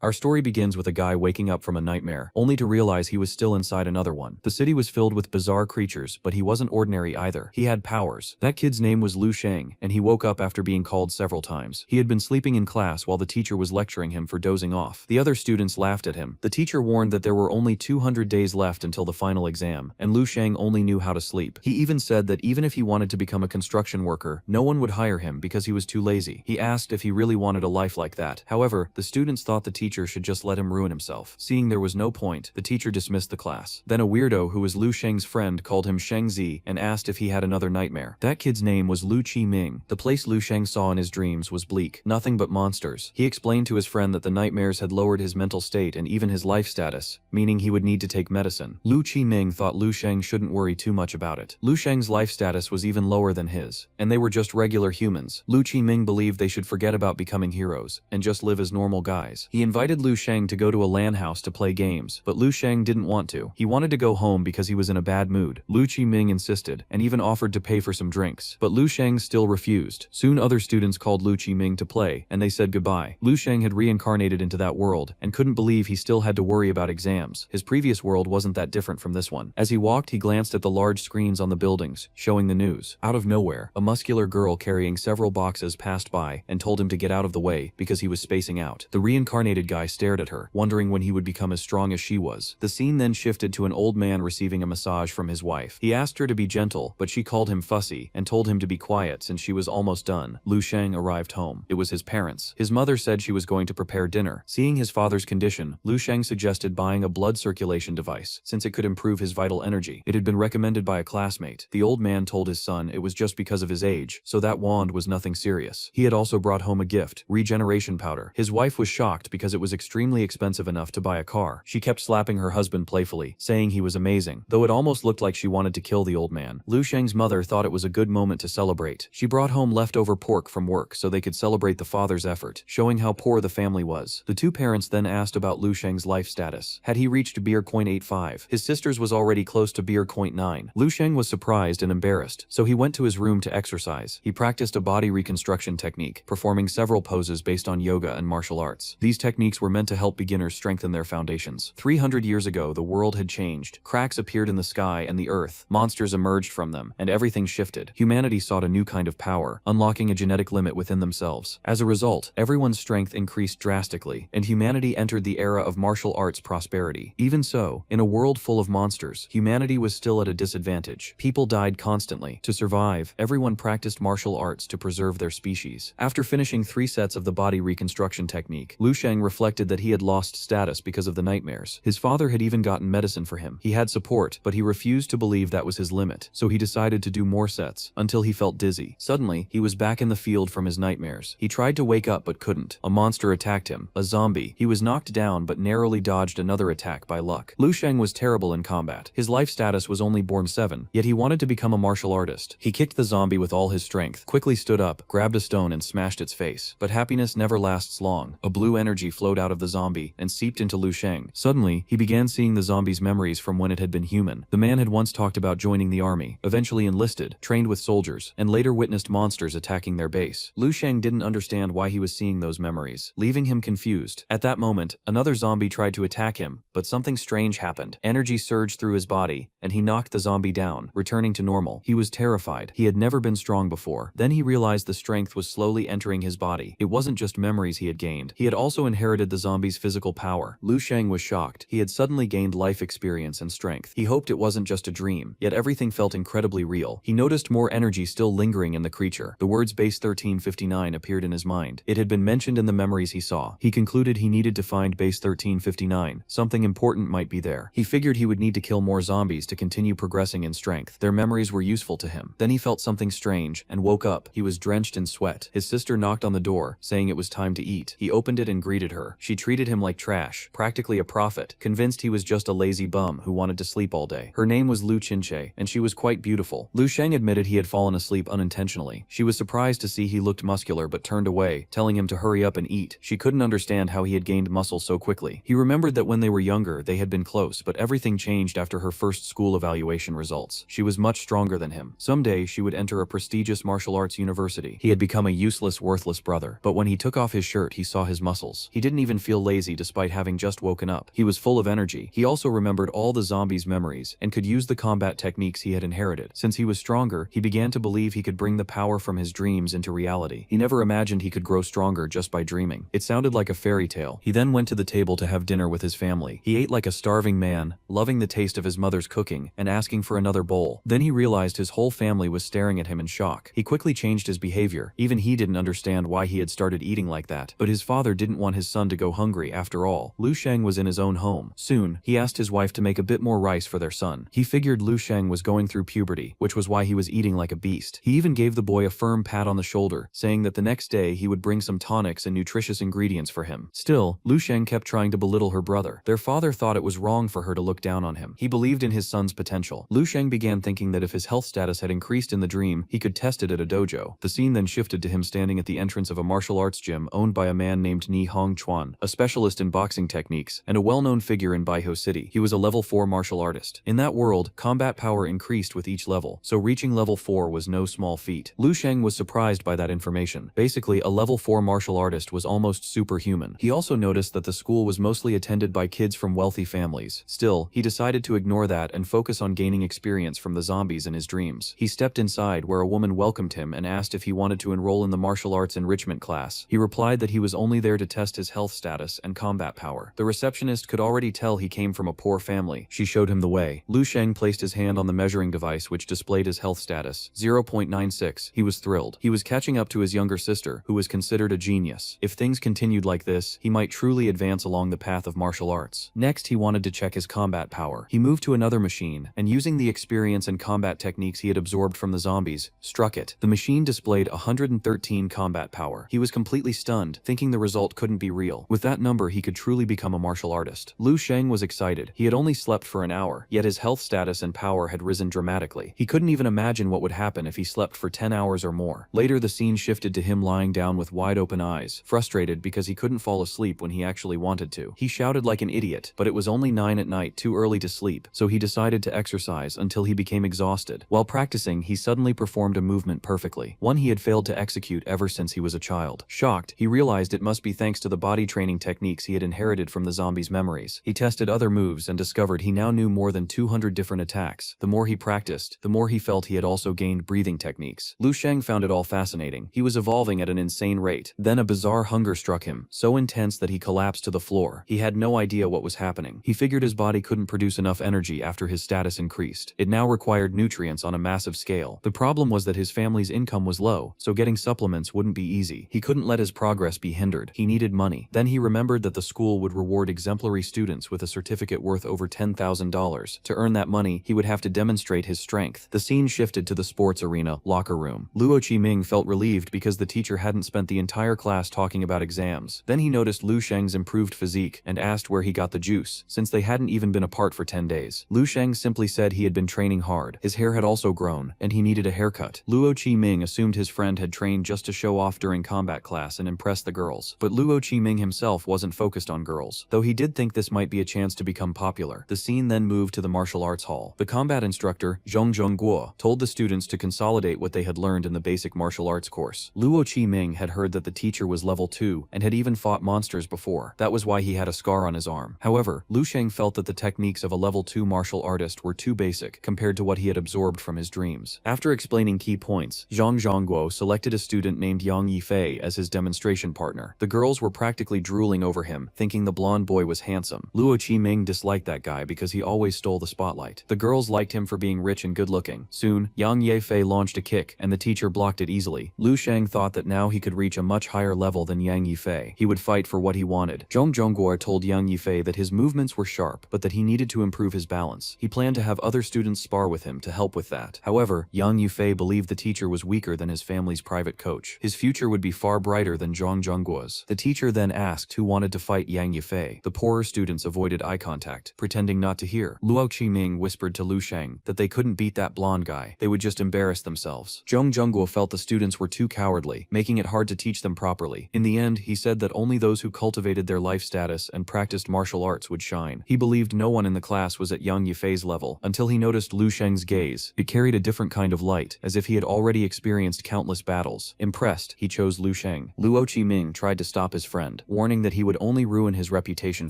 Our story begins with a guy waking up from a nightmare, only to realize he was still inside another one. The city was filled with bizarre creatures, but he wasn't ordinary either. He had powers. That kid's name was Lu Sheng, and he woke up after being called several times. He had been sleeping in class while the teacher was lecturing him for dozing off. The other students laughed at him. The teacher warned that there were only 200 days left until the final exam, and Lu Sheng only knew how to sleep. He even said that even if he wanted to become a construction worker, no one would hire him because he was too lazy. He asked if he really wanted a life like that. However, the students thought the teacher should just let him ruin himself. Seeing there was no point, the teacher dismissed the class. Then a weirdo who was Lu Sheng's friend called him Sheng Zi and asked if he had another nightmare. That kid's name was Lu Chi Ming. The place Lu Sheng saw in his dreams was bleak, nothing but monsters. He explained to his friend that the nightmares had lowered his mental state and even his life status, meaning he would need to take medicine. Lu Chi Ming thought Lu Sheng shouldn't worry too much about it. Lu Sheng's life status was even lower than his, and they were just regular humans. Lu Chi Ming believed they should forget about becoming heroes and just live as normal guys. He invited Lu Sheng to go to a LAN house to play games, but Lu Sheng didn't want to. He wanted to go home because he was in a bad mood. Lu Chi Ming insisted, and even offered to pay for some drinks, but Lu Sheng still refused. Soon other students called Lu Chi Ming to play, and they said goodbye. Lu Sheng had reincarnated into that world, and couldn't believe he still had to worry about exams. His previous world wasn't that different from this one. As he walked, he glanced at the large screens on the buildings, showing the news. Out of nowhere, a muscular girl carrying several boxes passed by and told him to get out of the way because he was spacing out. The reincarnated guy stared at her, wondering when he would become as strong as she was. The scene then shifted to an old man receiving a massage from his wife. He asked her to be gentle, but she called him fussy and told him to be quiet since she was almost done. Lu Sheng arrived home. It was his parents. His mother said she was going to prepare dinner. Seeing his father's condition, Lu Sheng suggested buying a blood circulation device, since it could improve his vital energy. It had been recommended by a classmate. The old man told his son it was just because of his age, so that wand was nothing serious. He had also brought home a gift, regeneration powder. His wife was shocked because it was extremely expensive enough to buy a car. She kept slapping her husband playfully, saying he was amazing, though it almost looked like she wanted to kill the old man. Lu Sheng's mother thought it was a good moment to celebrate. She brought home leftover pork from work so they could celebrate the father's effort, showing how poor the family was. The two parents then asked about Lu Sheng's life status. Had he reached beer coin 85? His sister's was already close to beer coin 9. Lu Sheng was surprised and embarrassed, so he went to his room to exercise. He practiced a body reconstruction technique, performing several poses based on yoga and martial arts. These techniques were meant to help beginners strengthen their foundations. 300 years ago, the world had changed. Cracks appeared in the sky and the earth. Monsters emerged from them, and everything shifted. Humanity sought a new kind of power, unlocking a genetic limit within themselves. As a result, everyone's strength increased drastically, and humanity entered the era of martial arts prosperity. Even so, in a world full of monsters, humanity was still at a disadvantage. People died constantly. To survive, everyone practiced martial arts to preserve their species. After finishing 3 sets of the body reconstruction technique, Lu Sheng reflected that he had lost status because of the nightmares. His father had even gotten medicine for him. He had support, but he refused to believe that was his limit, so he decided to do more sets, until he felt dizzy. Suddenly, he was back in the field from his nightmares. He tried to wake up but couldn't. A monster attacked him, a zombie. He was knocked down but narrowly dodged another attack by luck. Lu Sheng was terrible in combat. His life status was only born 7, yet he wanted to become a martial artist. He kicked the zombie with all his strength, quickly stood up, grabbed a stone and smashed its face. But happiness never lasts long. A blue energy flowed out of the zombie and seeped into Lu Sheng. Suddenly, he began seeing the zombie's memories from when it had been human. The man had once talked about joining the army, eventually enlisted, trained with soldiers, and later witnessed monsters attacking their base. Lu Sheng didn't understand why he was seeing those memories, leaving him confused. At that moment, another zombie tried to attack him, but something strange happened. Energy surged through his body, and he knocked the zombie down, returning to normal. He was terrified. He had never been strong before. Then he realized the strength was slowly entering his body. It wasn't just memories he had gained. He had also inherited the zombie's physical power. Lu Sheng was shocked. He had suddenly gained life experience and strength. He hoped it wasn't just a dream, yet everything felt incredibly real. He noticed more energy still lingering in the creature. The words base 1359 appeared in his mind. It had been mentioned in the memories he saw. He concluded he needed to find base 1359. Something important might be there. He figured he would need to kill more zombies to continue progressing in strength. Their memories were useful to him. Then he felt something strange and woke up. He was drenched in sweat. His sister knocked on the door, saying it was time to eat. He opened it and greeted her. She treated him like trash, practically a prophet, convinced he was just a lazy bum who wanted to sleep all day. Her name was Lu Chinche, and she was quite beautiful. Lu Sheng admitted he had fallen asleep unintentionally. She was surprised to see he looked muscular but turned away, telling him to hurry up and eat. She couldn't understand how he had gained muscle so quickly. He remembered that when they were younger, they had been close, but everything changed after her first school evaluation results. She was much stronger than him. Someday, she would enter a prestigious martial arts university. He had become a useless, worthless brother, but when he took off his shirt, he saw his muscles. He didn't didn't even feel lazy despite having just woken up. He was full of energy. He also remembered all the zombies' memories and could use the combat techniques he had inherited. Since he was stronger, he began to believe he could bring the power from his dreams into reality. He never imagined he could grow stronger just by dreaming. It sounded like a fairy tale. He then went to the table to have dinner with his family. He ate like a starving man, loving the taste of his mother's cooking and asking for another bowl. Then he realized his whole family was staring at him in shock. He quickly changed his behavior. Even he didn't understand why he had started eating like that. But his father didn't want his son to go hungry after all. Lu Sheng was in his own home. Soon, he asked his wife to make a bit more rice for their son. He figured Lu Sheng was going through puberty, which was why he was eating like a beast. He even gave the boy a firm pat on the shoulder, saying that the next day he would bring some tonics and nutritious ingredients for him. Still, Lu Sheng kept trying to belittle her brother. Their father thought it was wrong for her to look down on him. He believed in his son's potential. Lu Sheng began thinking that if his health status had increased in the dream, he could test it at a dojo. The scene then shifted to him standing at the entrance of a martial arts gym owned by a man named Ni Hong Chuan, a specialist in boxing techniques and a well-known figure in Baiho City. He was a level 4 martial artist. In that world, combat power increased with each level, so reaching level 4 was no small feat. Lu Sheng was surprised by that information. Basically, a level 4 martial artist was almost superhuman. He also noticed that the school was mostly attended by kids from wealthy families. Still, he decided to ignore that and focus on gaining experience from the zombies in his dreams. He stepped inside where a woman welcomed him and asked if he wanted to enroll in the martial arts enrichment class. He replied that he was only there to test his health status and combat power. The receptionist could already tell he came from a poor family. She showed him the way. Lu Sheng placed his hand on the measuring device which displayed his health status, 0.96. He was thrilled. He was catching up to his younger sister, who was considered a genius. If things continued like this, he might truly advance along the path of martial arts. Next, he wanted to check his combat power. He moved to another machine, and using the experience and combat techniques he had absorbed from the zombies, struck it. The machine displayed 113 combat power. He was completely stunned, thinking the result couldn't be real. With that number, he could truly become a martial artist. Lu Sheng was excited. He had only slept for an hour, yet his health status and power had risen dramatically. He couldn't even imagine what would happen if he slept for 10 hours or more. Later, the scene shifted to him lying down with wide open eyes, frustrated because he couldn't fall asleep when he actually wanted to. He shouted like an idiot, but it was only 9 at night, too early to sleep, so he decided to exercise until he became exhausted. While practicing, he suddenly performed a movement perfectly, one he had failed to execute ever since he was a child. Shocked, he realized it must be thanks to the body training techniques he had inherited from the zombies' memories. He tested other moves and discovered he now knew more than 200 different attacks. The more he practiced, the more he felt he had also gained breathing techniques. Lu Sheng found it all fascinating. He was evolving at an insane rate. Then a bizarre hunger struck him, so intense that he collapsed to the floor. He had no idea what was happening. He figured his body couldn't produce enough energy after his status increased. It now required nutrients on a massive scale. The problem was that his family's income was low, so getting supplements wouldn't be easy. He couldn't let his progress be hindered. He needed money. Then he remembered that the school would reward exemplary students with a certificate worth over $10,000. To earn that money, he would have to demonstrate his strength. The scene shifted to the sports arena, locker room. Luo Qiming felt relieved because the teacher hadn't spent the entire class talking about exams. Then he noticed Lu Sheng's improved physique and asked where he got the juice, since they hadn't even been apart for 10 days. Lu Sheng simply said he had been training hard. His hair had also grown, and he needed a haircut. Luo Qiming assumed his friend had trained just to show off during combat class and impress the girls. But Luo Qiming himself wasn't focused on girls, though he did think this might be a chance to become popular. The scene then moved to the martial arts hall. The combat instructor, Zhong Zhongguo, told the students to consolidate what they had learned in the basic martial arts course. Luo Qiming had heard that the teacher was level 2 and had even fought monsters before. That was why he had a scar on his arm. However, Lu Sheng felt that the techniques of a level 2 martial artist were too basic compared to what he had absorbed from his dreams. After explaining key points, Zhang Zhongguo selected a student named Yang Yifei as his demonstration partner. The girls were practically drooling over him, thinking the blonde boy was handsome. Luo Qiming disliked that guy because he always stole the spotlight. The girls liked him for being rich and good-looking. Soon, Yang Yifei launched a kick, and the teacher blocked it easily. Lu Sheng thought that now he could reach a much higher level than Yang Yifei. He would fight for what he wanted. Zhong Zhongguo told Yang Yifei that his movements were sharp, but that he needed to improve his balance. He planned to have other students spar with him to help with that. However, Yang Yifei believed the teacher was weaker than his family's private coach. His future would be far brighter than Zhong Zhongguo's. The teacher then asked who wanted to fight Yang Yifei. The poorer students avoided eye contact, pretending not to hear. Luo Qiming whispered to Lu Sheng that they couldn't beat that blonde guy. They would just embarrass themselves. Zhong Zhongguo felt the students were too cowardly, making it hard to teach them properly. In the end, he said that only those who cultivated their life status and practiced martial arts would shine. He believed no one in the class was at Yang Yifei's level until he noticed Lu Sheng's gaze. It carried a different kind of light, as if he had already experienced countless battles. Impressed, he chose Lu Sheng. Luo Qiming tried to stop his friend, hand, warning that he would only ruin his reputation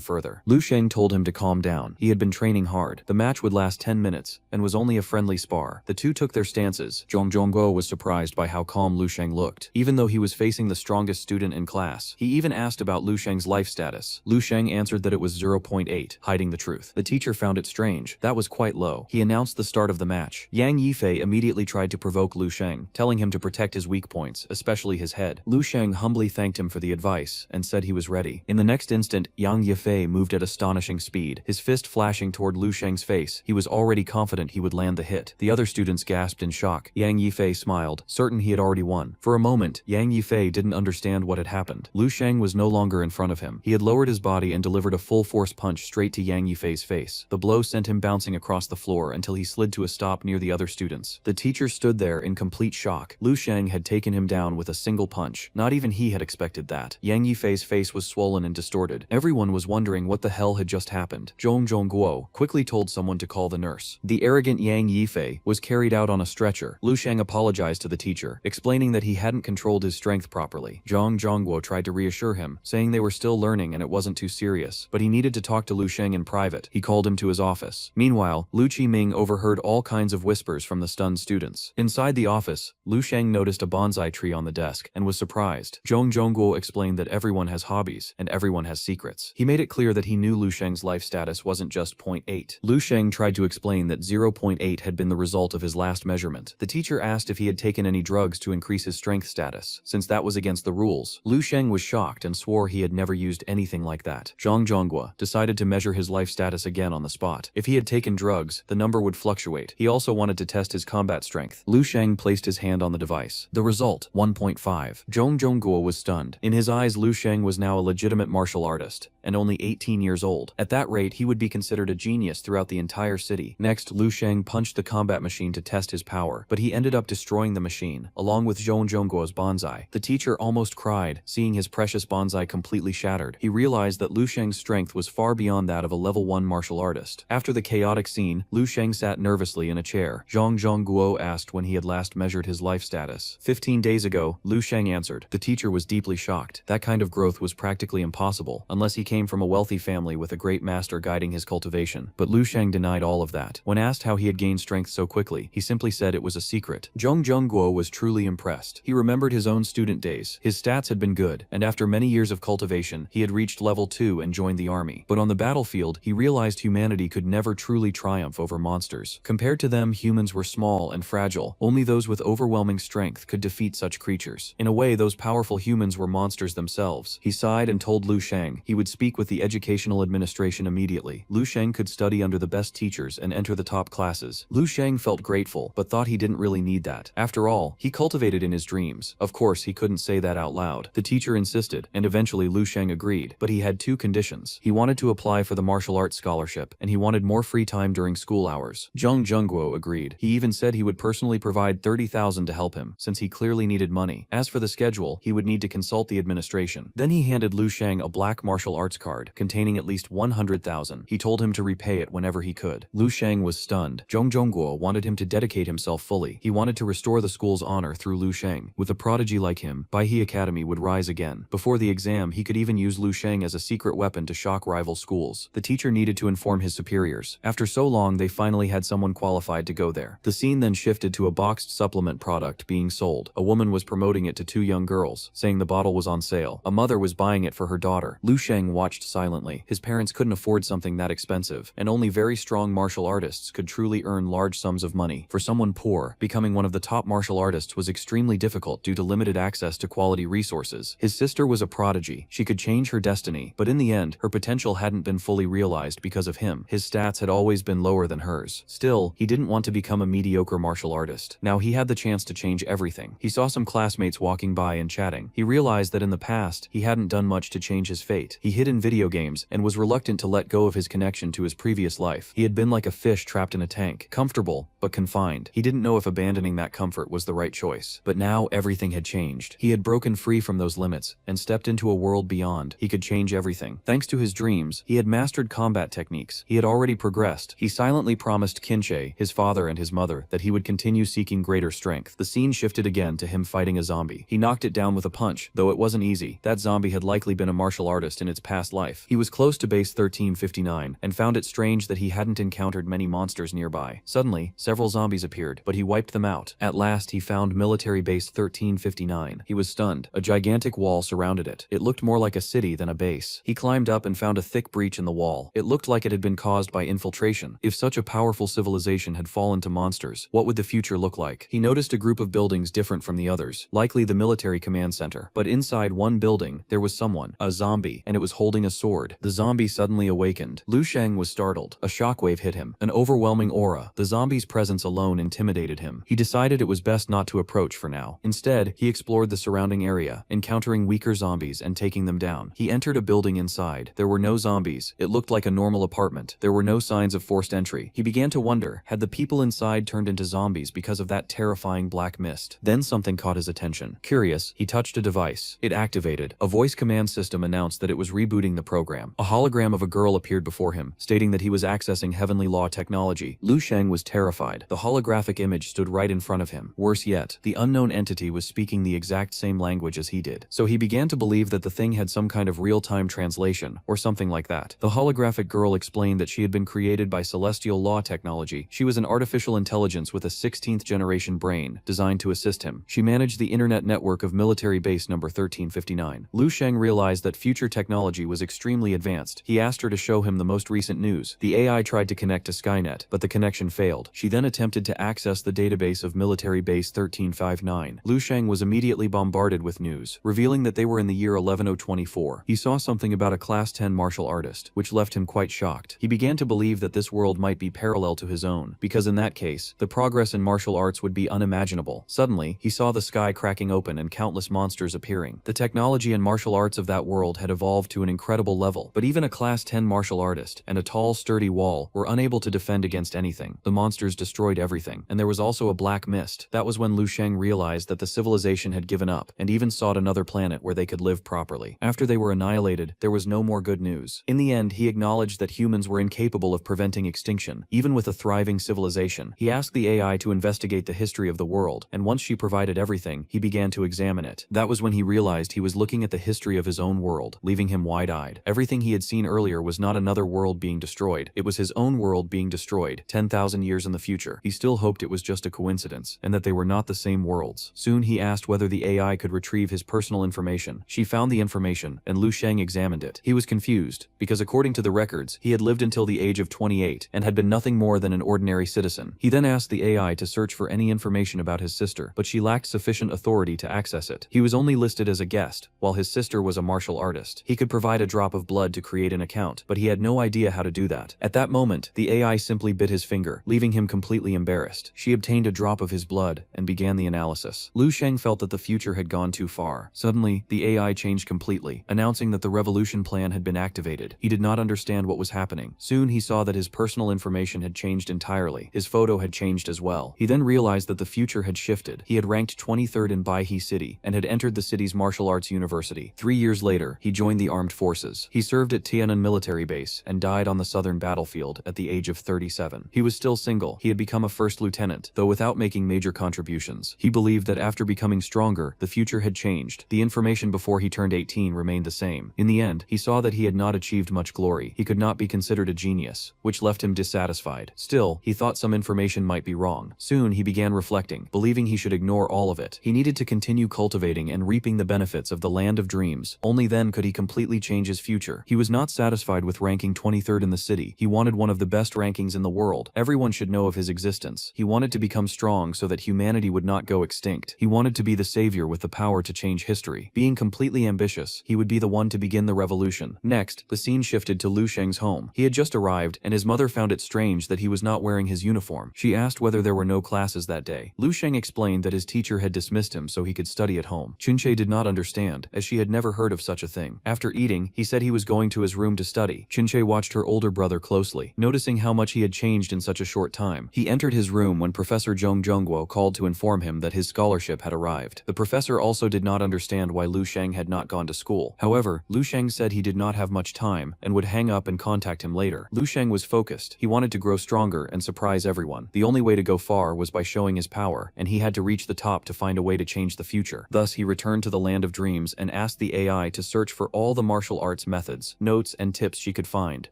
further. Lu Sheng told him to calm down. He had been training hard. The match would last 10 minutes and was only a friendly spar. The two took their stances. Zhong Zhongguo was surprised by how calm Lu Sheng looked. Even though he was facing the strongest student in class, he even asked about Lu Sheng's life status. Lu Sheng answered that it was 0.8, hiding the truth. The teacher found it strange. That was quite low. He announced the start of the match. Yang Yifei immediately tried to provoke Lu Sheng, telling him to protect his weak points, especially his head. Lu Sheng humbly thanked him for the advice and said he was ready. In the next instant, Yang Yifei moved at astonishing speed, his fist flashing toward Lu Sheng's face. He was already confident he would land the hit. The other students gasped in shock. Yang Yifei smiled, certain he had already won. For a moment, Yang Yifei didn't understand what had happened. Lu Sheng was no longer in front of him. He had lowered his body and delivered a full-force punch straight to Yang Yifei's face. The blow sent him bouncing across the floor until he slid to a stop near the other students. The teacher stood there in complete shock. Lu Sheng had taken him down with a single punch. Not even he had expected that. Yang Yifei's face was swollen and distorted. Everyone was wondering what the hell had just happened. Zhong Zhongguo quickly told someone to call the nurse. The arrogant Yang Yifei was carried out on a stretcher. Lu Sheng apologized to the teacher, explaining that he hadn't controlled his strength properly. Zhong Zhongguo tried to reassure him, saying they were still learning and it wasn't too serious, but he needed to talk to Lu Sheng in private. He called him to his office. Meanwhile, Lu Qiming overheard all kinds of whispers from the stunned students. Inside the office, Lu Sheng noticed a bonsai tree on the desk and was surprised. Zhong Zhongguo explained that everyone has hobbies and everyone has secrets. He made it clear that he knew Lu Sheng's life status wasn't just 0.8. Lu Sheng tried to explain that 0.8 had been the result of his last measurement. The teacher asked if he had taken any drugs to increase his strength status, since that was against the rules. Lu Sheng was shocked and swore he had never used anything like that. Zhang Zhongguo decided to measure his life status again on the spot. If he had taken drugs, the number would fluctuate. He also wanted to test his combat strength. Lu Sheng placed his hand on the device. The result, 1.5. Zhong Zhongguo was stunned. In his eyes, Lu Sheng was now a legitimate martial artist, and only 18 years old. At that rate, he would be considered a genius throughout the entire city. Next, Lu Sheng punched the combat machine to test his power, but he ended up destroying the machine, along with Zhong Zhongguo's bonsai. The teacher almost cried, seeing his precious bonsai completely shattered. He realized that Lu Sheng's strength was far beyond that of a level 1 martial artist. After the chaotic scene, Lu Sheng sat nervously in a chair. Zhong Zhongguo asked when he had last measured his life status. 15 days ago, Lu Sheng answered. The teacher was deeply shocked. That kind of growth was practically impossible, unless he came from a wealthy family with a great master guiding his cultivation. But Lu Sheng denied all of that. When asked how he had gained strength so quickly, he simply said it was a secret. Zhong Zhongguo was truly impressed. He remembered his own student days. His stats had been good, and after many years of cultivation, he had reached level 2 and joined the army. But on the battlefield, he realized humanity could never truly triumph over monsters. Compared to them, humans were small and fragile. Only those with overwhelming strength could defeat such creatures. In a way, those powerful humans were monsters themselves. He sighed and told Lu Sheng he would speak with the educational administration immediately. Lu Sheng could study under the best teachers and enter the top classes. Lu Sheng felt grateful, but thought he didn't really need that. After all, he cultivated in his dreams. Of course, he couldn't say that out loud. The teacher insisted, and eventually Lu Sheng agreed, but he had two conditions. He wanted to apply for the martial arts scholarship, and he wanted more free time during school hours. Zhong Zhongguo agreed. He even said he would personally provide 30,000 to help him, since he clearly needed money. As for the schedule, he would need to consult the administration. Then he handed Lu Sheng a black martial arts card, containing at least 100,000. He told him to repay it whenever he could. Lu Sheng was stunned. Zhong Zhongguo wanted him to dedicate himself fully. He wanted to restore the school's honor through Lu Sheng. With a prodigy like him, Baihe Academy would rise again. Before the exam, he could even use Lu Sheng as a secret weapon to shock rival schools. The teacher needed to inform his superiors. After so long, they finally had someone qualified to go there. The scene then shifted to a boxed supplement product being sold. A woman was promoting it to two young girls, saying the bottle was on sale. A mother was buying it for her daughter. Lu Sheng watched silently. His parents couldn't afford something that expensive, and only very strong martial artists could truly earn large sums of money. For someone poor, becoming one of the top martial artists was extremely difficult due to limited access to quality resources. His sister was a prodigy. She could change her destiny, but in the end, her potential hadn't been fully realized because of him. His stats had always been lower than hers. Still, he didn't want to become a mediocre martial artist. Now he had the chance to change everything. He saw some classmates walking by and chatting. He realized that in the past, he hadn't done much to change his fate. He hid in video games and was reluctant to let go of his connection to his previous life. He had been like a fish trapped in a tank, comfortable, but confined. He didn't know if abandoning that comfort was the right choice. But now everything had changed. He had broken free from those limits and stepped into a world beyond. He could change everything. Thanks to his dreams, he had mastered combat techniques. He had already progressed. He silently promised Kinche, his father and his mother, that he would continue seeking greater strength. The scene shifted again to him fighting a zombie. He knocked it down with a punch, though it wasn't easy. That zombie zombie had likely been a martial artist in its past life. He was close to base 1359 and found it strange that he hadn't encountered many monsters nearby. Suddenly, several zombies appeared, but he wiped them out. At last, he found military base 1359. He was stunned. A gigantic wall surrounded it. It looked more like a city than a base. He climbed up and found a thick breach in the wall. It looked like it had been caused by infiltration. If such a powerful civilization had fallen to monsters, what would the future look like? He noticed a group of buildings different from the others, likely the military command center. But inside one building, there was someone, a zombie, and it was holding a sword. The zombie suddenly awakened. Lu Sheng was startled. A shockwave hit him. An overwhelming aura. The zombie's presence alone intimidated him. He decided it was best not to approach for now. Instead, he explored the surrounding area, encountering weaker zombies and taking them down. He entered a building inside. There were no zombies. It looked like a normal apartment. There were no signs of forced entry. He began to wonder, had the people inside turned into zombies because of that terrifying black mist? Then something caught his attention. Curious, he touched a device. It activated. A voice command system announced that it was rebooting the program. A hologram of a girl appeared before him, stating that he was accessing heavenly law technology. Lu Sheng was terrified. The holographic image stood right in front of him. Worse yet, the unknown entity was speaking the exact same language as he did. So he began to believe that the thing had some kind of real-time translation, or something like that. The holographic girl explained that she had been created by celestial law technology. She was an artificial intelligence with a 16th generation brain, designed to assist him. She managed the internet network of military base number 1359. Lu Sheng realized that future technology was extremely advanced. He asked her to show him the most recent news. The AI tried to connect to Skynet, but the connection failed. She then attempted to access the database of military base 1359. Lu Sheng was immediately bombarded with news, revealing that they were in the year 11024. He saw something about a class 10 martial artist, which left him quite shocked. He began to believe that this world might be parallel to his own, because in that case, the progress in martial arts would be unimaginable. Suddenly, he saw the sky cracking open and countless monsters appearing. The technology and martial arts of that world had evolved to an incredible level, but even a class 10 martial artist and a tall, sturdy wall were unable to defend against anything. The monsters destroyed everything, and there was also a black mist. That was when Lu Sheng realized that the civilization had given up, and even sought another planet where they could live properly. After they were annihilated, there was no more good news. In the end, he acknowledged that humans were incapable of preventing extinction, even with a thriving civilization. He asked the AI to investigate the history of the world, and once she provided everything, he began to examine it. That was when he realized he was looking at the history of his own world, leaving him wide-eyed. Everything he had seen earlier was not another world being destroyed. It was his own world being destroyed, 10,000 years in the future. He still hoped it was just a coincidence, and that they were not the same worlds. Soon he asked whether the AI could retrieve his personal information. She found the information, and Lu Sheng examined it. He was confused, because according to the records, he had lived until the age of 28, and had been nothing more than an ordinary citizen. He then asked the AI to search for any information about his sister, but she lacked sufficient authority to access it. He was only listed as a guest, while his sister was a martial artist. He could provide a drop of blood to create an account, but he had no idea how to do that. At that moment, the AI simply bit his finger, leaving him completely embarrassed. She obtained a drop of his blood, and began the analysis. Lu Sheng felt that the future had gone too far. Suddenly, the AI changed completely, announcing that the revolution plan had been activated. He did not understand what was happening. Soon he saw that his personal information had changed entirely. His photo had changed as well. He then realized that the future had shifted. He had ranked 23rd in Baihe City, and had entered the city's martial arts university. 3 years later, he joined the armed forces. He served at Tiananmen military base, and died on the southern battlefield at the age of 37. He was still single. He had become a first lieutenant, though without making major contributions. He believed that after becoming stronger, the future had changed. The information before he turned 18 remained the same. In the end, he saw that he had not achieved much glory. He could not be considered a genius, which left him dissatisfied. Still, he thought some information might be wrong. Soon he began reflecting, believing he should ignore all of it. He needed to continue cultivating and reaping the benefits of the land of dreams. Only then could he completely change his future. He was not satisfied with ranking 23rd in the city. He wanted one of the best rankings in the world. Everyone should know of his existence. He wanted to become strong so that humanity would not go extinct. He wanted to be the savior with the power to change history. Being completely ambitious, he would be the one to begin the revolution. Next, the scene shifted to Lu Sheng's home. He had just arrived, and his mother found it strange that he was not wearing his uniform. She asked whether there were no classes that day. Lu Sheng explained that his teacher had dismissed him so he could study at home. Chunche did not understand, as she had never heard of such a thing. After eating, he said he was going to his room to study. Chunche watched her older brother closely, noticing how much he had changed in such a short time. He entered his room when Professor Zhong Zhongguo called to inform him that his scholarship had arrived. The professor also did not understand why Lu Sheng had not gone to school. However, Lu Sheng said he did not have much time and would hang up and contact him later. Lu Sheng was focused. He wanted to grow stronger and surprise everyone. The only way to go far was by showing his power, and he had to reach the top to find a way to change the future. Thus, he returned to the land of dreams and asked the AI to search for all the martial arts methods, notes, and tips she could find.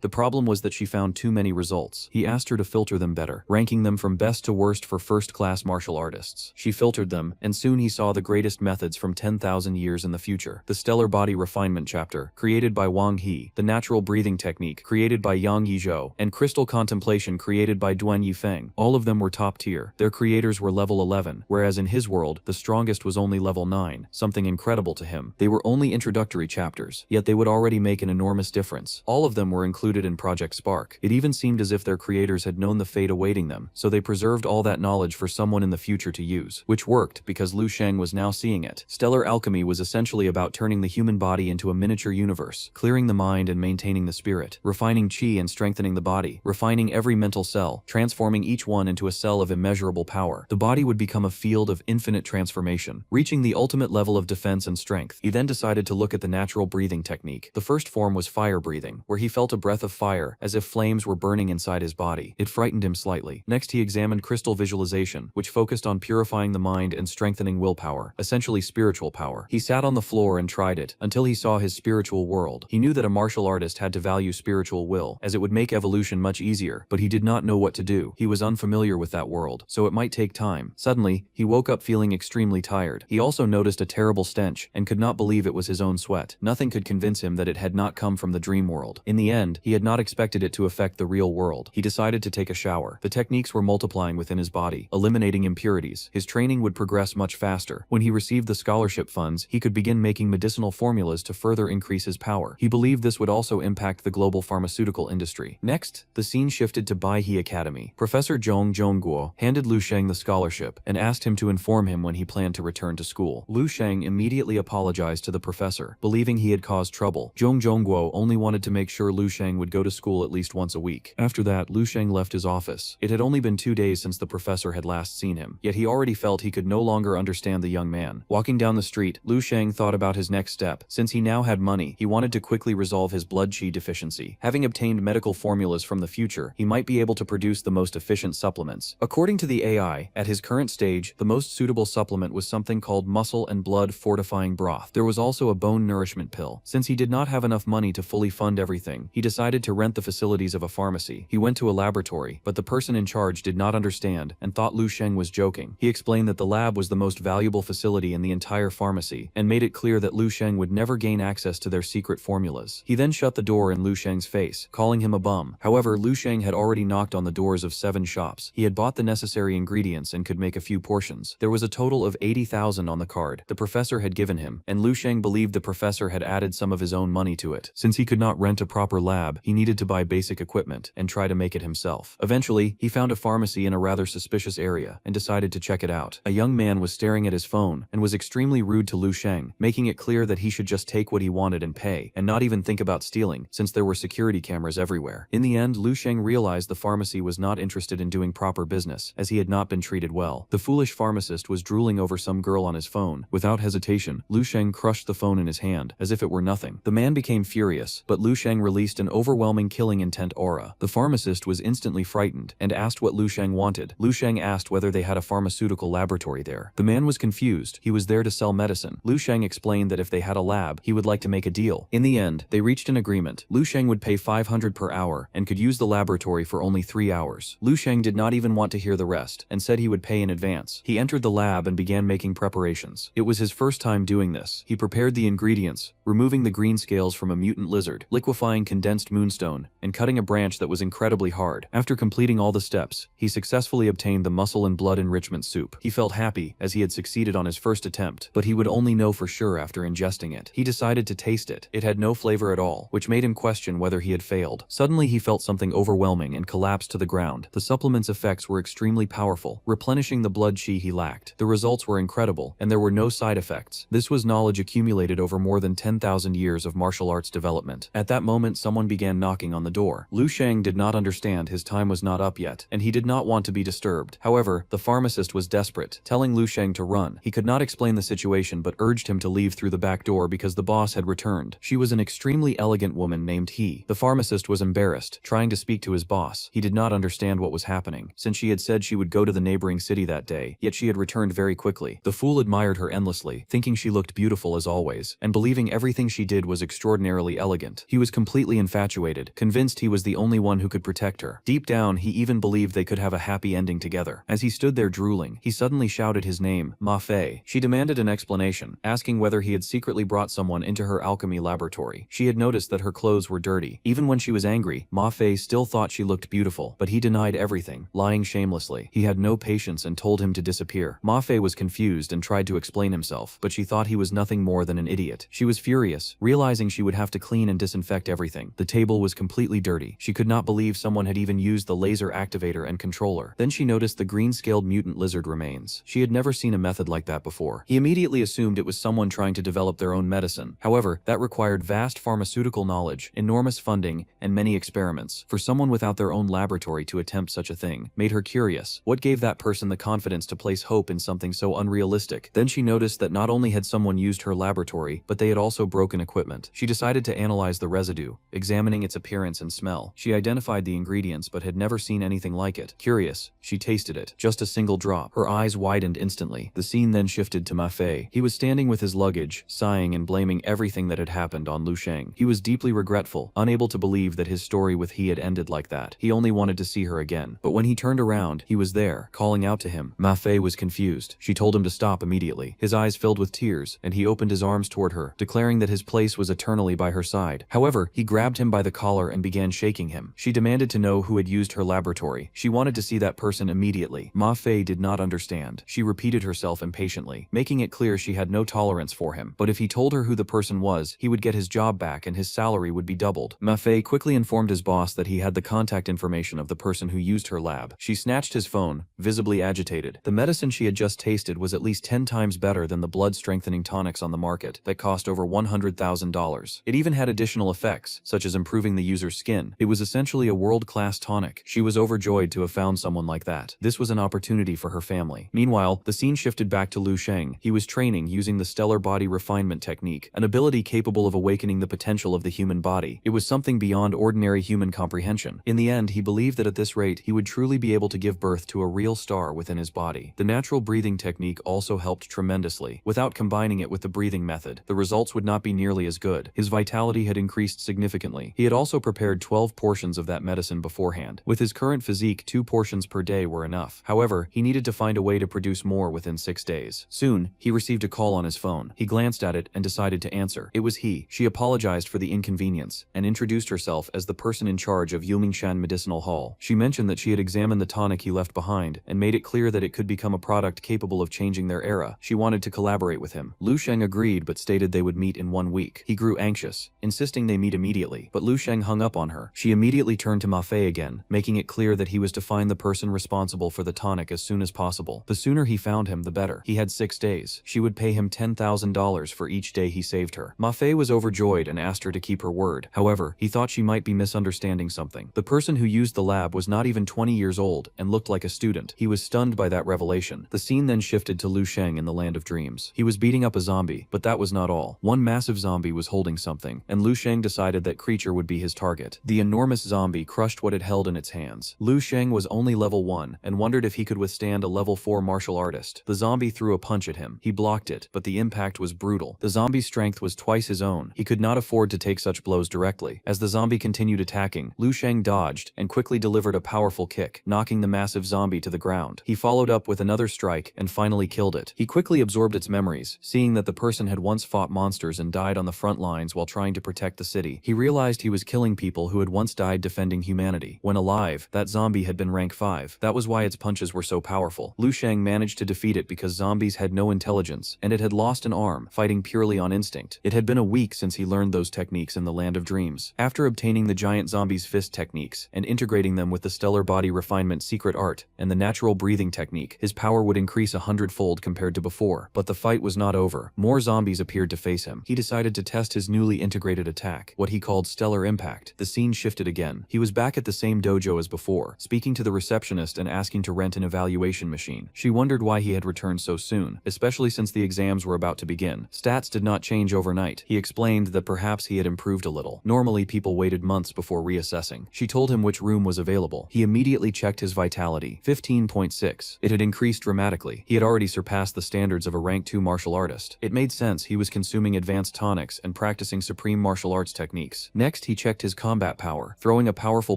The problem was that she found too many results. He asked her to filter them better, ranking them from best to worst for first-class martial artists. She filtered them, and soon he saw the greatest methods from 10,000 years in the future. The Stellar Body Refinement chapter, created by Wang He, the Natural Breathing Technique, created by Yang Yizhou, and Crystal Contemplation, created by Duan Yifeng. All of them were top tier. Their creators were level 11, whereas in his world, the strongest was only level 9, something incredible to him. They were only introductory chapters, yet they would already make an enormous difference. All of them were included in Project Spark. It even seemed as if their creators had known the fate awaiting them, so they preserved all that knowledge for someone in the future to use, which worked because Lu Sheng was now seeing it. Stellar alchemy was essentially about turning the human body into a miniature universe, clearing the mind and maintaining the spirit, refining chi and strengthening the body, refining every mental cell, transforming each one into a cell of immeasurable power. The body would become a field of infinite transformation, reaching the ultimate level of defense and strength. He then decided to look at the natural breathing technique. The first form was fire breathing, where he felt a breath of fire, as if flames were burning inside his body. It frightened him slightly. Next he examined crystal visualization, which focused on purifying the mind and strengthening willpower, essentially spiritual power. He sat on the floor and tried it, until he saw his spiritual world. He knew that a martial artist had to value spiritual will, as it would make evolution much easier, but he did not know what to do. He was unfamiliar with that world, so it might take time. Suddenly, he woke up feeling extremely tired. He also noticed a terrible stench, and could not believe it was his own sweat. Nothing could convince him that it had not come from the dream world. In the end, he had not expected it to affect the real world. He decided to take a shower. The techniques were multiplying within his body, eliminating impurities. His training would progress much faster. When he received the scholarship funds, he could begin making medicinal formulas to further increase his power. He believed this would also impact the global pharmaceutical industry. Next, the scene shifted to Bai He Academy. Professor Zhong Zhongguo handed Lu Sheng the scholarship and asked him to inform him when he planned to return to school. Lu Sheng immediately apologized to the professor, believing he had caused trouble. Zhong Zhongguo only wanted to make sure Lu Sheng would go to school at least once a week. After that, Lu Sheng left his office. It had only been 2 days since the professor had last seen him, yet he already felt he could no longer understand the young man. Walking down the street, Lu Sheng thought about his next step. Since he now had money, he wanted to quickly resolve his blood qi deficiency. Having obtained medical formulas from the future, he might be able to produce the most efficient supplements. According to the AI, at his current stage, the most suitable supplement was something called muscle and blood fortifying broth. There was also a bone nourishment pill. Since he did not have enough money to fully fund everything, he decided to rent the facilities of a pharmacy. He went to a laboratory, but the person in charge did not understand and thought Lu Sheng was joking. He explained that the lab was the most valuable facility in the entire pharmacy and made it clear that Lu Sheng would never gain access to their secret formulas. He then shut the door in Lu Sheng's face, calling him a bum. However, Lu Sheng had already knocked on the doors of 7 shops. He had bought the necessary ingredients and could make a few portions. There was a total of 80,000 on the card the professor had given him, and Lu Sheng believed the professor had added some of his own money to it. Since he could not rent a proper lab, he needed to buy basic equipment and try to make it himself. Eventually, he found a pharmacy in a rather suspicious area and decided to check it out. A young man was staring at his phone and was extremely rude to Lu Sheng, making it clear that he should just take what he wanted and pay, and not even think about stealing, since there were security cameras everywhere. In the end, Lu Sheng realized the pharmacy was not interested in doing proper business, as he had not been treated well. The foolish pharmacist was drooling over some girl on his phone. Without hesitation, Lu Sheng crushed the phone in his hand, as if it were nothing. The man became furious, but Lu Sheng released an overwhelming killing intent aura. The pharmacist was instantly frightened and asked what Lu Sheng wanted. Lu Sheng asked whether they had a pharmaceutical laboratory there. The man was confused. He was there to sell medicine. Lu Sheng explained that if they had a lab, he would like to make a deal. In the end, they reached an agreement. Lu Sheng would pay 500 per hour and could use the laboratory for only 3 hours. Lu Sheng did not even want to hear the rest and said he would pay in advance. He entered the lab and began making preparations. It was his first time doing this. He prepared the ingredients, removing the green scales from a mutant lizard, liquefying condensed moonstone, and cutting a branch that was incredibly hard. After completing all the steps, he successfully obtained the muscle and blood enrichment soup. He felt happy, as he had succeeded on his first attempt, but he would only know for sure after ingesting it. He decided to taste it. It had no flavor at all, which made him question whether he had failed. Suddenly he felt something overwhelming and collapsed to the ground. The supplement's effects were extremely powerful, replenishing the blood qi he lacked. The results were incredible, and there were no side effects. This was knowledge accumulated over more than 10,000 years of martial arts development. At that moment, someone began knocking on the door. Lu Sheng did not understand his time was not up yet, and he did not want to be disturbed. However, the pharmacist was desperate, telling Lu Sheng to run. He could not explain the situation but urged him to leave through the back door because the boss had returned. She was an extremely elegant woman named He. The pharmacist was embarrassed, trying to speak to his boss. He did not understand what was happening, since she had said she would go to the neighboring city that day, yet she had returned very quickly. The fool admired her endlessly, thinking she looked beautiful as always, and believing everything she did was extraordinarily elegant. He was completely infatuated, convinced he was the only one who could protect her. Deep down, he even believed they could have a happy ending together. As he stood there drooling, he suddenly shouted his name, Ma Fei. She demanded an explanation, asking whether he had secretly brought someone into her alchemy laboratory. She had noticed that her clothes were dirty. Even when she was angry, Ma Fei still thought she looked beautiful, but he denied everything, lying shamelessly. He had no patience and told him to disappear. Ma Fei was confused and tried to explain himself, but she thought he was nothing more than an idiot. She was furious, realizing she would have to clean and disinfect everything. The table was completely dirty. She could not believe someone had even used the laser activator and controller. Then she noticed the green-scaled mutant lizard remains. She had never seen a method like that before. He immediately assumed it was someone trying to develop their own medicine. However, that required vast pharmaceutical knowledge, enormous funding, and many experiments. For someone without their own laboratory to attempt such a thing made her curious. What gave that person the confidence to place hope in something so unrealistic? Then she noticed that not only had someone used her laboratory, but they had also broken equipment. She decided to analyze the residue, examining its appearance and smell. She identified the ingredients but had never seen anything like it. Curious, she tasted it. Just a single drop. Her eyes widened instantly. The scene then shifted to Ma Fei. He was standing with his luggage, sighing and blaming everything that had happened on Lu Sheng. He was deeply regretful, unable to believe that his story with he had ended like that. He only wanted to see her again. But when he turned around, he was there, calling out to him. Ma Fei was confused. She told him to stop immediately. His eyes filled with tears, and he opened his arms toward her, declaring that his place was eternally by her side. However, he grabbed him by the collar and began shaking him. She demanded to know who had used her laboratory. She wanted to see that person immediately. Ma Fei did not understand. She repeated herself impatiently, making it clear she had no tolerance for him. But if he told her who the person was, he would get his job back and his salary would be doubled. Ma Fei quickly informed his boss that he had the contact information of the person who used her lab. She snatched his phone, visibly agitated. The medicine she had just tasted was at least 10 times better than the blood-strengthening tonics on the market that cost over $100,000. It even had additional effects, such as improving the user's skin. It was essentially a world-class tonic. She was overjoyed to have found someone like that. This was an opportunity for her family. Meanwhile, the scene shifted back to Lu Sheng. He was training using the stellar body refinement technique, an ability capable of awakening the potential of the human body. It was something beyond ordinary human comprehension. In the end, he believed that at this rate, he would truly be able to give birth to a real star within his body. The natural breathing technique also helped tremendously. Without combining it with the breathing method, the results would not be nearly as good. His vitality had increased significantly. He had also prepared 12 portions of that medicine beforehand. With his current physique, 2 portions per day were enough. However, he needed to find a way to produce more within 6 days. Soon, he received a call on his phone. He glanced at it and decided to answer. It was he. She apologized for the inconvenience and introduced herself as the person in charge of Yumingshan Medicinal Hall. She mentioned that she had examined the tonic he left behind and made it clear that it could become a product capable of changing their era. She wanted to collaborate with him. Lu Sheng agreed but stated they would meet in 1 week. He grew anxious, insisting they meet immediately, but Lu Sheng hung up on her. She immediately turned to Ma Fei again, making it clear that he was to find the person responsible for the tonic as soon as possible. The sooner he found him, the better. He had 6 days. She would pay him $10,000 for each day he saved her. Ma Fei was overjoyed and asked her to keep her word. However, he thought she might be misunderstanding something. The person who used the lab was not even 20 years old and looked like a student. He was stunned by that revelation. The scene then shifted to Lu Sheng in the Land of Dreams. He was beating up a zombie, but that was not all. One massive zombie was holding something, and Lu Sheng decided that creature would be his target. The enormous zombie crushed what it held in its hands. Lu Sheng was only level 1 and wondered if he could withstand a level 4 martial artist. The zombie threw a punch at him. He blocked it, but the impact was brutal. The zombie's strength was twice his own. He could not afford to take such blows directly. As the zombie continued attacking, Lu Sheng dodged and quickly delivered a powerful kick, knocking the massive zombie to the ground. He followed up with another strike and finally killed it. He quickly absorbed its memories, seeing that the person had once fought monsters and died on the front lines while trying to protect the city. He realized he was killing people who had once died defending humanity. When alive, that zombie had been rank 5. That was why its punches were so powerful. Lu Sheng managed to defeat it because zombies had no intelligence, and it had lost an arm, fighting purely on instinct. It had been a week since he learned those techniques in the Land of Dreams. After obtaining the giant zombie's fist techniques and integrating them with the stellar body refinement secret art and the natural breathing technique, his power would increase 100-fold compared to before. But the fight was not over. More zombies appeared to face him. He decided to test his newly integrated attack, what he called Stellar Impact. The scene shifted again. He was back at the same dojo as before, speaking to the receptionist and asking to rent an evaluation machine. She wondered why he had returned so soon, especially since the exams were about to begin. Stats did not change overnight. He explained that perhaps he had improved a little. Normally, people waited months before reassessing. She told him which room was available. He immediately checked his vitality, 15.6. It had increased dramatically. He had already surpassed the standards of a rank 2 martial artist. It made made sense. He was consuming advanced tonics and practicing supreme martial arts techniques. Next, he checked his combat power. Throwing a powerful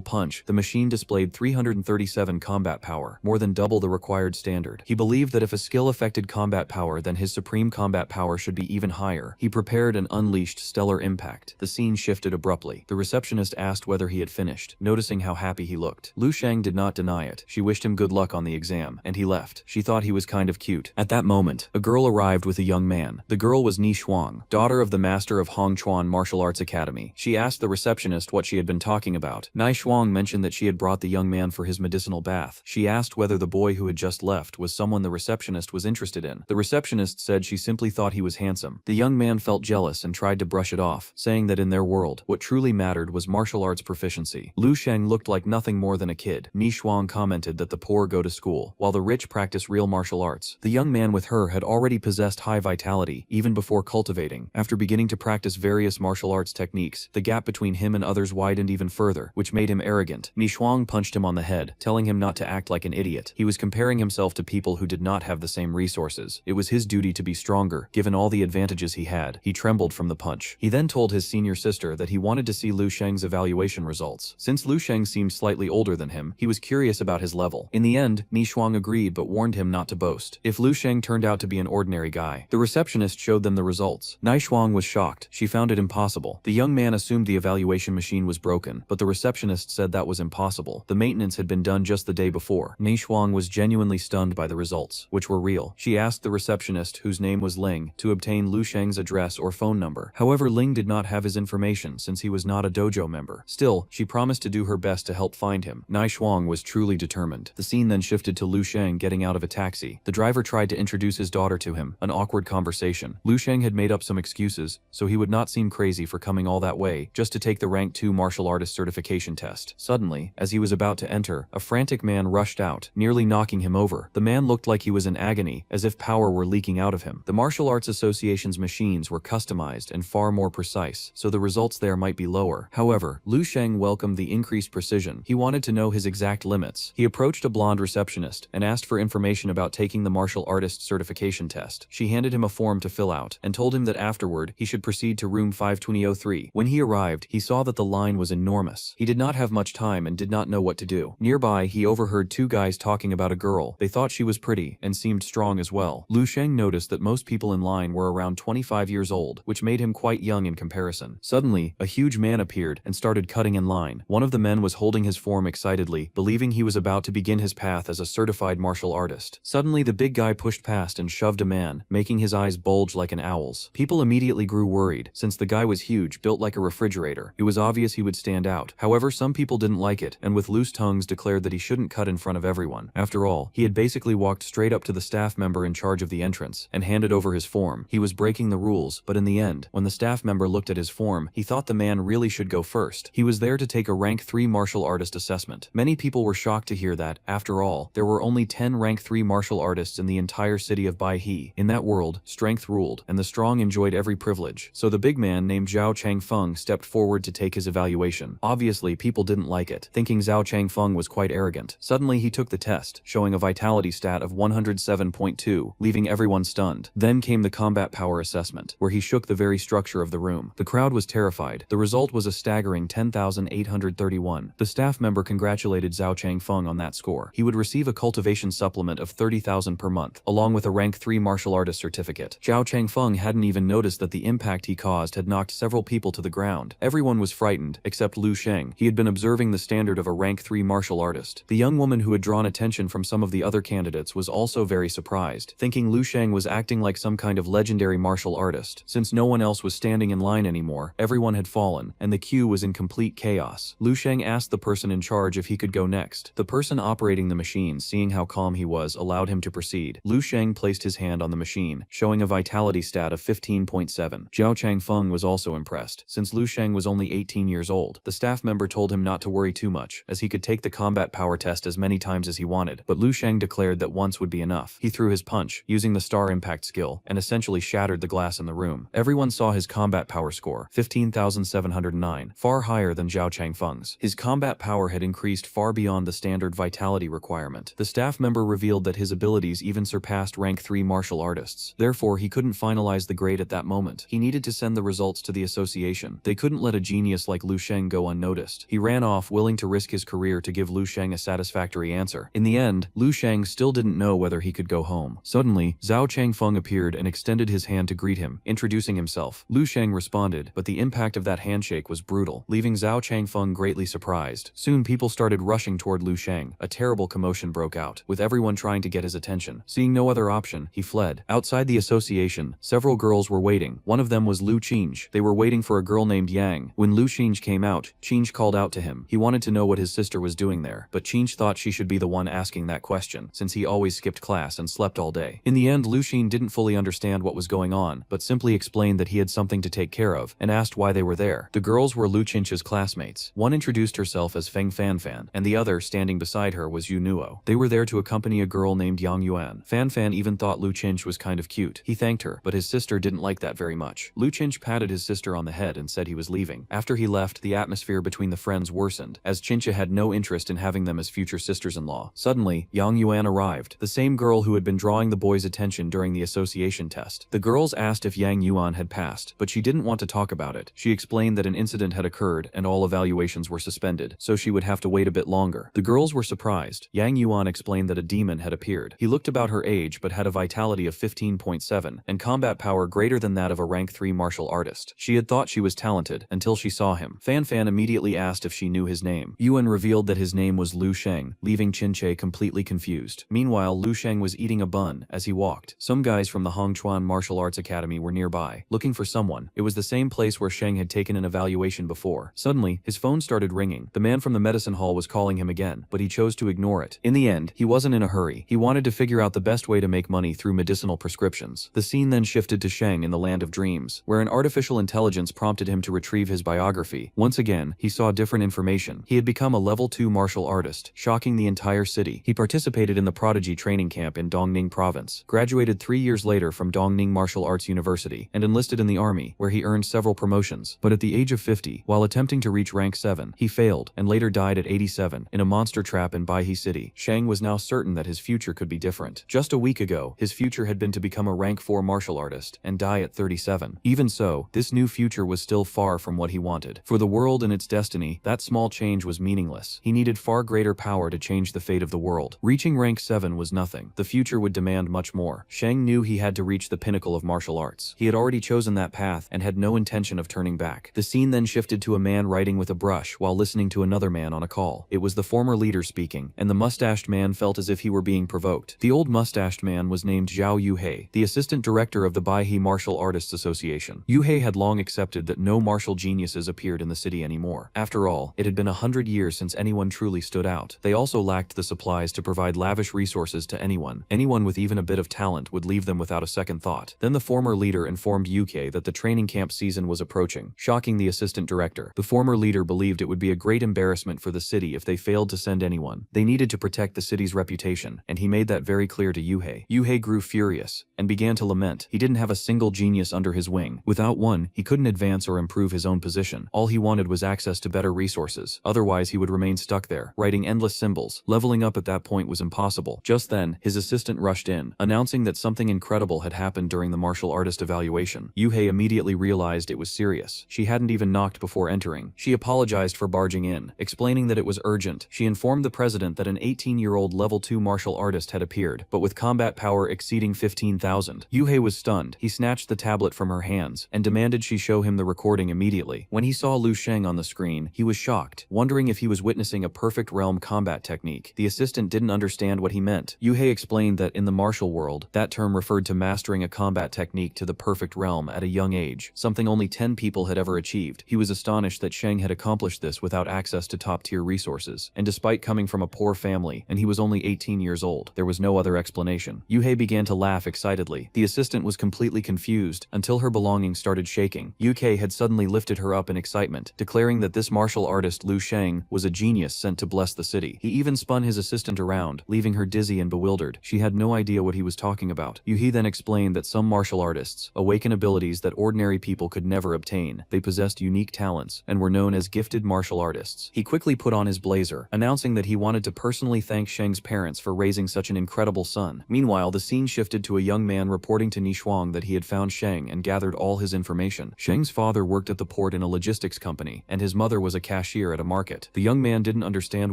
punch, the machine displayed 337 combat power, more than double the required standard. He believed that if a skill affected combat power, then his supreme combat power should be even higher. He prepared and unleashed stellar impact. The scene shifted abruptly. The receptionist asked whether he had finished, noticing how happy he looked. Lu Sheng did not deny it. She wished him good luck on the exam, and he left. She thought he was kind of cute. At that moment, a girl arrived with a young man. The girl was Ni Shuang, daughter of the master of Hongchuan Martial Arts Academy. She asked the receptionist what she had been talking about. Ni Shuang mentioned that she had brought the young man for his medicinal bath. She asked whether the boy who had just left was someone the receptionist was interested in. The receptionist said she simply thought he was handsome. The young man felt jealous and tried to brush it off, saying that in their world, what truly mattered was martial arts proficiency. Lu Sheng looked like nothing more than a kid. Ni Shuang commented that the poor go to school, while the rich practice real martial arts. The young man with her had already possessed high vitality, even before cultivating. After beginning to practice various martial arts techniques, the gap between him and others widened even further, which made him arrogant. Ni Shuang punched him on the head, telling him not to act like an idiot. He was comparing himself to people who did not have the same resources. It was his duty to be stronger, given all the advantages he had. He trembled from the punch. He then told his senior sister that he wanted to see Lu Sheng's evaluation results. Since Lu Sheng seemed slightly older than him, he was curious about his level. In the end, Ni Shuang agreed but warned him not to boast. If Lu Sheng turned out to be an ordinary guy. The receptionist showed them the results. Ni Shuang was shocked. She found it impossible. The young man assumed the evaluation machine was broken, but the receptionist said that was impossible. The maintenance had been done just the day before. Ni Shuang was genuinely stunned by the results, which were real. She asked the receptionist, whose name was Ling, to obtain Lu Sheng's address or phone number. However, Ling did not have his information since he was not a dojo member. Still, she promised to do her best to help find him. Ni Shuang was truly determined. The scene then shifted to Lu Sheng getting out of a taxi. The driver tried to introduce his daughter to him, an awkward conversation. Lu Sheng had made up some excuses, so he would not seem crazy for coming all that way just to take the rank 2 martial artist certification test. Suddenly, as he was about to enter, a frantic man rushed out, nearly knocking him over. The man looked like he was in agony, as if power were leaking out of him. The Martial Arts Association's machines were customized and far more precise, so the results there might be lower. However, Lu Sheng welcomed the increased precision. He wanted to know his exact limits. He approached a blonde receptionist and asked for information about taking the martial artist certification test. She handed him a form to fill out and told him that afterward he should proceed to room 52003. When he arrived, he saw that the line was enormous. He did not have much time and did not know what to do. Nearby, he overheard 2 guys talking about a girl. They thought she was pretty and seemed strong as well. Lu Sheng noticed that most people in line were around 25 years old, which made him quite young in comparison. Suddenly, a huge man appeared and started cutting in line. One of the men was holding his form excitedly, believing he was about to begin his path as a certified martial artist. Suddenly, the big guy pushed past and shoved a man, making his eyes bulge like an owl's. People immediately grew worried, since the guy was huge, built like a refrigerator. It was obvious he would stand out. However, some people didn't like it, and with loose tongues declared that he shouldn't cut in front of everyone. After all, he had basically walked straight up to the staff member in charge of the entrance and handed over his form. He was breaking the rules, but in the end, when the staff member looked at his form, he thought the man really should go first. He was there to take a rank 3 martial artist assessment. Many people were shocked to hear that, after all, there were only 10 rank 3 martial artists in the entire city of Baihe. In that world, strength ruled, and the strong enjoyed every privilege. So the big man named Zhao Changfeng stepped forward to take his evaluation. Obviously, people didn't like it, thinking Zhao Changfeng was quite arrogant. Suddenly, he took the test, showing a vitality stat of 107.2, leaving everyone stunned. Then came the combat power assessment, where he shook the very structure of the room. The crowd was terrified. The result was a staggering 10,831. The staff member congratulated Zhao Changfeng on that score. He would receive a cultivation supplement of 30,000 per month, along with a rank 3 martial artist certificate. Zhao Changfeng hadn't even noticed that the impact he caused had knocked several people to the ground. Everyone was frightened, except Lu Sheng. He had been observing the standard of a rank 3 martial artist. The young woman who had drawn attention from some of the other candidates was also very surprised, thinking Lu Sheng was acting like some kind of legendary martial artist. Since no one else was standing in line anymore, everyone had fallen, and the queue was in complete chaos. Lu Sheng asked the person in charge if he could go next. The person operating the machine, seeing how calm he was, allowed him to proceed. Lu Sheng placed his hand on the machine, showing a vitality stat of 15.7. Zhao Changfeng was also impressed. Since Lu Sheng was only 18 years old, the staff member told him not to worry too much, as he could take the combat power test as many times as he wanted, but Lu Sheng declared that once would be enough. He threw his punch, using the star impact skill, and essentially shattered the glass in the room. Everyone saw his combat power score, 15,709, far higher than Zhao Changfeng's. His combat power had increased far beyond the standard vitality requirement. The staff member revealed that his abilities even surpassed rank 3 martial artists. Therefore, he couldn't couldn't finalize the grade at that moment. He needed to send the results to the association. They couldn't let a genius like Lu Sheng go unnoticed. He ran off, willing to risk his career to give Lu Sheng a satisfactory answer. In the end, Lu Sheng still didn't know whether he could go home. Suddenly, Zhao Changfeng appeared and extended his hand to greet him, introducing himself. Lu Sheng responded, but the impact of that handshake was brutal, leaving Zhao Changfeng greatly surprised. Soon people started rushing toward Lu Sheng. A terrible commotion broke out, with everyone trying to get his attention. Seeing no other option, he fled. Outside the association, several girls were waiting. One of them was Lu Qinj. They were waiting for a girl named Yang. When Lu Qinj came out, Qinj called out to him. He wanted to know what his sister was doing there, but Qinj thought she should be the one asking that question, since he always skipped class and slept all day. In the end, Lu Qinj didn't fully understand what was going on, but simply explained that he had something to take care of, and asked why they were there. The girls were Lu Qinj's classmates. One introduced herself as Feng Fanfan, and the other, standing beside her, was Yu Nuo. They were there to accompany a girl named Yang Yuan. Fanfan even thought Lu Qinj was kind of cute. He thanked her, but his sister didn't like that very much. Lu Qinj patted his sister on the head and said he was leaving. After he left, the atmosphere between the friends worsened, as Qinja had no interest in having them as future sisters-in-law. Suddenly, Yang Yuan arrived, the same girl who had been drawing the boys' attention during the association test. The girls asked if Yang Yuan had passed, but she didn't want to talk about it. She explained that an incident had occurred and all evaluations were suspended, so she would have to wait a bit longer. The girls were surprised. Yang Yuan explained that a demon had appeared. He looked about her age but had a vitality of 15.7 and combat power greater than that of a rank 3 martial artist. She had thought she was talented until she saw him. Fanfan immediately asked if she knew his name. Yuan revealed that his name was Lu Sheng, leaving Qinche completely confused. Meanwhile, Lu Sheng was eating a bun as he walked. Some guys from the Hongchuan Martial Arts Academy were nearby, looking for someone. It was the same place where Sheng had taken an evaluation before. Suddenly, his phone started ringing. The man from the medicine hall was calling him again, but he chose to ignore it. In the end, he wasn't in a hurry. He wanted to figure out the best way to make money through medicinal prescriptions. The scene then shifted to Sheng in the land of dreams, where an artificial intelligence prompted him to retrieve his biography. Once again, he saw different information. He had become a level 2 martial artist, shocking the entire city. He participated in the Prodigy training camp in Dongning province, graduated 3 years later from Dongning Martial Arts University, and enlisted in the army, where he earned several promotions. But at the age of 50, while attempting to reach rank 7, he failed, and later died at 87, in a monster trap in Baihe City. Sheng was now certain that his future could be different. Just a week ago, his future had been to become a rank 4 martial artist, and die at 37. Even so, this new future was still far from what he wanted. For the world and its destiny, that small change was meaningless. He needed far greater power to change the fate of the world. Reaching rank 7 was nothing. The future would demand much more. Sheng knew he had to reach the pinnacle of martial arts. He had already chosen that path and had no intention of turning back. The scene then shifted to a man writing with a brush while listening to another man on a call. It was the former leader speaking, and the mustached man felt as if he were being provoked. The old mustached man was named Zhao Yuhei, the assistant director of the Baihe Martial Artists Association. Yuhei had long accepted that no martial geniuses appeared in the city anymore. After all, it had been 100 years since anyone truly stood out. They also lacked the supplies to provide lavish resources to anyone. Anyone with even a bit of talent would leave them without a second thought. Then the former leader informed UK that the training camp season was approaching, shocking the assistant director. The former leader believed it would be a great embarrassment for the city if they failed to send anyone. They needed to protect the city's reputation, and he made that very clear to Yuhei. Yuhei grew furious and began to lament. He didn't have a single genius under his wing. Without one, he couldn't advance or improve his own position. All he wanted was access to better resources. Otherwise, he would remain stuck there, writing endless symbols. Leveling up at that point was impossible. Just then, his assistant rushed in, announcing that something incredible had happened during the martial artist evaluation. Yuhei immediately realized it was serious. She hadn't even knocked before entering. She apologized for barging in, explaining that it was urgent. She informed the president that an 18-year-old level 2 martial artist had appeared, but with combat power exceeding 15,000. Yuhei was stunned. He snatched the tablet from her hands and demanded she show him the recording immediately. When he saw Lu Sheng on the screen, he was shocked, wondering if he was witnessing a perfect realm combat technique. The assistant didn't understand what he meant. Yuhei explained that in the martial world, that term referred to mastering a combat technique to the perfect realm at a young age, something only 10 people had ever achieved. He was astonished that Sheng had accomplished this without access to top-tier resources, and despite coming from a poor family, and he was only 18 years old, there was no other explanation. Yuhei began to laugh excitedly. The assistant was completely confused until her belongings started shaking. UK had suddenly lifted her up in excitement, declaring that this martial artist Lu Sheng was a genius sent to bless the city. He even spun his assistant around, leaving her dizzy and bewildered. She had no idea what he was talking about. Yuhei then explained that some martial artists awaken abilities that ordinary people could never obtain. They possessed unique talents and were known as gifted martial artists. He quickly put on his blazer, announcing that he wanted to personally thank Sheng's parents for raising such an incredible son. Meanwhile, the scene shifted to a young man reporting to Nishwang that he had found Sheng and gathered all his information. Sheng's father worked at the port in a logistics company, and his mother was a cashier at a market. The young man didn't understand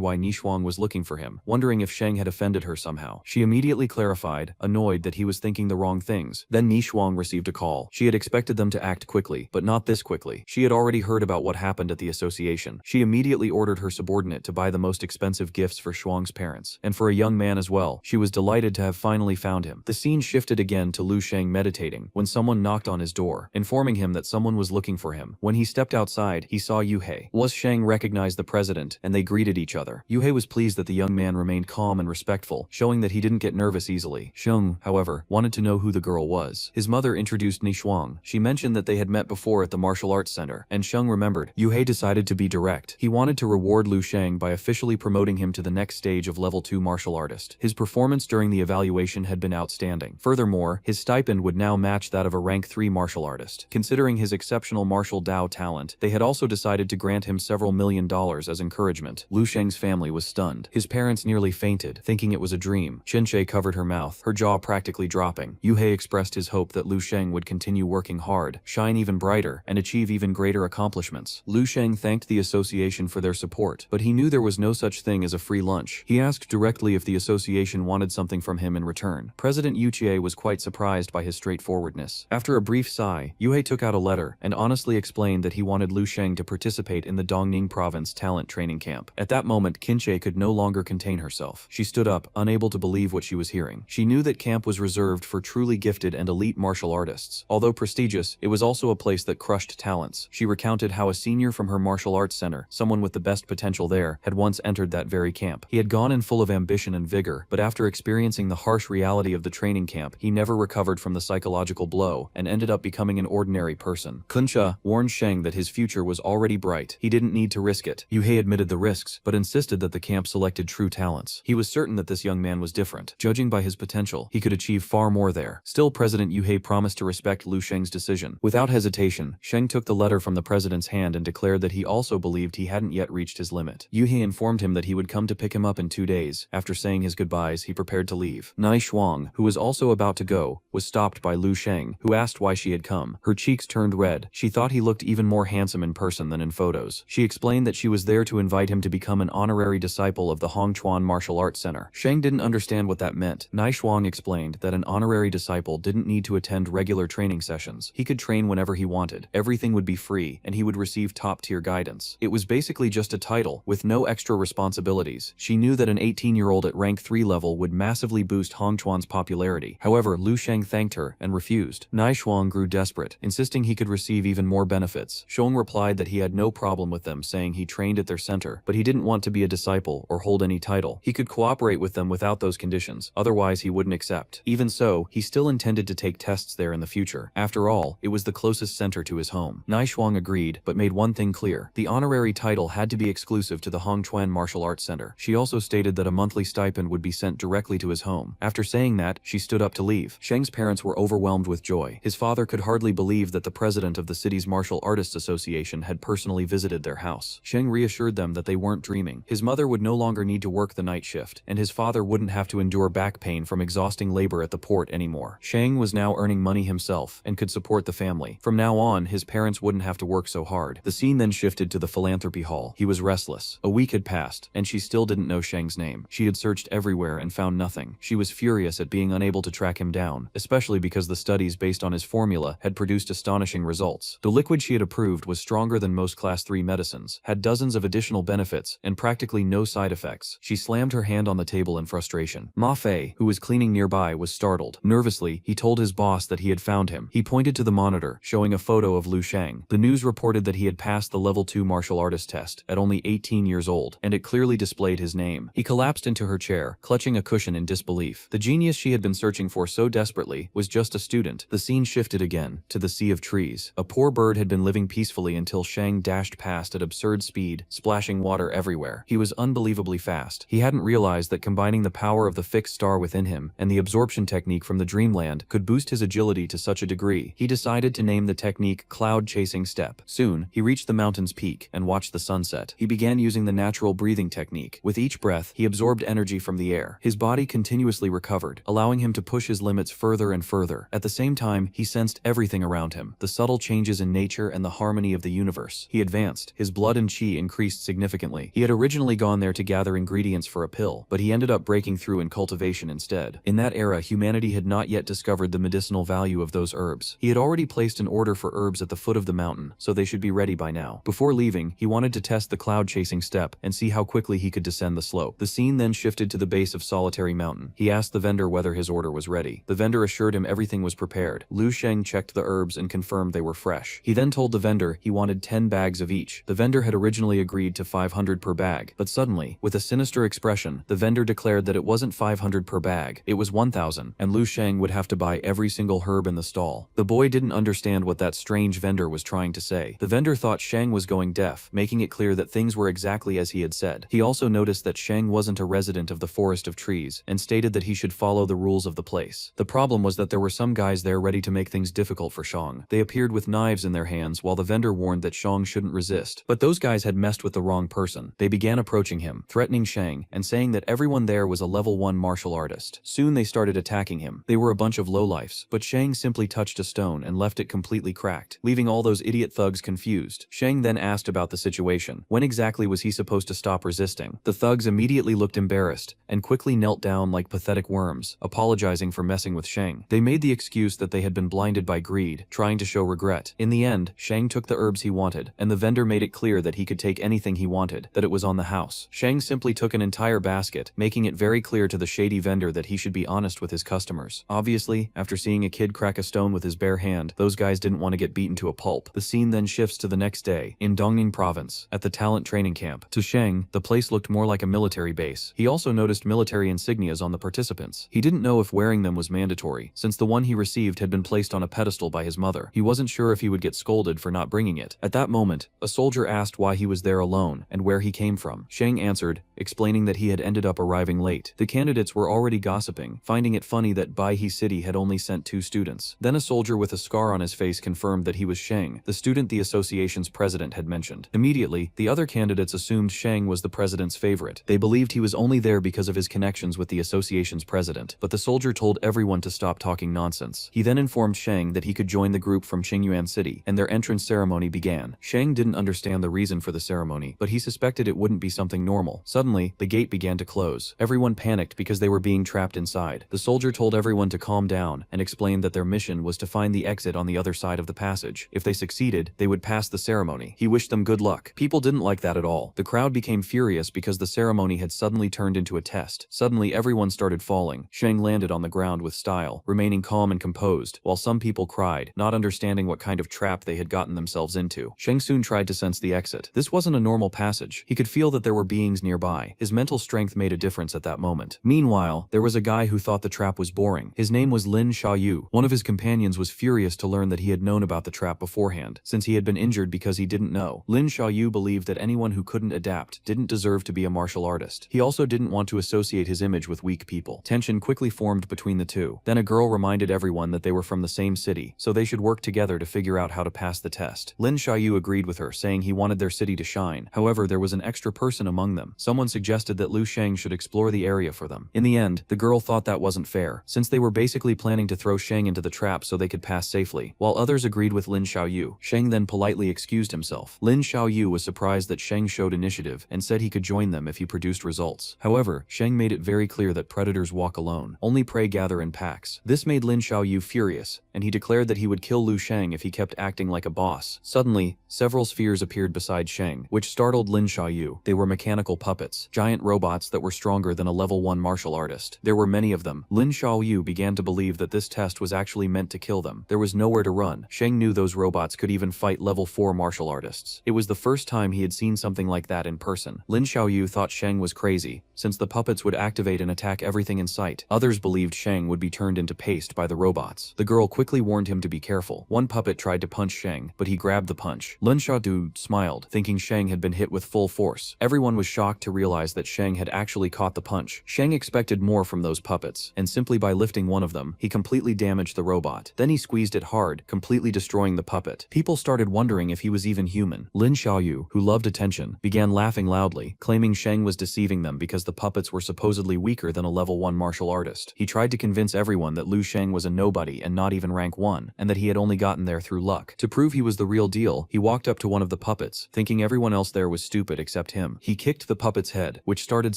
why Nishwang was looking for him, wondering if Sheng had offended her somehow. She immediately clarified, annoyed that he was thinking the wrong things. Then Nishwang received a call. She had expected them to act quickly, but not this quickly. She had already heard about what happened at the association. She immediately ordered her subordinate to buy the most expensive gifts for Shuang's parents, and for a young man as well. She was delighted to have finally found him. The scene shifted again to Lu Sheng meditating when someone knocked on his door, informing him that someone was looking for him. When he stepped outside, he saw Yuhei. Sheng recognized the president, and they greeted each other. Yuhei was pleased that the young man remained calm and respectful, showing that he didn't get nervous easily. Sheng, however, wanted to know who the girl was. His mother introduced Nishwang. She mentioned that they had met before at the martial arts center, and Sheng remembered. Yuhei decided to be direct. He wanted to reward Lu Sheng by officially promoting him to the next stage of level 2 martial artist. His performance during the evaluation had been outstanding. Furthermore, his stipend would now match that of a rank 3 martial artist. Considering his exceptional martial Dao talent, they had also decided to grant him several $1,000,000 as encouragement. Lu Sheng's family was stunned. His parents nearly fainted, thinking it was a dream. Qinshe covered her mouth, her jaw practically dropping. Yuhei expressed his hope that Lu Sheng would continue working hard, shine even brighter, and achieve even greater accomplishments. Lu Sheng thanked the association for their support, but he knew there was no such thing as a free lunch. He asked directly if the association wanted something from him in return. President Yuchie was quite surprised by his straightforwardness. After a brief sigh, Yuhei took out a letter and honestly explained that he wanted Lu Sheng to participate in the Dongning province talent training camp. At that moment, Qinshe could no longer contain herself. She stood up, unable to believe what she was hearing. She knew that camp was reserved for truly gifted and elite martial artists. Although prestigious, it was also a place that crushed talents. She recounted how a senior from her martial arts center, someone with the best potential there, had once entered that very camp. He had gone in full of ambition and vigor, but after experiencing the harsh reality of the training camp, he never recovered from the psychological blow and ended up becoming an ordinary person. Kunsha warned Sheng that his future was already bright. He didn't need to risk it. Yuhei admitted the risks, but insisted that the camp selected true talents. He was certain that this young man was different. Judging by his potential, he could achieve far more there. Still, President Yuhei promised to respect Lu Sheng's decision. Without hesitation, Sheng took the letter from the president's hand and declared that he also believed he hadn't yet reached his limit. Yuhei informed him that he would come to pick him up in 2 days. After saying his goodbyes, he prepared to leave. Nishwang, who was also about to go, was stopped by Lu Sheng, who asked why she had come. Her cheeks turned red. She thought he looked even more handsome in person than in photos. She explained that she was there to invite him to become an honorary disciple of the Hongchuan Martial Arts Center. Sheng didn't understand what that meant. Nishwang explained that an honorary disciple didn't need to attend regular training sessions. He could train whenever he wanted. Everything would be free, and he would receive top-tier guidance. It was basically just a title, with no extra responsibilities. She knew that an 18-year-old at rank 3 level would massively boost Hongchuan's popularity. However, Lu Sheng thanked her and refused. Nishwang grew desperate, insisting he could receive even more benefits. Sheng replied that he had no problem with them, saying he trained at their center, but he didn't want to be a disciple or hold any title. He could cooperate with them without those conditions, otherwise he wouldn't accept. Even so, he still intended to take tests there in the future. After all, it was the closest center to his home. Nishwang agreed, but made one thing clear. The honorary title had to be exclusive to the Hongchuan Martial Arts Center. She also stated that a monthly stipend would be sent directly to his home. After saying that, she stood up to leave. Sheng's parents were overwhelmed with joy. His father could hardly believe that the president of the city's Martial Artists Association had personally visited their house. Sheng reassured them that they weren't dreaming. His mother would no longer need to work the night shift, and his father wouldn't have to endure back pain from exhausting labor at the port anymore. Sheng was now earning money himself and could support the family. From now on, his parents wouldn't have to work so hard. The scene then shifted to the philanthropy hall. He was restless. A week had passed, and she still didn't know Sheng's name. She had searched everywhere and found nothing. She was furious at being unable to track him down, especially because the studies based on his formula had produced astonishing results. The liquid she had approved was stronger than most class 3 medicines, had dozens of additional benefits, and practically no side effects. She slammed her hand on the table in frustration. Ma Fei, who was cleaning nearby, was startled. Nervously, he told his boss that he had found him. He pointed to the monitor, showing a photo of Lu Sheng. The news reported that he had passed the level 2 martial artist test at only 18 years old, and it clearly displayed his name. He collapsed into her chair, clutching a cushion in disbelief. The genius she had been searching for so desperately was just a student. The scene shifted again, to the sea of trees. A poor bird had been living peacefully until Sheng dashed past at absurd speed, splashing water everywhere. He was unbelievably fast. He hadn't realized that combining the power of the fixed star within him and the absorption technique from the dreamland could boost his agility to such a degree. He decided to name the technique Cloud Chasing Step. Soon, he reached the mountain's peak and watched the sunset. He began using the natural breathing technique. With each breath, he absorbed energy from the air. His body continuously recovered, allowing him to push his limits further further and further. At the same time, he sensed everything around him, the subtle changes in nature and the harmony of the universe. He advanced. His blood and chi increased significantly. He had originally gone there to gather ingredients for a pill, but he ended up breaking through in cultivation instead. In that era, humanity had not yet discovered the medicinal value of those herbs. He had already placed an order for herbs at the foot of the mountain, so they should be ready by now. Before leaving, he wanted to test the cloud-chasing step and see how quickly he could descend the slope. The scene then shifted to the base of Solitary Mountain. He asked the vendor whether his order was ready. The vendor assured him everything was prepared. Lu Sheng checked the herbs and confirmed they were fresh. He then told the vendor he wanted 10 bags of each. The vendor had originally agreed to 500 per bag, but suddenly, with a sinister expression, the vendor declared that it wasn't 500 per bag, it was 1,000, and Lu Sheng would have to buy every single herb in the stall. The boy didn't understand what that strange vendor was trying to say. The vendor thought Sheng was going deaf, making it clear that things were exactly as he had said. He also noticed that Sheng wasn't a resident of the forest of trees, and stated that he should follow the rules of the place. The problem was that there were some guys there ready to make things difficult for Shang. They appeared with knives in their hands while the vendor warned that Shang shouldn't resist. But those guys had messed with the wrong person. They began approaching him, threatening Shang, and saying that everyone there was a level 1 martial artist. Soon they started attacking him. They were a bunch of lowlifes, but Shang simply touched a stone and left it completely cracked, leaving all those idiot thugs confused. Shang then asked about the situation. When exactly was he supposed to stop resisting? The thugs immediately looked embarrassed and quickly knelt down like pathetic worms, apologizing for messing with Shang. They made the excuse that they had been blinded by greed, trying to show regret. In the end, Shang took the herbs he wanted, and the vendor made it clear that he could take anything he wanted, that it was on the house. Shang simply took an entire basket, making it very clear to the shady vendor that he should be honest with his customers. Obviously, after seeing a kid crack a stone with his bare hand, those guys didn't want to get beaten to a pulp. The scene then shifts to the next day, in Dongning province, at the talent training camp. To Shang, the place looked more like a military base. He also noticed military insignias on the participants. He didn't know if wearing them was mandatory, since the one he received had been placed on a pedestal by his mother. He wasn't sure if he would get scolded for not bringing it. At that moment, a soldier asked why he was there alone and where he came from. Shang answered, explaining that he had ended up arriving late. The candidates were already gossiping, finding it funny that Baihe City had only sent 2 students. Then a soldier with a scar on his face confirmed that he was Shang, the student the association's president had mentioned. Immediately, the other candidates assumed Shang was the president's favorite. They believed he was only there because of his connections with the association's president, but the soldier told everyone to stop talking nonsense. He then informed Shang that he could join the group from Qingyuan City, and their entrance ceremony began. Shang didn't understand the reason for the ceremony, but he suspected it wouldn't be something normal. Suddenly, the gate began to close. Everyone panicked because they were being trapped inside. The soldier told everyone to calm down and explained that their mission was to find the exit on the other side of the passage. If they succeeded, they would pass the ceremony. He wished them good luck. People didn't like that at all. The crowd became furious because the ceremony had suddenly turned into a test. Suddenly, everyone started falling. Shang landed on the ground with style, remaining calm and composed, while some people cried, not understanding what kind of trap they had gotten themselves into. Shang soon tried to sense the exit. This wasn't a normal passage. He could feel that there were beings nearby. His mental strength made a difference at that moment. Meanwhile, there was a guy who thought the trap was boring. His name was Lin Xiaoyu. One of his companions was furious to learn that he had known about the trap beforehand, since he had been injured because he didn't know. Lin Xiaoyu believed that anyone who couldn't adapt didn't deserve to be a martial artist. He also didn't want to associate his image with weak people. Tension quickly formed between the two. Then a girl reminded everyone that they were from the same city, so they should work together to figure out how to pass the test. Lin Xiaoyu agreed with her, saying he wanted their city to shine. However, there was an extra person among them. Someone suggested that Lu Sheng should explore the area for them. In the end, the girl thought that wasn't fair, since they were basically planning to throw Sheng into the trap so they could pass safely. While others agreed with Lin Xiaoyu, Sheng then politely excused himself. Lin Xiaoyu was surprised that Sheng showed initiative and said he could join them if he produced results. However, Sheng made it very clear that predators walk alone. Only prey gather in packs. This made Lin Xiaoyu furious, and he declared that he would kill Lu Sheng if he kept acting like a boss. Suddenly, several spheres appeared beside Sheng, which startled Lin Xiaoyu. They were mechanical puppets, giant robots that were stronger than a level 1 martial artist. There were many of them. Lin Xiaoyu began to believe that this test was actually meant to kill them. There was nowhere to run. Sheng knew those robots could even fight level 4 martial artists. It was the first time he had seen something like that in person. Lin Xiaoyu thought Sheng was crazy, since the puppets would activate and attack everything in sight. Others believed Sheng would be turned into paste by the robots. The girl quickly warned him to be careful. One puppet tried to punch Sheng, but he grabbed the punch. Lin Xiaodu smiled, thinking Shang had been hit with full force. Everyone was shocked to realize that Shang had actually caught the punch. Shang expected more from those puppets, and simply by lifting one of them, he completely damaged the robot. Then he squeezed it hard, completely destroying the puppet. People started wondering if he was even human. Lin Xiaoyu, who loved attention, began laughing loudly, claiming Shang was deceiving them because the puppets were supposedly weaker than a level 1 martial artist. He tried to convince everyone that Lu Shang was a nobody and not even rank 1, and that he had only gotten there through luck. To prove he was the real deal, he walked up to one of the puppets, thinking everyone else there was stupid except him. He kicked the puppet's head, which started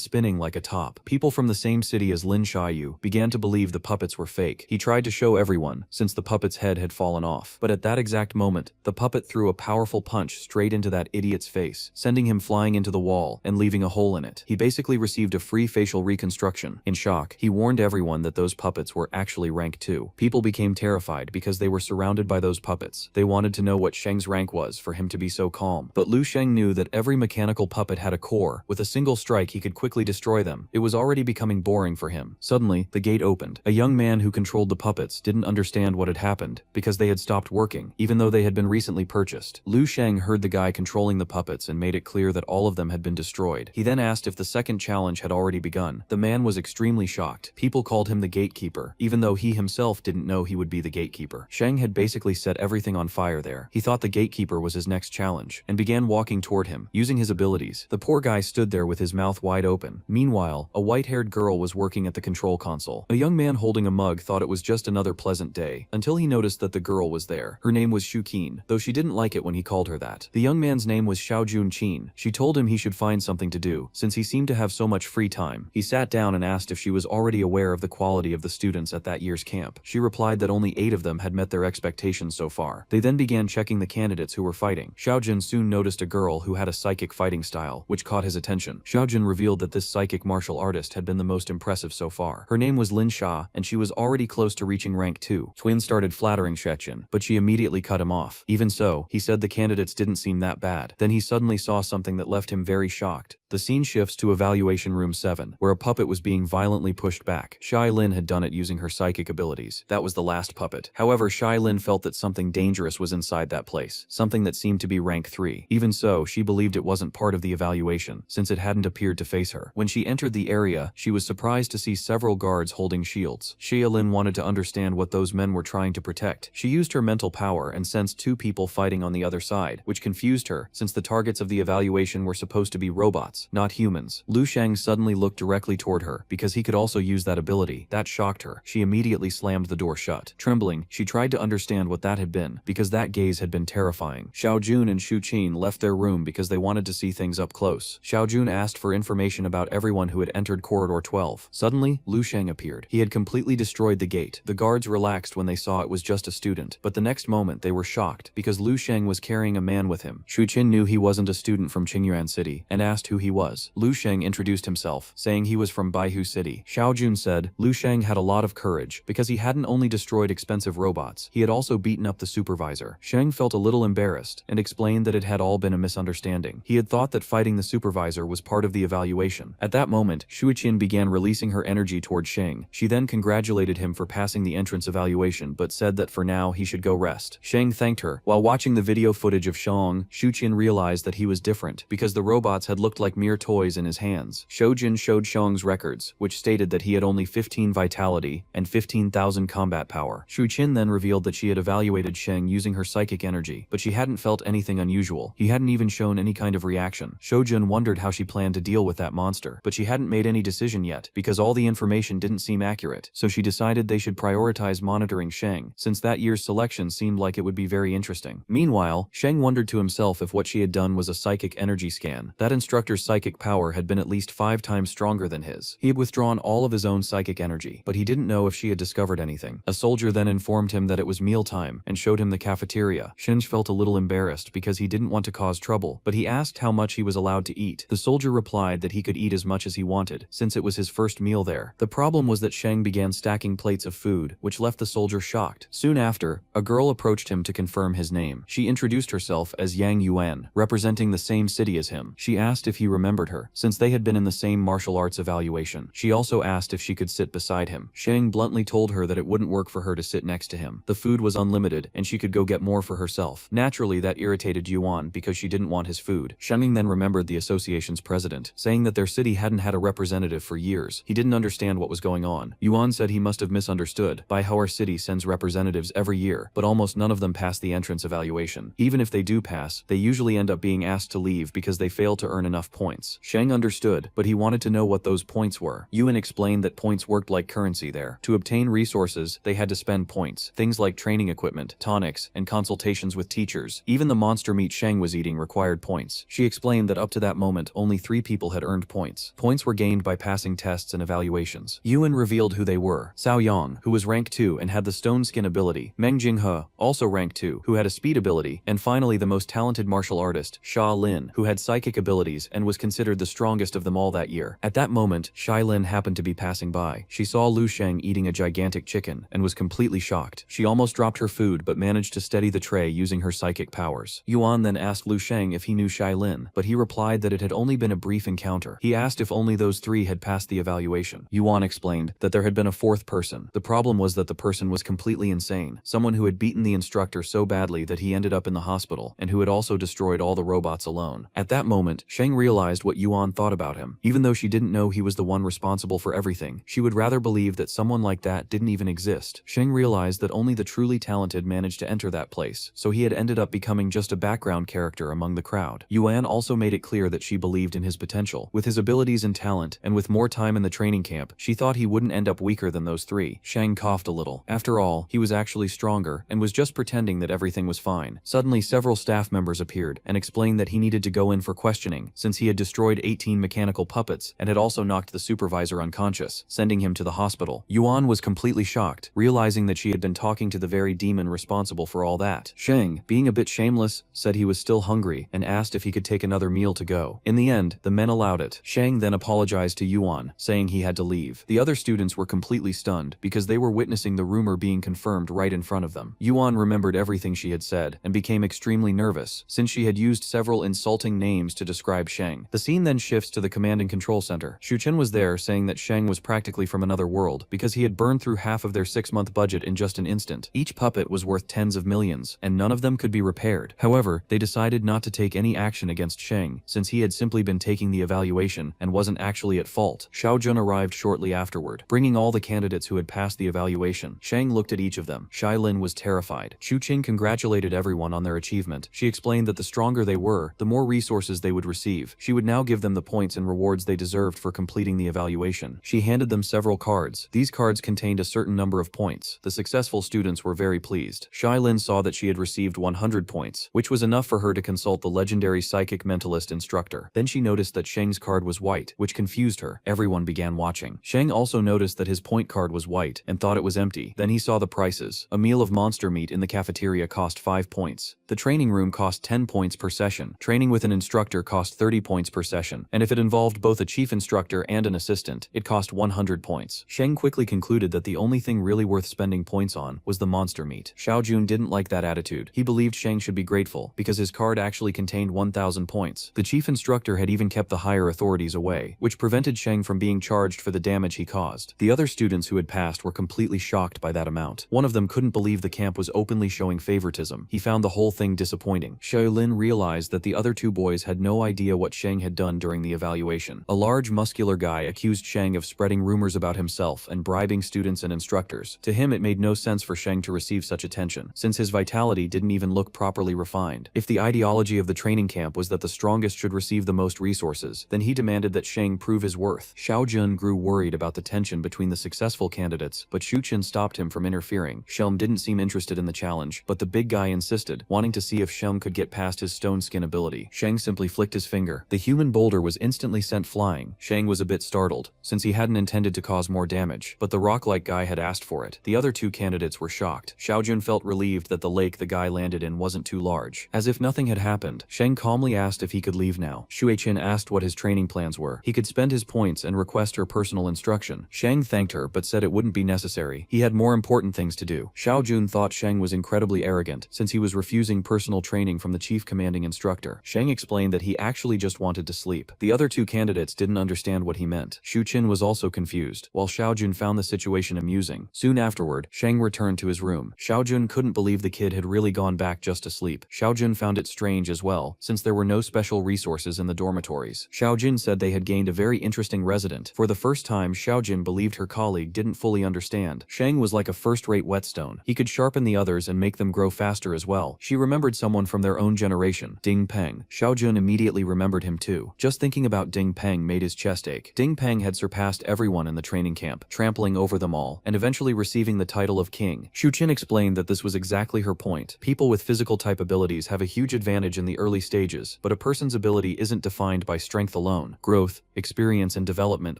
spinning like a top. People from the same city as Lin Xiaoyu began to believe the puppets were fake. He tried to show everyone, since the puppet's head had fallen off. But at that exact moment, the puppet threw a powerful punch straight into that idiot's face, sending him flying into the wall and leaving a hole in it. He basically received a free facial reconstruction. In shock, he warned everyone that those puppets were actually rank 2. People became terrified because they were surrounded by those puppets. They wanted to know what Shang's rank was for him to be so calm. But Lu Sheng knew that every mechanical puppet had a core. With a single strike, he could quickly destroy them. It was already becoming boring for him. Suddenly, the gate opened. A young man who controlled the puppets didn't understand what had happened because they had stopped working, even though they had been recently purchased. Lu Sheng heard the guy controlling the puppets and made it clear that all of them had been destroyed. He then asked if the second challenge had already begun. The man was extremely shocked. People called him the gatekeeper, even though he himself didn't know he would be the gatekeeper. Sheng had basically set everything on fire there. He thought the gatekeeper was his next challenge, and began walking toward him, using his abilities. The poor guy stood there with his mouth wide open. Meanwhile, a white-haired girl was working at the control console. A young man holding a mug thought it was just another pleasant day, until he noticed that the girl was there. Her name was Shu Qin, though she didn't like it when he called her that. The young man's name was Xiaojun Qin. She told him he should find something to do, since he seemed to have so much free time. He sat down and asked if she was already aware of the quality of the students at that year's camp. She replied that only 8 of them had met their expectations so far. They then began checking the candidates who were fighting. Xiaojun soon noticed a girl who had a psychic fighting style, which caught his attention. Xiaojun revealed that this psychic martial artist had been the most impressive so far. Her name was Lin Xia, and she was already close to reaching rank 2. Twin started flattering Xiaojun, but she immediately cut him off. Even so, he said the candidates didn't seem that bad. Then he suddenly saw something that left him very shocked. The scene shifts to Evaluation Room 7, where a puppet was being violently pushed back. Shai Lin had done it using her psychic abilities. That was the last puppet. However, Shai Lin felt that something dangerous was inside that place, something that seemed to be rank 3. Even so, she believed it wasn't part of the evaluation, since it hadn't appeared to face her. When she entered the area, she was surprised to see several guards holding shields. Shai Lin wanted to understand what those men were trying to protect. She used her mental power and sensed 2 people fighting on the other side, which confused her, since the targets of the evaluation were supposed to be robots, not humans. Lu Sheng suddenly looked directly toward her, because he could also use that ability. That shocked her. She immediately slammed the door shut. Trembling, she tried to understand what that had been, because that gaze had been terrifying. Xiao Jun and Shu Qin left their room because they wanted to see things up close. Xiao Jun asked for information about everyone who had entered Corridor 12. Suddenly, Lu Sheng appeared. He had completely destroyed the gate. The guards relaxed when they saw it was just a student, but the next moment they were shocked, because Lu Sheng was carrying a man with him. Shu Qin knew he wasn't a student from Qingyuan City, and asked who he was. Lu Sheng introduced himself, saying he was from Baihu City. Xiao Jun said Lu Sheng had a lot of courage, because he hadn't only destroyed expensive robots, he had also beaten up the supervisor. Sheng felt a little embarrassed, and explained that it had all been a misunderstanding. He had thought that fighting the supervisor was part of the evaluation. At that moment, Shuiqin began releasing her energy toward Sheng. She then congratulated him for passing the entrance evaluation, but said that for now he should go rest. Sheng thanked her. While watching the video footage of Shang, Shuiqin realized that he was different, because the robots had looked like mere toys in his hands. Shoujin showed Shang's records, which stated that he had only 15 vitality and 15,000 combat power. Shu Qin then revealed that she had evaluated Sheng using her psychic energy, but she hadn't felt anything unusual. He hadn't even shown any kind of reaction. Shoujin wondered how she planned to deal with that monster, but she hadn't made any decision yet, because all the information didn't seem accurate, so she decided they should prioritize monitoring Sheng, since that year's selection seemed like it would be very interesting. Meanwhile, Sheng wondered to himself if what she had done was a psychic energy scan. That instructor's psychic power had been at least 5 times stronger than his. He had withdrawn all of his own psychic energy, but he didn't know if she had discovered anything. A soldier then informed him that it was mealtime, and showed him the cafeteria. Shinj felt a little embarrassed because he didn't want to cause trouble, but he asked how much he was allowed to eat. The soldier replied that he could eat as much as he wanted, since it was his first meal there. The problem was that Sheng began stacking plates of food, which left the soldier shocked. Soon after, a girl approached him to confirm his name. She introduced herself as Yang Yuan, representing the same city as him. She asked if he remembered her, since they had been in the same martial arts evaluation. She also asked if she could sit beside him. Shang bluntly told her that it wouldn't work for her to sit next to him. The food was unlimited, and she could go get more for herself. Naturally, that irritated Yuan because she didn't want his food. Shang then remembered the association's president, saying that their city hadn't had a representative for years. He didn't understand what was going on. Yuan said he must have misunderstood. By how our city sends representatives every year, but almost none of them pass the entrance evaluation. Even if they do pass, they usually end up being asked to leave because they fail to earn enough points. Shang understood, but he wanted to know what those points were. Yuan explained that points worked like currency there. To obtain resources, they had to spend points. Things like training equipment, tonics, and consultations with teachers. Even the monster meat Shang was eating required points. She explained that up to that moment, only 3 people had earned points. Points were gained by passing tests and evaluations. Yuan revealed who they were. Cao Yang, who was rank 2 and had the stone skin ability. Meng Jinghe, also rank 2, who had a speed ability. And finally the most talented martial artist, Xia Lin, who had psychic abilities and was considered the strongest of them all that year. At that moment, Xia Lin happened to be passing by. She saw Lu Sheng eating a gigantic chicken and was completely shocked. She almost dropped her food but managed to steady the tray using her psychic powers. Yuan then asked Lu Sheng if he knew Xia Lin, but he replied that it had only been a brief encounter. He asked if only those 3 had passed the evaluation. Yuan explained that there had been a 4th person. The problem was that the person was completely insane, someone who had beaten the instructor so badly that he ended up in the hospital, and who had also destroyed all the robots alone. At that moment, Sheng realized what Yuan thought about him. Even though she didn't know he was the one responsible for everything, she would rather believe that someone like that didn't even exist. Sheng realized that only the truly talented managed to enter that place, so he had ended up becoming just a background character among the crowd. Yuan also made it clear that she believed in his potential. With his abilities and talent, and with more time in the training camp, she thought he wouldn't end up weaker than those 3. Shang coughed a little. After all, he was actually stronger, and was just pretending that everything was fine. Suddenly several staff members appeared, and explained that he needed to go in for questioning, since he had destroyed 18 mechanical puppets, and had also knocked the supervisor unconscious, sending him to the hospital. Yuan was completely shocked, realizing that she had been talking to the very demon responsible for all that. Shang, being a bit shameless, said he was still hungry, and asked if he could take another meal to go. In the end, the men allowed it. Shang then apologized to Yuan, saying he had to leave. The other students were completely stunned, because they were witnessing the rumor being confirmed right in front of them. Yuan remembered everything she had said, and became extremely nervous, since she had used several insulting names to describe Shang. The scene then shifts to the command and control center. Shu Chen was there, saying that Shang was practically from another world, because he had burned through half of their 6-month budget in just an instant. Each puppet was worth tens of millions, and none of them could be repaired. However, they decided not to take any action against Shang, since he had simply been taking the evaluation and wasn't actually at fault. Xiao Jun arrived shortly afterward, bringing all the candidates who had passed the evaluation. Shang looked at each of them. Xia Lin was terrified. Chu Qing congratulated everyone on their achievement. She explained that the stronger they were, the more resources they would receive. She would now give them the points and rewards they deserved for completing the evaluation. She handed them several cards. These cards contained a certain number of points. The successful students were very pleased. Xia Lin saw that she had received 100 points, which was enough for her to consult the legendary psychic mentalist instructor. Then she noticed that Sheng's card was white, which confused her. Everyone began watching. Sheng also noticed that his point card was white and thought it was empty. Then he saw the prices. A meal of monster meat in the cafeteria cost 5 points. The training room cost 10 points per session. Training with an instructor cost 30 points per session. And if it involved both a chief instructor and an assistant, it cost 100 points. Sheng quickly concluded that the only thing really worth spending points on was the monster meat. Xiao Jun didn't like that attitude. He believed Sheng should be grateful, because his card actually contained 1,000 points. The chief instructor had even kept the higher authorities away, which prevented Sheng from being charged for the damage he caused. The other students who had passed were completely shocked by that amount. One of them couldn't believe the camp was openly showing favoritism. He found the whole thing disappointing. Xiaolin realized that the other two boys had no idea what Sheng had done during the evaluation. A large muscular guy accused Sheng of spreading rumors about himself and bribing students and instructors. To him, it made no sense for Sheng to receive such attention, since his vitality didn't even look properly refined. If the ideology of the training camp was that the strongest should receive the most resources, then he demanded that Sheng prove his worth. Xiao Jun grew worried about the tension between the successful candidates, but Shu Qin stopped him from interfering. Shelm didn't seem interested in the challenge, but the big guy insisted, wanting to see if Shelm could get past his stone skin ability. Sheng simply flicked his finger. The human boulder was instantly sent flying. Sheng was a bit startled, since he hadn't intended to cause more damage, but the rock-like guy had asked for it. The other two candidates were shocked. Xiao Jun felt relieved that the lake the guy landed in wasn't too large. As if nothing had happened, Sheng calmly asked if he could leave now. Shu Qin asked what his training plans were. He could spend his points and request her personal instruction. Sheng thanked her but said it wouldn't be necessary. He had more important things to do. Xiao Jun thought Sheng was incredibly arrogant, since he was refusing personal training from the chief commanding instructor. Sheng explained that he actually just wanted wanted to sleep. The other two candidates didn't understand what he meant. Shu Qin was also confused, while Xiaojun found the situation amusing. Soon afterward, Sheng returned to his room. Xiaojun couldn't believe the kid had really gone back just to sleep. Xiaojun found it strange as well, since there were no special resources in the dormitories. Xiaojun said they had gained a very interesting resident. For the first time, Xiaojun believed her colleague didn't fully understand. Sheng was like a first-rate whetstone. He could sharpen the others and make them grow faster as well. She remembered someone from their own generation, Ding Peng. Xiaojun immediately remembered him too. Just thinking about Ding Peng made his chest ache. Ding Peng had surpassed everyone in the training camp, trampling over them all, and eventually receiving the title of king. Shu Qin explained that this was exactly her point. People with physical type abilities have a huge advantage in the early stages, but a person's ability isn't defined by strength alone. Growth, experience, and development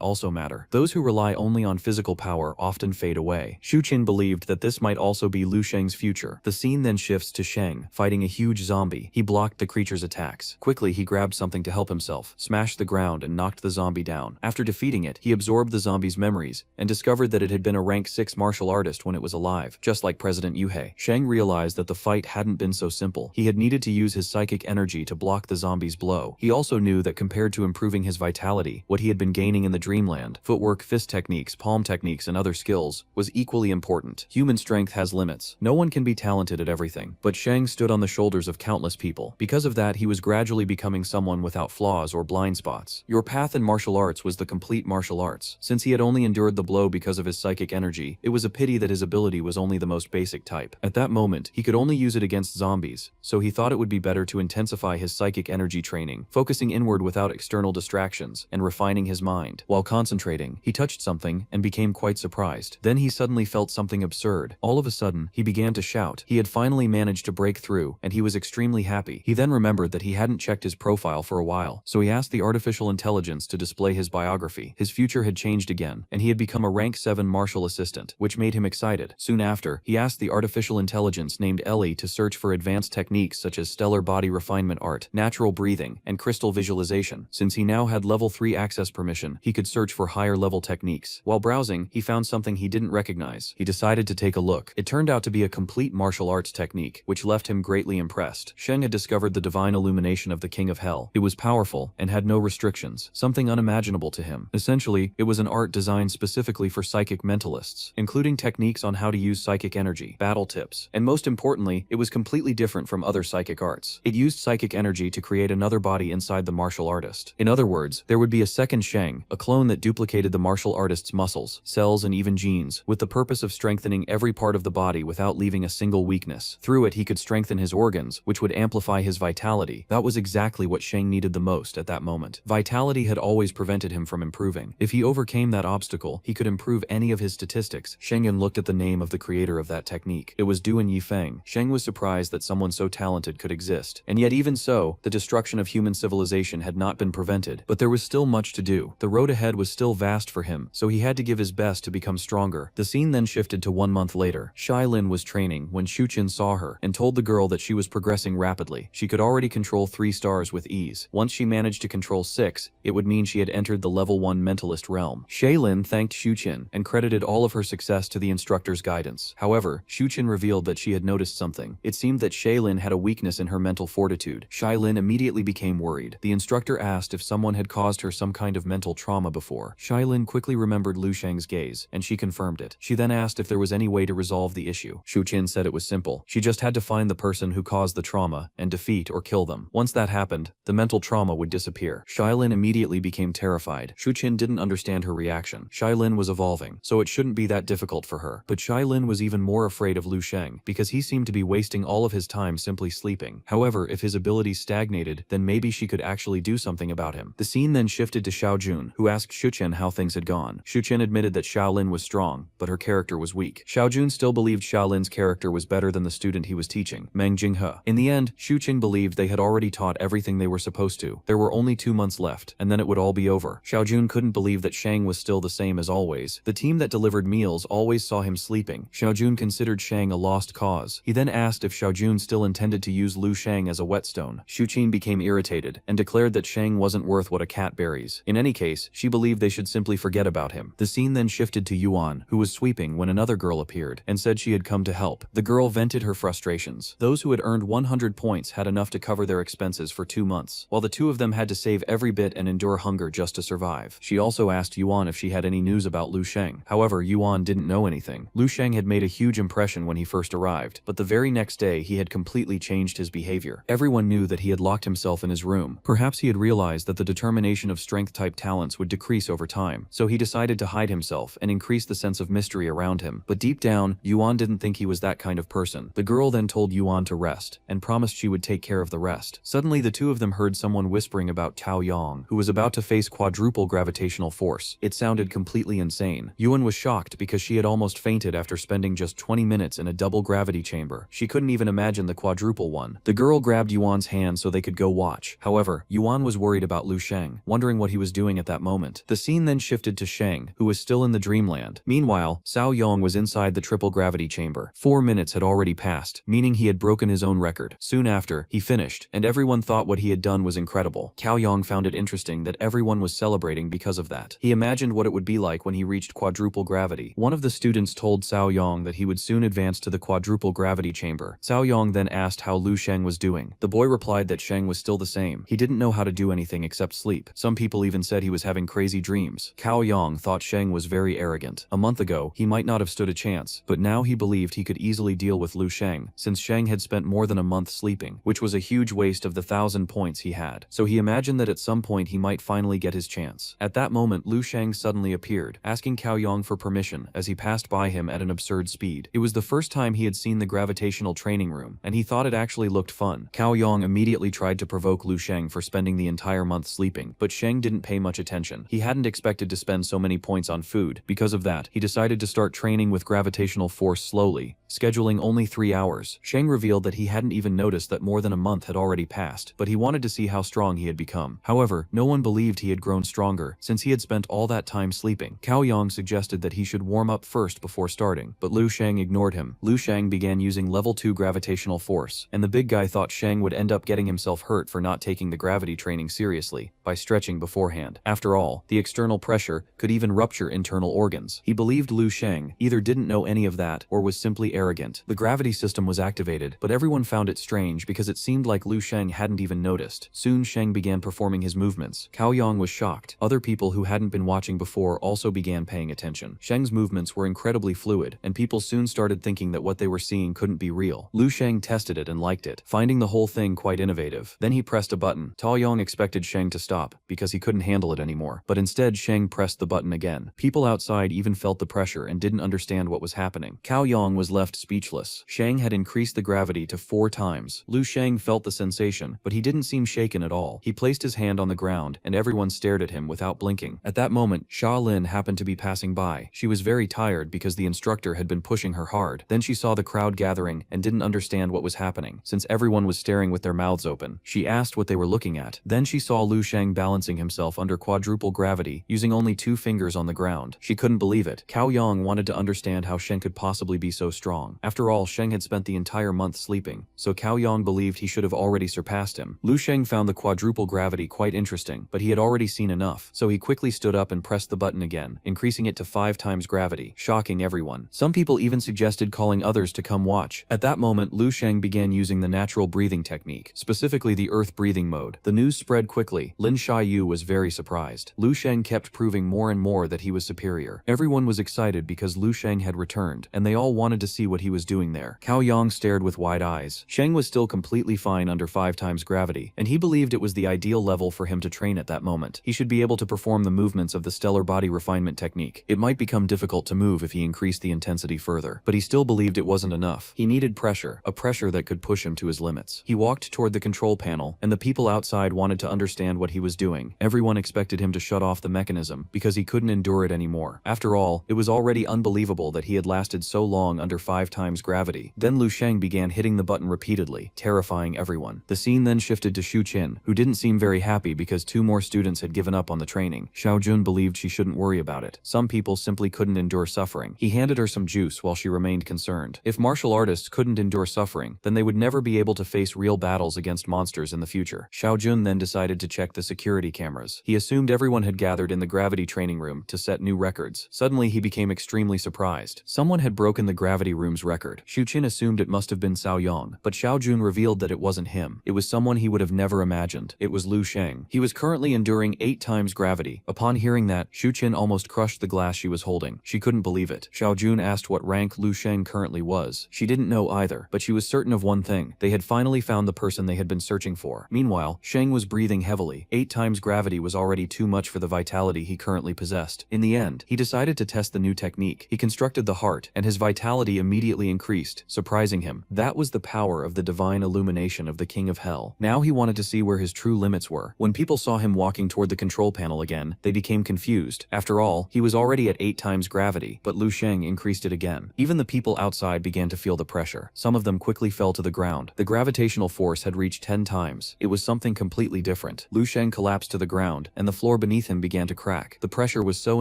also matter. Those who rely only on physical power often fade away. Shu Qin believed that this might also be Lu Sheng's future. The scene then shifts to Sheng, fighting a huge zombie. He blocked the creature's attacks. Quickly, he grabbed something to help himself, smashed the ground, and knocked the zombie down. After defeating it, he absorbed the zombie's memories, and discovered that it had been a rank 6 martial artist when it was alive, just like President Yuhei. Sheng realized that the fight hadn't been so simple. He had needed to use his psychic energy to block the zombie's blow. He also knew that compared to improving his vitality, what he had been gaining in the dreamland, footwork, fist techniques, palm techniques, and other skills, was equally important. Human strength has limits. No one can be talented at everything. But Sheng stood on the shoulders of countless people. Because of that, he was gradually becoming someone without flaws or blind spots. Your path in martial arts was the complete martial arts. Since he had only endured the blow because of his psychic energy, it was a pity that his ability was only the most basic type. At that moment, he could only use it against zombies, so he thought it would be better to intensify his psychic energy training, focusing inward without external distractions, and refining his mind. While concentrating, he touched something and became quite surprised. Then he suddenly felt something absurd. All of a sudden, he began to shout. He had finally managed to break through, and he was extremely happy. He then remembered that he hadn't checked his profile for a while, so he asked the artificial intelligence to display his biography. His future had changed again, and he had become a rank 7 martial assistant, which made him excited. Soon after, he asked the artificial intelligence named Ellie to search for advanced techniques such as stellar body refinement art, natural breathing, and crystal visualization. Since he now had level 3 access permission, he could search for higher level techniques. While browsing, he found something he didn't recognize. He decided to take a look. It turned out to be a complete martial arts technique, which left him greatly impressed. Sheng had discovered the divine illumination of the King of Hell. It was powerful and had no restrictions, something unimaginable to him. Essentially, it was an art designed specifically for psychic mentalists, including techniques on how to use psychic energy, battle tips, and most importantly, it was completely different from other psychic arts. It used psychic energy to create another body inside the martial artist. In other words, there would be a second Sheng, a clone that duplicated the martial artist's muscles, cells, and even genes, with the purpose of strengthening every part of the body without leaving a single weakness. Through it, he could strengthen his organs, which would amplify his vitality. That was exactly what Sheng needed the most at that moment. Vitality had always prevented him from improving. If he overcame that obstacle, he could improve any of his statistics. Sheng looked at the name of the creator of that technique. It was Duan Yifeng. Sheng was surprised that someone so talented could exist. And yet even so, the destruction of human civilization had not been prevented. But there was still much to do. The road ahead was still vast for him, so he had to give his best to become stronger. The scene then shifted to 1 month later. Shailin was training when Shu Qin saw her and told the girl that she was progressing rapidly. She could already control 3 stars with ease. Once she managed to control 6, it would mean she had entered the level 1 mentalist realm. Shailin thanked Shu Qin and credited all of her success to the instructor's guidance. However, Shu Qin revealed that she had noticed something. It seemed that Shailin had a weakness in her mental fortitude. Shailin immediately became worried. The instructor asked if someone had caused her some kind of mental trauma before. Shailin quickly remembered Lu Sheng's gaze, and she confirmed it. She then asked if there was any way to resolve the issue. Shu Qin said it was simple. She just had to find the person who caused the trauma and defeat or kill them. Once that happened, the mental trauma would disappear. Shailin immediately became terrified. Shu Qin didn't understand her reaction. Shailin was evolving, so it shouldn't be that difficult for her. But Shailin was even more afraid of Lu Sheng, because he seemed to be wasting all of his time simply sleeping. However, if his abilities stagnated, then maybe she could actually do something about him. The scene then shifted to Xiaojun, who asked Shu Qin how things had gone. Shu Qin admitted that Shaolin was strong, but her character was weak. Xiaojun still believed Shaolin's character was better than the student he was teaching, Meng Jinghe. In the end, Shu Qin believed they had already taught everything they were supposed to. There were only 2 months left, and then it would all be over. Xiaojun couldn't believe that Shang was still the same as always. The team that delivered meals always saw him sleeping. Xiaojun considered Shang a lost cause. He then asked if Xiaojun still intended to use Lu Shang as a whetstone. Shu Qin became irritated and declared that Shang wasn't worth what a cat buries. In any case, she believed they should simply forget about him. The scene then shifted to Yuan, who was sweeping when another girl appeared and said she had come to help. The girl vented her frustrations. Those who had earned 100 points had enough to cover their expenses for 2 months, while the two of them had to save every bit and endure hunger just to survive. She also asked Yuan if she had any news about Lu Sheng. However, Yuan didn't know anything. Lu Sheng had made a huge impression when he first arrived, but the very next day he had completely changed his behavior. Everyone knew that he had locked himself in his room. Perhaps he had realized that the determination of strength-type talents would decrease over time, so he decided to hide himself and increase the sense of mystery around him. But deep down, Yuan didn't think he was that kind of person. The girl then told Yuan to rest, and promised she would take care of the rest. Suddenly the two of them heard someone whispering about Tao Yang, who was about to face quadruple gravitational force. It sounded completely insane. Yuan was shocked because she had almost fainted after spending just 20 minutes in a double gravity chamber. She couldn't even imagine the quadruple one. The girl grabbed Yuan's hand so they could go watch. However, Yuan was worried about Lu Sheng, wondering what he was doing at that moment. The scene then shifted to Sheng, who was still in the dreamland. Meanwhile, Cao Yong was inside the triple gravity chamber. 4 minutes had already passed, meaning he had broken his own record. Soon after, he finished, and everyone thought what he had done was incredible. Cao Yong found it interesting that everyone was celebrating because of that. He imagined what it would be like when he reached quadruple gravity. One of the students told Cao Yong that he would soon advance to the quadruple gravity chamber. Cao Yong then asked how Lu Sheng was doing. The boy replied that Sheng was still the same. He didn't know how to do anything except sleep. Some people even said he was having crazy dreams. Cao Yong thought Sheng was very arrogant. A month ago, he might not have stood a chance, but now he believed he could easily deal with Lu Sheng, since Sheng had spent more than a month sleeping, which was a huge waste of the 1,000 points he had. So he imagined that at some point he might finally get his chance. At that moment, Lu Sheng suddenly appeared, asking Cao Yong for permission as he passed by him at an absurd speed. It was the first time he had seen the gravitational training room, and he thought it actually looked fun. Cao Yong immediately tried to provoke Lu Sheng for spending the entire month sleeping, but Sheng didn't pay much attention. He hadn't expected to spend so many points on food. Because of that, he decided to start training with gravitational force slowly, scheduling only 3 hours. Sheng revealed that he hadn't even noticed that more than a month had already passed, but he wanted to see how strong he had become. However, no one believed he had grown stronger, since he had spent all that time sleeping. Cao Yong suggested that he should warm up first before starting, but Lu Sheng ignored him. Lu Sheng began using level 2 gravitational force, and the big guy thought Sheng would end up getting himself hurt for not taking the gravity training seriously, by stretching beforehand. After all, the external pressure could even rupture internal organs. He believed Lu Sheng either didn't know any of that, or was simply arrogant. The gravity system was activated, but everyone found it strange because it seemed like Lu Sheng hadn't even noticed. Soon Sheng began performing his movements. Cao Yong was shocked. Other people who hadn't been watching before also began paying attention. Sheng's movements were incredibly fluid, and people soon started thinking that what they were seeing couldn't be real. Lu Sheng tested it and liked it, finding the whole thing quite innovative. Then he pressed a button. Cao Yong expected Sheng to stop, because he couldn't handle it anymore. But instead, Sheng pressed the button again. People outside even felt the pressure and didn't understand what was happening. Cao Yong was left speechless. Sheng had increased the gravity to 4 times. Lu Sheng felt the sensation, but he didn't seem shaken at all. He placed his hand on the ground, and everyone stared at him without blinking. At that moment, Sha Lin happened to be passing by. She was very tired because the instructor had been pushing her hard. Then she saw the crowd gathering and didn't understand what was happening, since everyone was staring with their mouths open. She asked what they were looking at. Then she saw Lu Sheng balancing himself under quadruple gravity, using only 2 fingers on the ground. She couldn't believe it. Cao Yong wanted to understand how Sheng could possibly be so strong. After all, Sheng had spent the entire month sleeping, so Cao Yong believed he should have already surpassed him. Lu Sheng found the quadruple gravity quite interesting, but he had already seen enough, so he quickly stood up and pressed the button again, increasing it to 5 times gravity, shocking everyone. Some people even suggested calling others to come watch. At that moment, Lu Sheng began using the natural breathing technique, specifically the earth breathing mode. The news spread quickly. Lin Xiaoyu was very surprised. Lu Sheng kept proving more and more that he was superior. Everyone was excited because Lu Sheng had returned, and they all wanted to see what he was doing there. Cao Yong stared with wide eyes. Sheng was still completely fine under 5 times gravity, and he believed it was the ideal level for him to train at that moment. He should be able to perform the movements of the stellar body refinement technique. It might become difficult to move if he increased the intensity further, but he still believed it wasn't enough. He needed pressure, a pressure that could push him to his limits. He walked toward the control panel, and the people outside wanted to understand what he was doing. Everyone expected him to shut off the mechanism, because he couldn't endure it anymore. After all, it was already unbelievable that he had lasted so long under 5 times gravity. Then Lu Sheng began hitting the button repeatedly, terrifying everyone. The scene then shifted to Shu Qin, who didn't seem very happy because 2 more students had given up on the training. Xiao Jun believed she shouldn't worry about it. Some people simply couldn't endure suffering. He handed her some juice while she remained concerned. If martial artists couldn't endure suffering, then they would never be able to face real battles against monsters in the future. Xiao Jun then decided to check the security cameras. He assumed everyone had gathered in the gravity training room to set new records. Suddenly he became extremely surprised. Someone had broken the gravity room room's record. Shu Qin assumed it must have been Cao Yong, but Xiao Jun revealed that it wasn't him. It was someone he would have never imagined. It was Lu Sheng. He was currently enduring 8 times gravity. Upon hearing that, Shu Qin almost crushed the glass she was holding. She couldn't believe it. Xiao Jun asked what rank Lu Sheng currently was. She didn't know either, but she was certain of one thing. They had finally found the person they had been searching for. Meanwhile, Sheng was breathing heavily. 8 times gravity was already too much for the vitality he currently possessed. In the end, he decided to test the new technique. He constructed the heart, and his vitality immediately increased, surprising him. That was the power of the divine illumination of the King of Hell. Now he wanted to see where his true limits were. When people saw him walking toward the control panel again, they became confused. After all, he was already at 8 times gravity, but Lu Sheng increased it again. Even the people outside began to feel the pressure. Some of them quickly fell to the ground. The gravitational force had reached 10 times. It was something completely different. Lu Sheng collapsed to the ground, and the floor beneath him began to crack. The pressure was so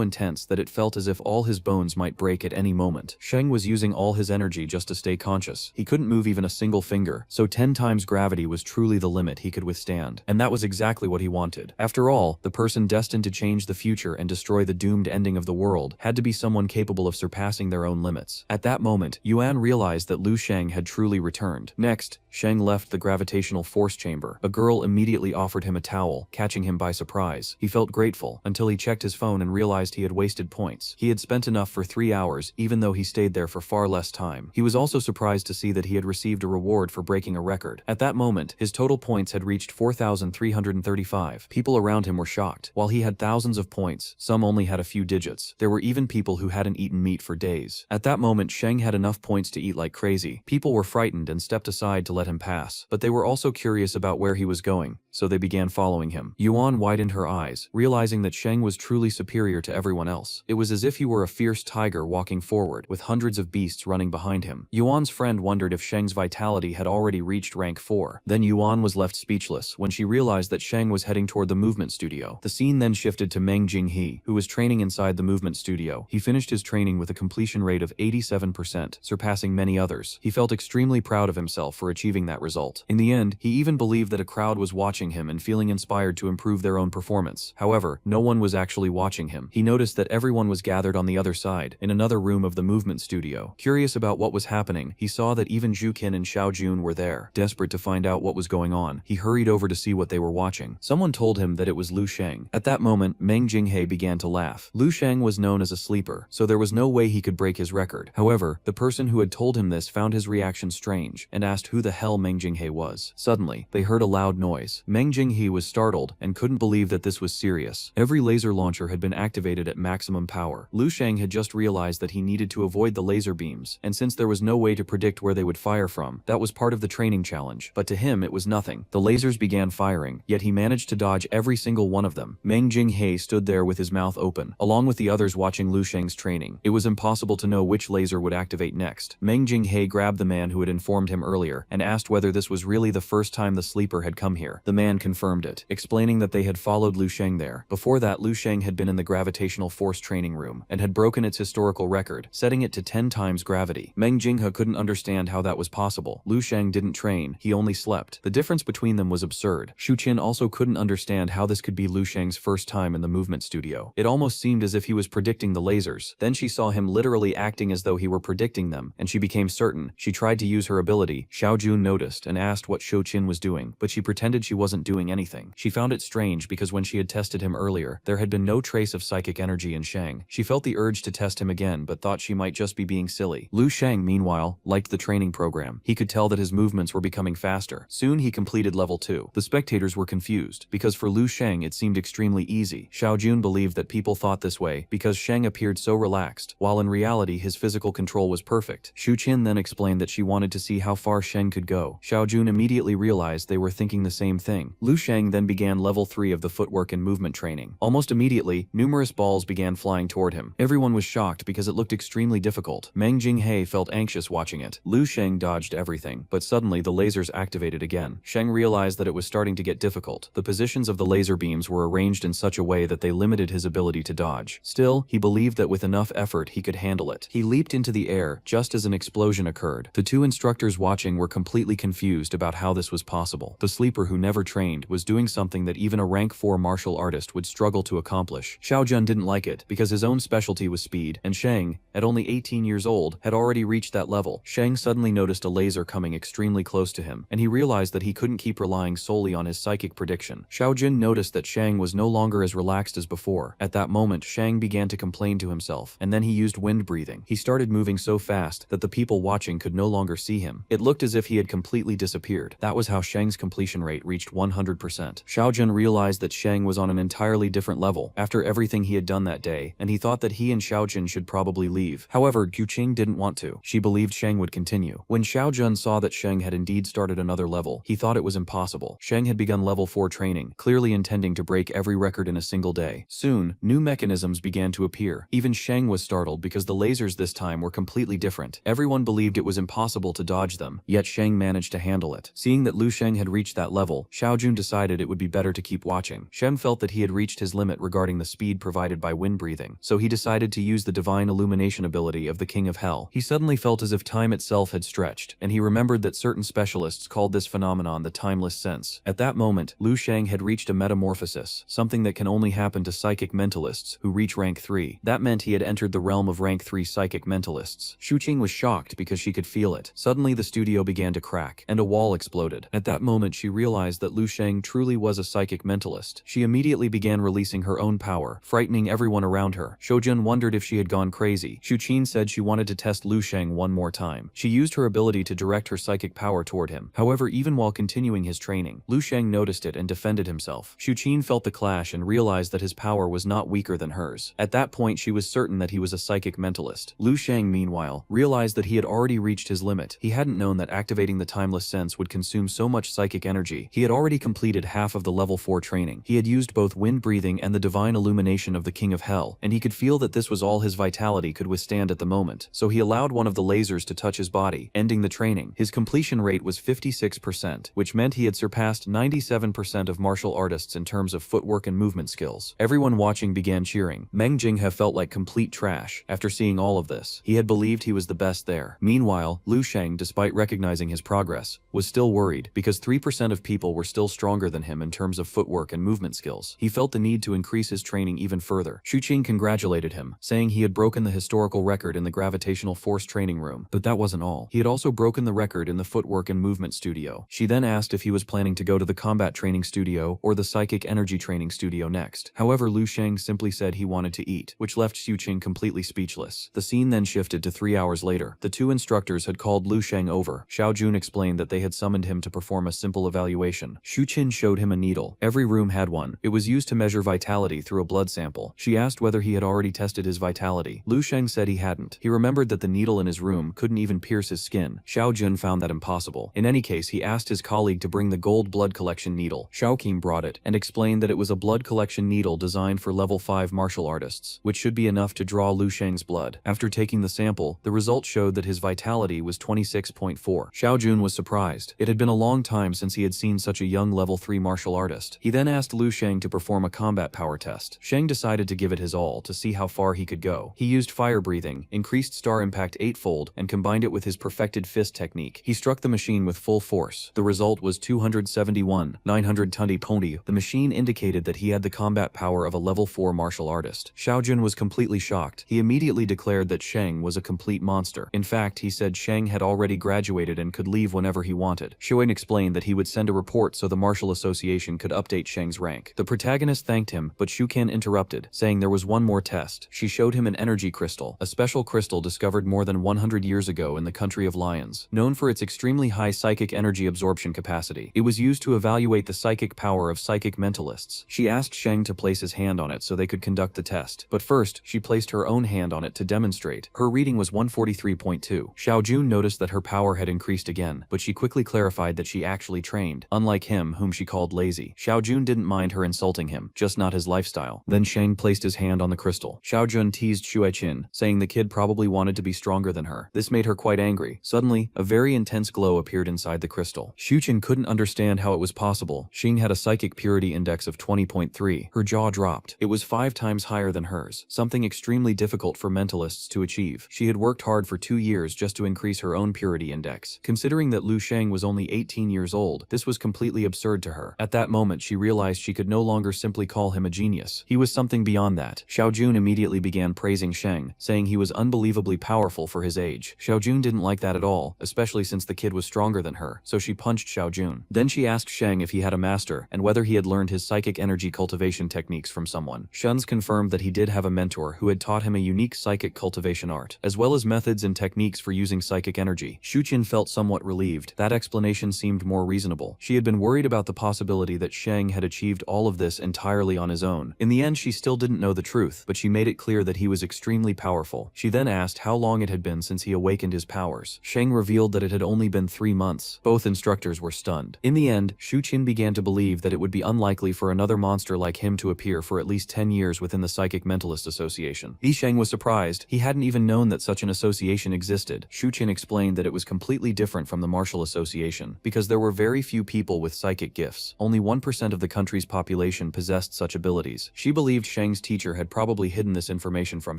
intense that it felt as if all his bones might break at any moment. Sheng was using all his energy just to stay conscious. He couldn't move even a single finger, so 10 times gravity was truly the limit he could withstand. And that was exactly what he wanted. After all, the person destined to change the future and destroy the doomed ending of the world had to be someone capable of surpassing their own limits. At that moment, Yuan realized that Lu Sheng had truly returned. Next, Sheng left the gravitational force chamber. A girl immediately offered him a towel, catching him by surprise. He felt grateful until he checked his phone and realized he had wasted points. He had spent enough for 3 hours, even though he stayed there for far less time. He was also surprised to see that he had received a reward for breaking a record. At that moment, his total points had reached 4,335. People around him were shocked. While he had thousands of points, some only had a few digits. There were even people who hadn't eaten meat for days. At that moment, Sheng had enough points to eat like crazy. People were frightened and stepped aside to let him pass, but they were also curious about where he was going, so they began following him. Yuan widened her eyes, realizing that Sheng was truly superior to everyone else. It was as if he were a fierce tiger walking forward, with hundreds of beasts running behind him. Yuan's friend wondered if Sheng's vitality had already reached rank 4. Then Yuan was left speechless when she realized that Sheng was heading toward the movement studio. The scene then shifted to Meng Jinghe, who was training inside the movement studio. He finished his training with a completion rate of 87%, surpassing many others. He felt extremely proud of himself for achieving that result. In the end, he even believed that a crowd was watching him and feeling inspired to improve their own performance. However, no one was actually watching him. He noticed that everyone was gathered on the other side, in another room of the movement studio. Curious about what was happening, he saw that even Zhukin and Xiao Jun were there. Desperate to find out what was going on, he hurried over to see what they were watching. Someone told him that it was Lu Sheng. At that moment, Meng Jinghe began to laugh. Lu Sheng was known as a sleeper, so there was no way he could break his record. However, the person who had told him this found his reaction strange, and asked who the hell Meng Jinghe was. Suddenly, they heard a loud noise. Meng Jinghe was startled, and couldn't believe that this was serious. Every laser launcher had been activated at maximum power. Lu Sheng had just realized that he needed to avoid the laser beams, and since there was no way to predict where they would fire from, that was part of the training challenge. But to him, it was nothing. The lasers began firing, yet he managed to dodge every single one of them. Meng Jinghe stood there with his mouth open, along with the others watching Lu Sheng's training. It was impossible to know which laser would activate next. Meng Jinghe grabbed the man who had informed him earlier, and asked whether this was really the first time the sleeper had come here. The man confirmed it, explaining that they had followed Lu Sheng there. Before that, Lu Sheng had been in the gravitational force training room, and had broken its historical record, setting it to 10 times gravity. Meng Jinghe couldn't understand how that was possible. Lu Sheng didn't train, he only slept. The difference between them was absurd. Shu Qin also couldn't understand how this could be Lu Sheng's first time in the movement studio. It almost seemed as if he was predicting the lasers. Then she saw him literally acting as though he were predicting them, and she became certain. She tried to use her ability. Xiao Jun noticed and asked what Shu Qin was doing, but she pretended she wasn't doing anything. She found it strange because when she had tested him earlier, there had been no trace of psychic energy in Sheng. She felt the urge to test him again, but thought she might just be being silly. Lu Sheng, meanwhile, liked the training program. He could tell that his movements were becoming faster. Soon he completed level 2. The spectators were confused, because for Lu Sheng it seemed extremely easy. Xiao Jun believed that people thought this way because Sheng appeared so relaxed, while in reality his physical control was perfect. Shu Qin then explained that she wanted to see how far Sheng could go. Xiao Jun immediately realized they were thinking the same thing. Lu Sheng then began level 3 of the footwork and movement training. Almost immediately, numerous balls began flying toward him. Everyone was shocked because it looked extremely difficult. Meng Jinghe felt anxious watching it. Lu Sheng dodged everything, but suddenly the lasers activated again. Sheng realized that it was starting to get difficult. The positions of the laser beams were arranged in such a way that they limited his ability to dodge. Still, he believed that with enough effort he could handle it. He leaped into the air just as an explosion occurred. The two instructors watching were completely confused about how this was possible. The sleeper who never trained was doing something that even a rank 4 martial artist would struggle to accomplish. Xiao Jun didn't like it because his own specialty was speed, and Sheng, at only 18 years old, had already reached that level. Shang suddenly noticed a laser coming extremely close to him, and he realized that he couldn't keep relying solely on his psychic prediction. Xiaojun noticed that Shang was no longer as relaxed as before. At that moment, Shang began to complain to himself, and then he used wind breathing. He started moving so fast that the people watching could no longer see him. It looked as if he had completely disappeared. That was how Shang's completion rate reached 100%. Xiaojun realized that Shang was on an entirely different level after everything he had done that day, and he thought that he and Xiaojun should probably leave. However, Guqing didn't want to. She believed Shang would continue. When Xiaojun saw that Shang had indeed started another level, he thought it was impossible. Shang had begun level 4 training, clearly intending to break every record in a single day. Soon, new mechanisms began to appear. Even Shang was startled because the lasers this time were completely different. Everyone believed it was impossible to dodge them, yet Shang managed to handle it. Seeing that Lu Sheng had reached that level, Xiaojun decided it would be better to keep watching. Shem felt that he had reached his limit regarding the speed provided by wind breathing, so he decided to use the divine illumination ability of the King of Hell. He suddenly felt as if time itself had stretched, and he remembered that certain specialists called this phenomenon the timeless sense. At that moment, Lu Sheng had reached a metamorphosis, something that can only happen to psychic mentalists who reach rank 3. That meant he had entered the realm of rank 3 psychic mentalists. Shuqing was shocked because she could feel it. Suddenly the studio began to crack, and a wall exploded. At that moment she realized that Lu Sheng truly was a psychic mentalist. She immediately began releasing her own power, frightening everyone around her. Shoujun wondered if she had gone crazy. Shuqin said she wanted to test Lu Sheng one more time. She used her ability to direct her psychic power toward him. However, even while continuing his training, Lu Sheng noticed it and defended himself. Shuqin felt the clash and realized that his power was not weaker than hers. At that point she was certain that he was a psychic mentalist. Lu Sheng, meanwhile, realized that he had already reached his limit. He hadn't known that activating the timeless sense would consume so much psychic energy. He had already completed half of the level 4 training. He had used both wind breathing and the divine illumination of the King of Hell, and he could feel that this was all his vitality could withstand at the moment. So he allowed one of the lasers to touch his body, ending the training. His completion rate was 56%, which meant he had surpassed 97% of martial artists in terms of footwork and movement skills. Everyone watching began cheering. Meng Jinghe felt like complete trash after seeing all of this. He had believed he was the best there. Meanwhile, Lu Sheng, despite recognizing his progress, was still worried because 3% of people were still stronger than him in terms of footwork and movement skills. He felt the need to increase his training even further. Shuqing congratulated him, saying he had broken the historical record in the gravitational force training room. But that wasn't all. He had also broken the record in the footwork and movement studio. She then asked if he was planning to go to the combat training studio or the psychic energy training studio next. However, Lu Sheng simply said he wanted to eat, which left Shuqing completely speechless. The scene then shifted to 3 hours later. The two instructors had called Lu Sheng over. Xiaojun explained that they had summoned him to perform a simple evaluation. Shuqin showed him a needle. Every room had one. It was used to measure vitality through a blood sample. She asked whether he had already tested his vitality. Lu Sheng said he hadn't. He remembered that the needle in his room couldn't even pierce his skin. Xiaojun found that impossible. In any case, he asked his colleague to bring the gold blood collection needle. Xiaoqing brought it and explained that it was a blood collection needle designed for level 5 martial artists, which should be enough to draw Lu Sheng's blood. After taking the sample, the result showed that his vitality was 26.4. Xiaojun was surprised. It had been a long time since he had seen such a young level 3 martial artist. He then asked Lu Sheng to perform a combat power test. Sheng decided to give it his all to see how far he could go. He used fire breathing, increased star impact 8-fold, and combined it with his perfected fist technique. He struck the machine with full force. The result was 271,920 pony. The machine indicated that he had the combat power of a level 4 martial artist. Xiaojun was completely shocked. He immediately declared that Sheng was a complete monster. In fact, he said Sheng had already graduated and could leave whenever he wanted. Shuin explained that he would send a report so the Martial Association could update Sheng's rank. The protagonist thanked him, but Shuken interrupted, saying there was one more test. She showed him an energy crystal, a special crystal discovered more than 100 years ago in the country of lions, known for its extremely high psychic energy absorption capacity. It was used to evaluate the psychic power of psychic mentalists. She asked Sheng to place his hand on it so they could conduct the test, but first, she placed her own hand on it to demonstrate. Her reading was 143.2. Xiaojun noticed that her power had increased again, but she quickly clarified that she actually trained, unlike him whom she called lazy. Xiaojun didn't mind her insulting him, just not his lifestyle. Then Sheng placed his hand on the crystal. Xiaojun teased Shueqin, saying the kid probably wanted to be stronger than her. This made her quite angry. Suddenly, a very intense glow appeared inside the crystal. Shuqin couldn't understand how it was possible. Xing had a psychic purity index of 20.3. Her jaw dropped. It was 5 times higher than hers, something extremely difficult for mentalists to achieve. She had worked hard for 2 years just to increase her own purity index. Considering that Lu Sheng was only 18 years old, this was completely absurd to her. At that moment, she realized she could no longer simply call him a genius. He was something beyond that. Xiaojun immediately began praising Sheng, saying he was unbelievably powerful powerful for his age. Xiaojun didn't like that at all, especially since the kid was stronger than her, so she punched Xiaojun. Then she asked Sheng if he had a master, and whether he had learned his psychic energy cultivation techniques from someone. Shun's confirmed that he did have a mentor who had taught him a unique psychic cultivation art, as well as methods and techniques for using psychic energy. Shuqin felt somewhat relieved. That explanation seemed more reasonable. She had been worried about the possibility that Sheng had achieved all of this entirely on his own. In the end, she still didn't know the truth, but she made it clear that he was extremely powerful. She then asked how long it had been since he awakened his powers. Sheng revealed that it had only been 3 months. Both instructors were stunned. In the end, Shuqin began to believe that it would be unlikely for another monster like him to appear for at least 10 years within the Psychic Mentalist Association. Yi Sheng was surprised. He hadn't even known that such an association existed. Shuqin explained that it was completely different from the Martial Association, because there were very few people with psychic gifts. Only 1% of the country's population possessed such abilities. She believed Sheng's teacher had probably hidden this information from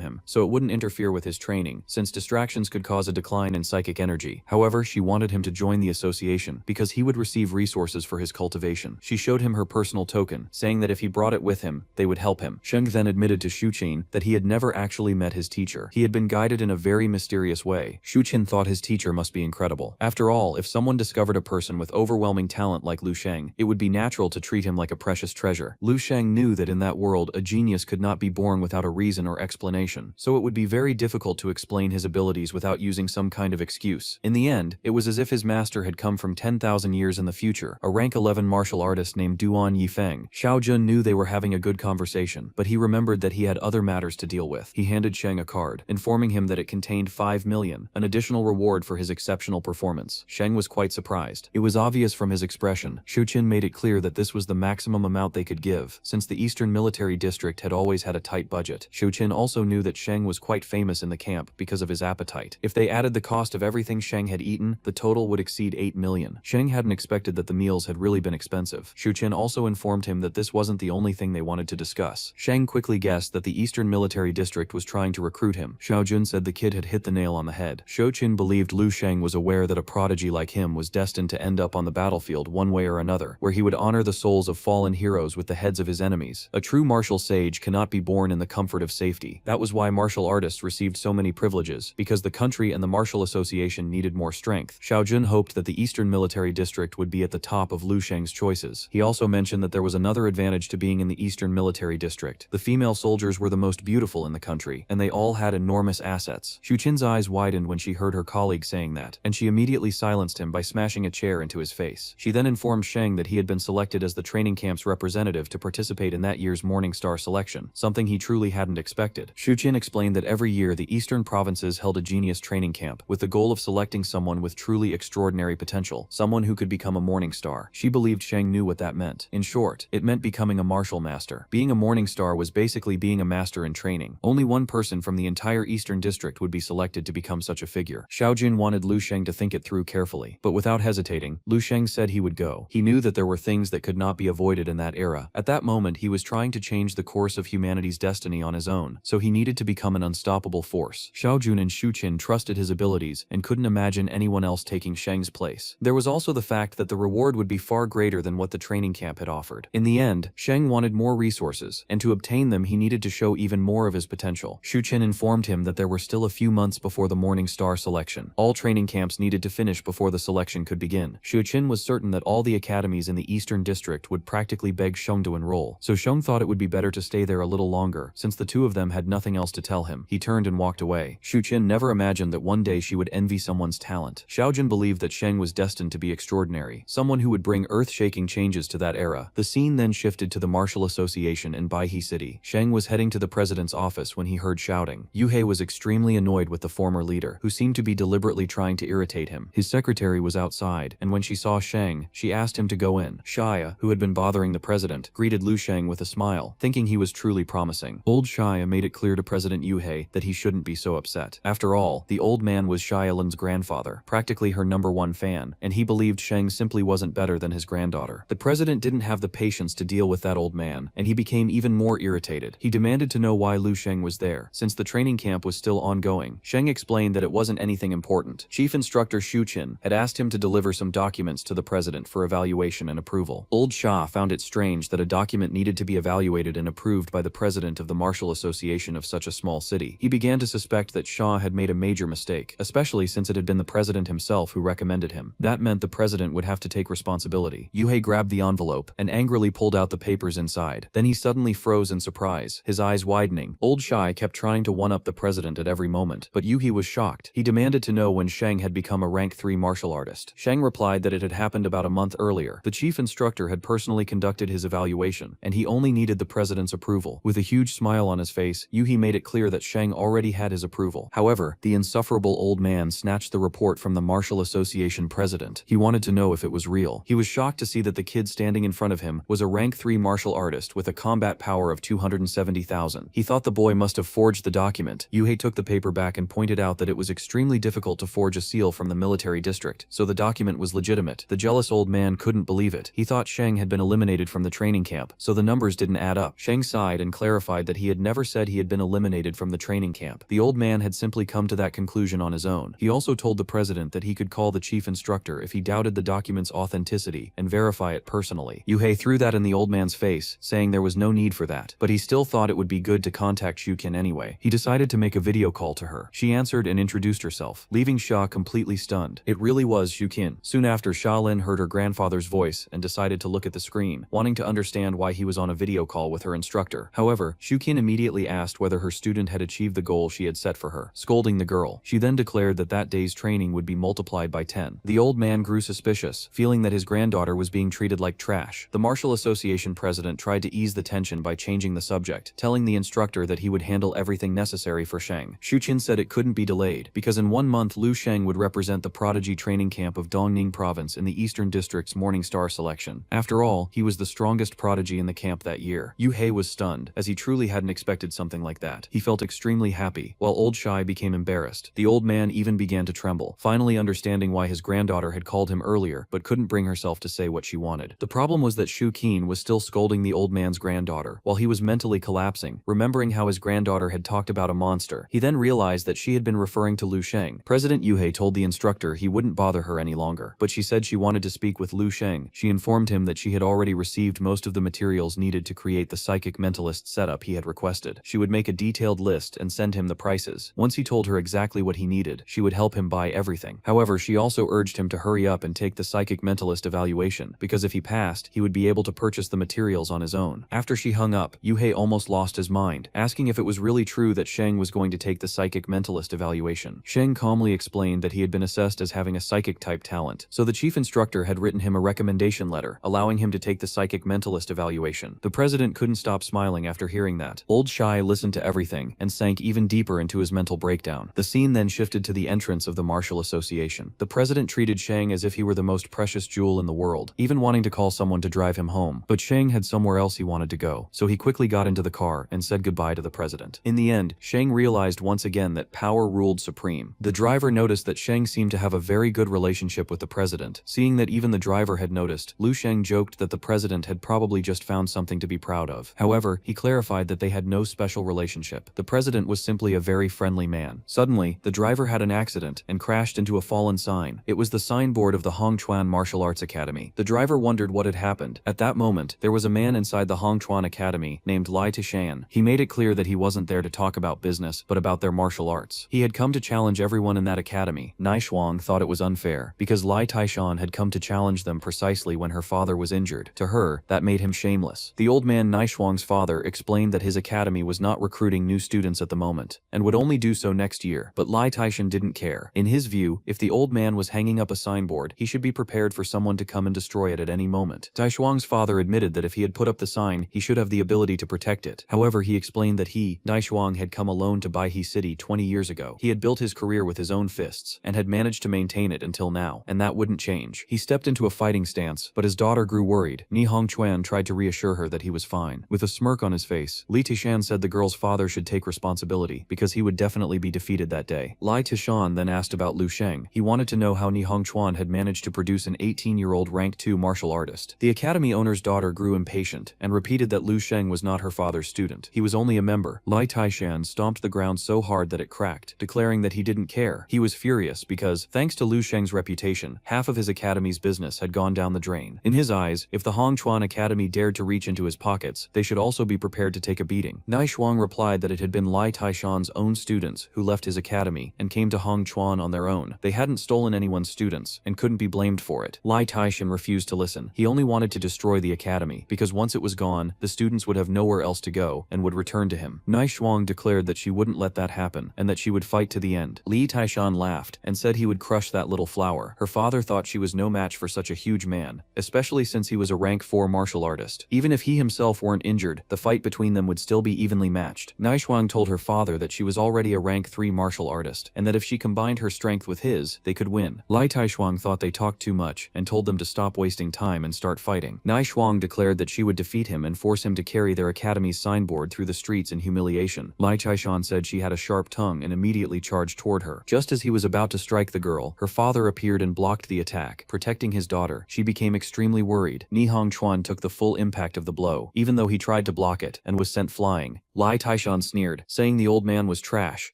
him, so it wouldn't interfere with his training, since distractions could cause a decline in psychic energy. However, she wanted him to join the association, because he would receive resources for his cultivation. She showed him her personal token, saying that if he brought it with him, they would help him. Sheng then admitted to Shuqin that he had never actually met his teacher. He had been guided in a very mysterious way. Shuqin thought his teacher must be incredible. After all, if someone discovered a person with overwhelming talent like Lu Sheng, it would be natural to treat him like a precious treasure. Lu Sheng knew that in that world, a genius could not be born without a reason or explanation, so it would be very difficult to explain his abilities without using some kind of excuse. In the end, it was as if his master had come from 10,000 years in the future, a rank 11 martial artist named Duan Yifeng. Xiaojun knew they were having a good conversation, but he remembered that he had other matters to deal with. He handed Sheng a card, informing him that it contained 5 million, an additional reward for his exceptional performance. Sheng was quite surprised. It was obvious from his expression. Shuqin made it clear that this was the maximum amount they could give, since the Eastern Military District had always had a tight budget. Shuqin also knew that Sheng was quite famous in the camp because of his appetite. If they added the cost of everything Sheng had eaten, the total would exceed 8 million. Sheng hadn't expected that the meals had really been expensive. Shuqin also informed him that this wasn't the only thing they wanted to discuss. Sheng quickly guessed that the Eastern Military District was trying to recruit him. Xiaojun said the kid had hit the nail on the head. Shuqin believed Lu Sheng was aware that a prodigy like him was destined to end up on the battlefield one way or another, where he would honor the souls of fallen heroes with the heads of his enemies. A true martial sage cannot be born in the comfort of safety. That was why martial artists received so many privileges, because the country and the Martial Association needed more strength. Xiaojun hoped that the Eastern Military District would be at the top of Lu Sheng's choices. He also mentioned that there was another advantage to being in the Eastern Military District. The female soldiers were the most beautiful in the country, and they all had enormous assets. Shuqin's eyes widened when she heard her colleague saying that, and she immediately silenced him by smashing a chair into his face. She then informed Sheng that he had been selected as the training camp's representative to participate in that year's Morning Star selection, something he truly hadn't expected. Shuqin explained that every year the eastern provinces held a genius training camp, with the goal of selecting someone with truly extraordinary potential, someone who could become a Morning Star. She believed Sheng knew what that meant. In short, it meant becoming a martial master. Being a Morning Star was basically being a master in training. Only one person from the entire Eastern District would be selected to become such a figure. Xiaojun wanted Lu Sheng to think it through carefully, but without hesitating, Lu Sheng said he would go. He knew that there were things that could not be avoided in that era. At that moment, he was trying to change the course of humanity's destiny on his own, so he needed to become an unstoppable force. Xiaojun and Shuqin trusted his abilities and couldn't imagine anyone else taking Sheng's place. There was also the fact that the reward would be far greater than what the training camp had offered. In the end, Sheng wanted more resources, and to obtain them he needed to show even more of his potential. Shuqin informed him that there were still a few months before the Morning Star selection. All training camps needed to finish before the selection could begin. Shuqin was certain that all the academies in the Eastern District would practically beg Sheng to enroll, so Sheng thought it would be better to stay there a little longer, since the two of them had nothing else to tell him. He turned and walked away. Shuqin never imagined that one day she would envy someone's talent. Xiaojun believed that Sheng was destined to be extraordinary, someone who would bring earth-shaking changes to that era. The scene then shifted to the Martial Association in Baihe City. Sheng was heading to the president's office when he heard shouting. Yuhei was extremely annoyed with the former leader, who seemed to be deliberately trying to irritate him. His secretary was outside, and when she saw Sheng, she asked him to go in. Shia, who had been bothering the president, greeted Lu Sheng with a smile, thinking he was truly promising. Old Shia made it clear to President Yuhei that he shouldn't be so upset. After all, the old man was Xiaolin's grandfather, practically her #1 fan, and he believed Sheng simply wasn't better than his granddaughter. The president didn't have the patience to deal with that old man, and he became even more irritated. He demanded to know why Lu Sheng was there, since the training camp was still ongoing. Sheng explained that it wasn't anything important. Chief Instructor Shuqin had asked him to deliver some documents to the president for evaluation and approval. Old Shah found it strange that a document needed to be evaluated and approved by the president of the Martial Association of such a small city. He began to suspect that Shaw had made a major mistake, especially since it had been the president himself who recommended him. That meant the president would have to take responsibility. Yuhei grabbed the envelope and angrily pulled out the papers inside. Then he suddenly froze in surprise, his eyes widening. Old Shai kept trying to one-up the president at every moment, but Yuhei was shocked. He demanded to know when Shang had become a rank 3 martial artist. Shang replied that it had happened about a month earlier. The chief instructor had personally conducted his evaluation, and he only needed the president's approval. With a huge smile on his face, Yuhei made it clear that Shang already had his approval. However, the insufferable old man snatched the report from the Martial Association president. He wanted to know if it was real. He was shocked to see that the kid standing in front of him was a rank 3 martial artist with a combat power of 270,000. He thought the boy must have forged the document. Yuhei took the paper back and pointed out that it was extremely difficult to forge a seal from the military district, so the document was legitimate. The jealous old man couldn't believe it. He thought Shang had been eliminated from the training camp, so the numbers didn't add up. Shang sighed and clarified that he had never said he had been eliminated from the training camp. The old man had simply come to that conclusion on his own. He also told the president that he could call the chief instructor if he doubted the document's authenticity and verify it personally. Yuhei threw that in the old man's face, saying there was no need for that, but he still thought it would be good to contact Shukin anyway. He decided to make a video call to her. She answered and introduced herself, leaving Sha completely stunned. It really was Shukin. Soon after, Sha Lin heard her grandfather's voice and decided to look at the screen, wanting to understand why he was on a video call with her instructor. However, Shukin immediately asked whether her student had achieved the goal she had set for her, scolding the girl. She then declared that that day's training would be multiplied by 10. The old man grew suspicious, feeling that his granddaughter was being treated like trash. The Martial Association president tried to ease the tension by changing the subject, telling the instructor that he would handle everything necessary for Shang. Shuqin said it couldn't be delayed, because in 1 month Lu Sheng would represent the prodigy training camp of Dongning province in the Eastern District's Morning Star selection. After all, he was the strongest prodigy in the camp that year. Yu Hei was stunned, as he truly hadn't expected something like that. He felt extremely happy, while old Shai became embarrassed. The old man even began to tremble, finally understanding why his granddaughter had called him earlier, but couldn't bring herself to say what she wanted. The problem was that Shu Qin was still scolding the old man's granddaughter, while he was mentally collapsing, remembering how his granddaughter had talked about a monster. He then realized that she had been referring to Lu Sheng. President Yuhei told the instructor he wouldn't bother her any longer, but she said she wanted to speak with Lu Sheng. She informed him that she had already received most of the materials needed to create the psychic mentalist setup he had requested. She would make a detailed list and send him the prices. Once he told her exactly what he needed, she would help him buy everything. However, she also urged him to hurry up and take the psychic mentalist evaluation, because if he passed, he would be able to purchase the materials on his own. After she hung up, Yuhei almost lost his mind, asking if it was really true that Sheng was going to take the psychic mentalist evaluation. Sheng calmly explained that he had been assessed as having a psychic-type talent, so the chief instructor had written him a recommendation letter, allowing him to take the psychic mentalist evaluation. The president couldn't stop smiling after hearing that. Old Shai listened to everything and sank even deeper into his mental breakdown. The scene then shifted to the entrance of the Martial Association. The president treated Sheng as if he were the most precious jewel in the world, even wanting to call someone to drive him home. But Sheng had somewhere else he wanted to go, so he quickly got into the car and said goodbye to the president. In the end, Sheng realized once again that power ruled supreme. The driver noticed that Sheng seemed to have a very good relationship with the president. Seeing that even the driver had noticed, Lu Sheng joked that the president had probably just found something to be proud of. However, he clarified that they had no special relationship. The president was simply a very friendly man. Suddenly, the driver had an accident and crashed into a fallen sign. It was the signboard of the Hongchuan Martial Arts Academy. The driver wondered what had happened. At that moment, there was a man inside the Hongchuan Academy named Lai Tishan. He made it clear that he wasn't there to talk about business, but about their martial arts. He had come to challenge everyone in that academy. Nai Shuang thought it was unfair, because Lai Taishan had come to challenge them precisely when her father was injured. To her, that made him shameless. The old man Nai Shuang's father explained that his academy was not recruiting new students at the moment, and would only do so next year, but Lai Taishan didn't care. In his view, if the old man was hanging up a signboard, he should be prepared for someone to come and destroy it at any moment. Tai Shuang's father admitted that if he had put up the sign, he should have the ability to protect it. However, he explained that he, Nai Shuang, had come alone to Baihe City 20 years ago. He had built his career with his own fists, and had managed to maintain it until now, and that wouldn't change. He stepped into a fighting stance, but his daughter grew worried. Ni Hongchuan tried to reassure her that he was fine. With a smirk on his face, Li Tishan said the girl's father should take responsibility, because he would definitely be defeated that day. Lai Tishan then asked about Lu Sheng. He wanted to know how Ni Hongchuan had managed to produce an 18-year-old rank 2 martial artist. The academy owner's daughter grew impatient, and repeated that Lu Sheng was not her father's student. He was only a member. Lai Taishan stomped the ground so hard that it cracked, declaring that he didn't care. He was furious because, thanks to Lu Sheng's reputation, half of his academy's business had gone down the drain. In his eyes, if the Hongchuan Academy dared to reach into his pockets, they should also be prepared to take a beating. Nai Shuang replied that it had been Lai Taishan's own student students who left his academy and came to Hongchuan on their own. They hadn't stolen anyone's students and couldn't be blamed for it. Lai Taishan refused to listen. He only wanted to destroy the academy because once it was gone, the students would have nowhere else to go and would return to him. Nai Shuang declared that she wouldn't let that happen and that she would fight to the end. Li Taishan laughed and said he would crush that little flower. Her father thought she was no match for such a huge man, especially since he was a rank 4 martial artist. Even if he himself weren't injured, the fight between them would still be evenly matched. Nai Shuang told her father that she was already a rank 3 martial artist and that if she combined her strength with his, they could win. Lai Taishuang thought they talked too much and told them to stop wasting time and start fighting. Nai Shuang declared that she would defeat him and force him to carry their academy's signboard through the streets in humiliation. Lai Taishan said she had a sharp tongue and immediately charged toward her. Just as he was about to strike the girl, her father appeared and blocked the attack, protecting his daughter. She became extremely worried. Ni Hongchuan took the full impact of the blow, even though he tried to block it, and was sent flying. Lai Taishan sneered, saying the old man was trash,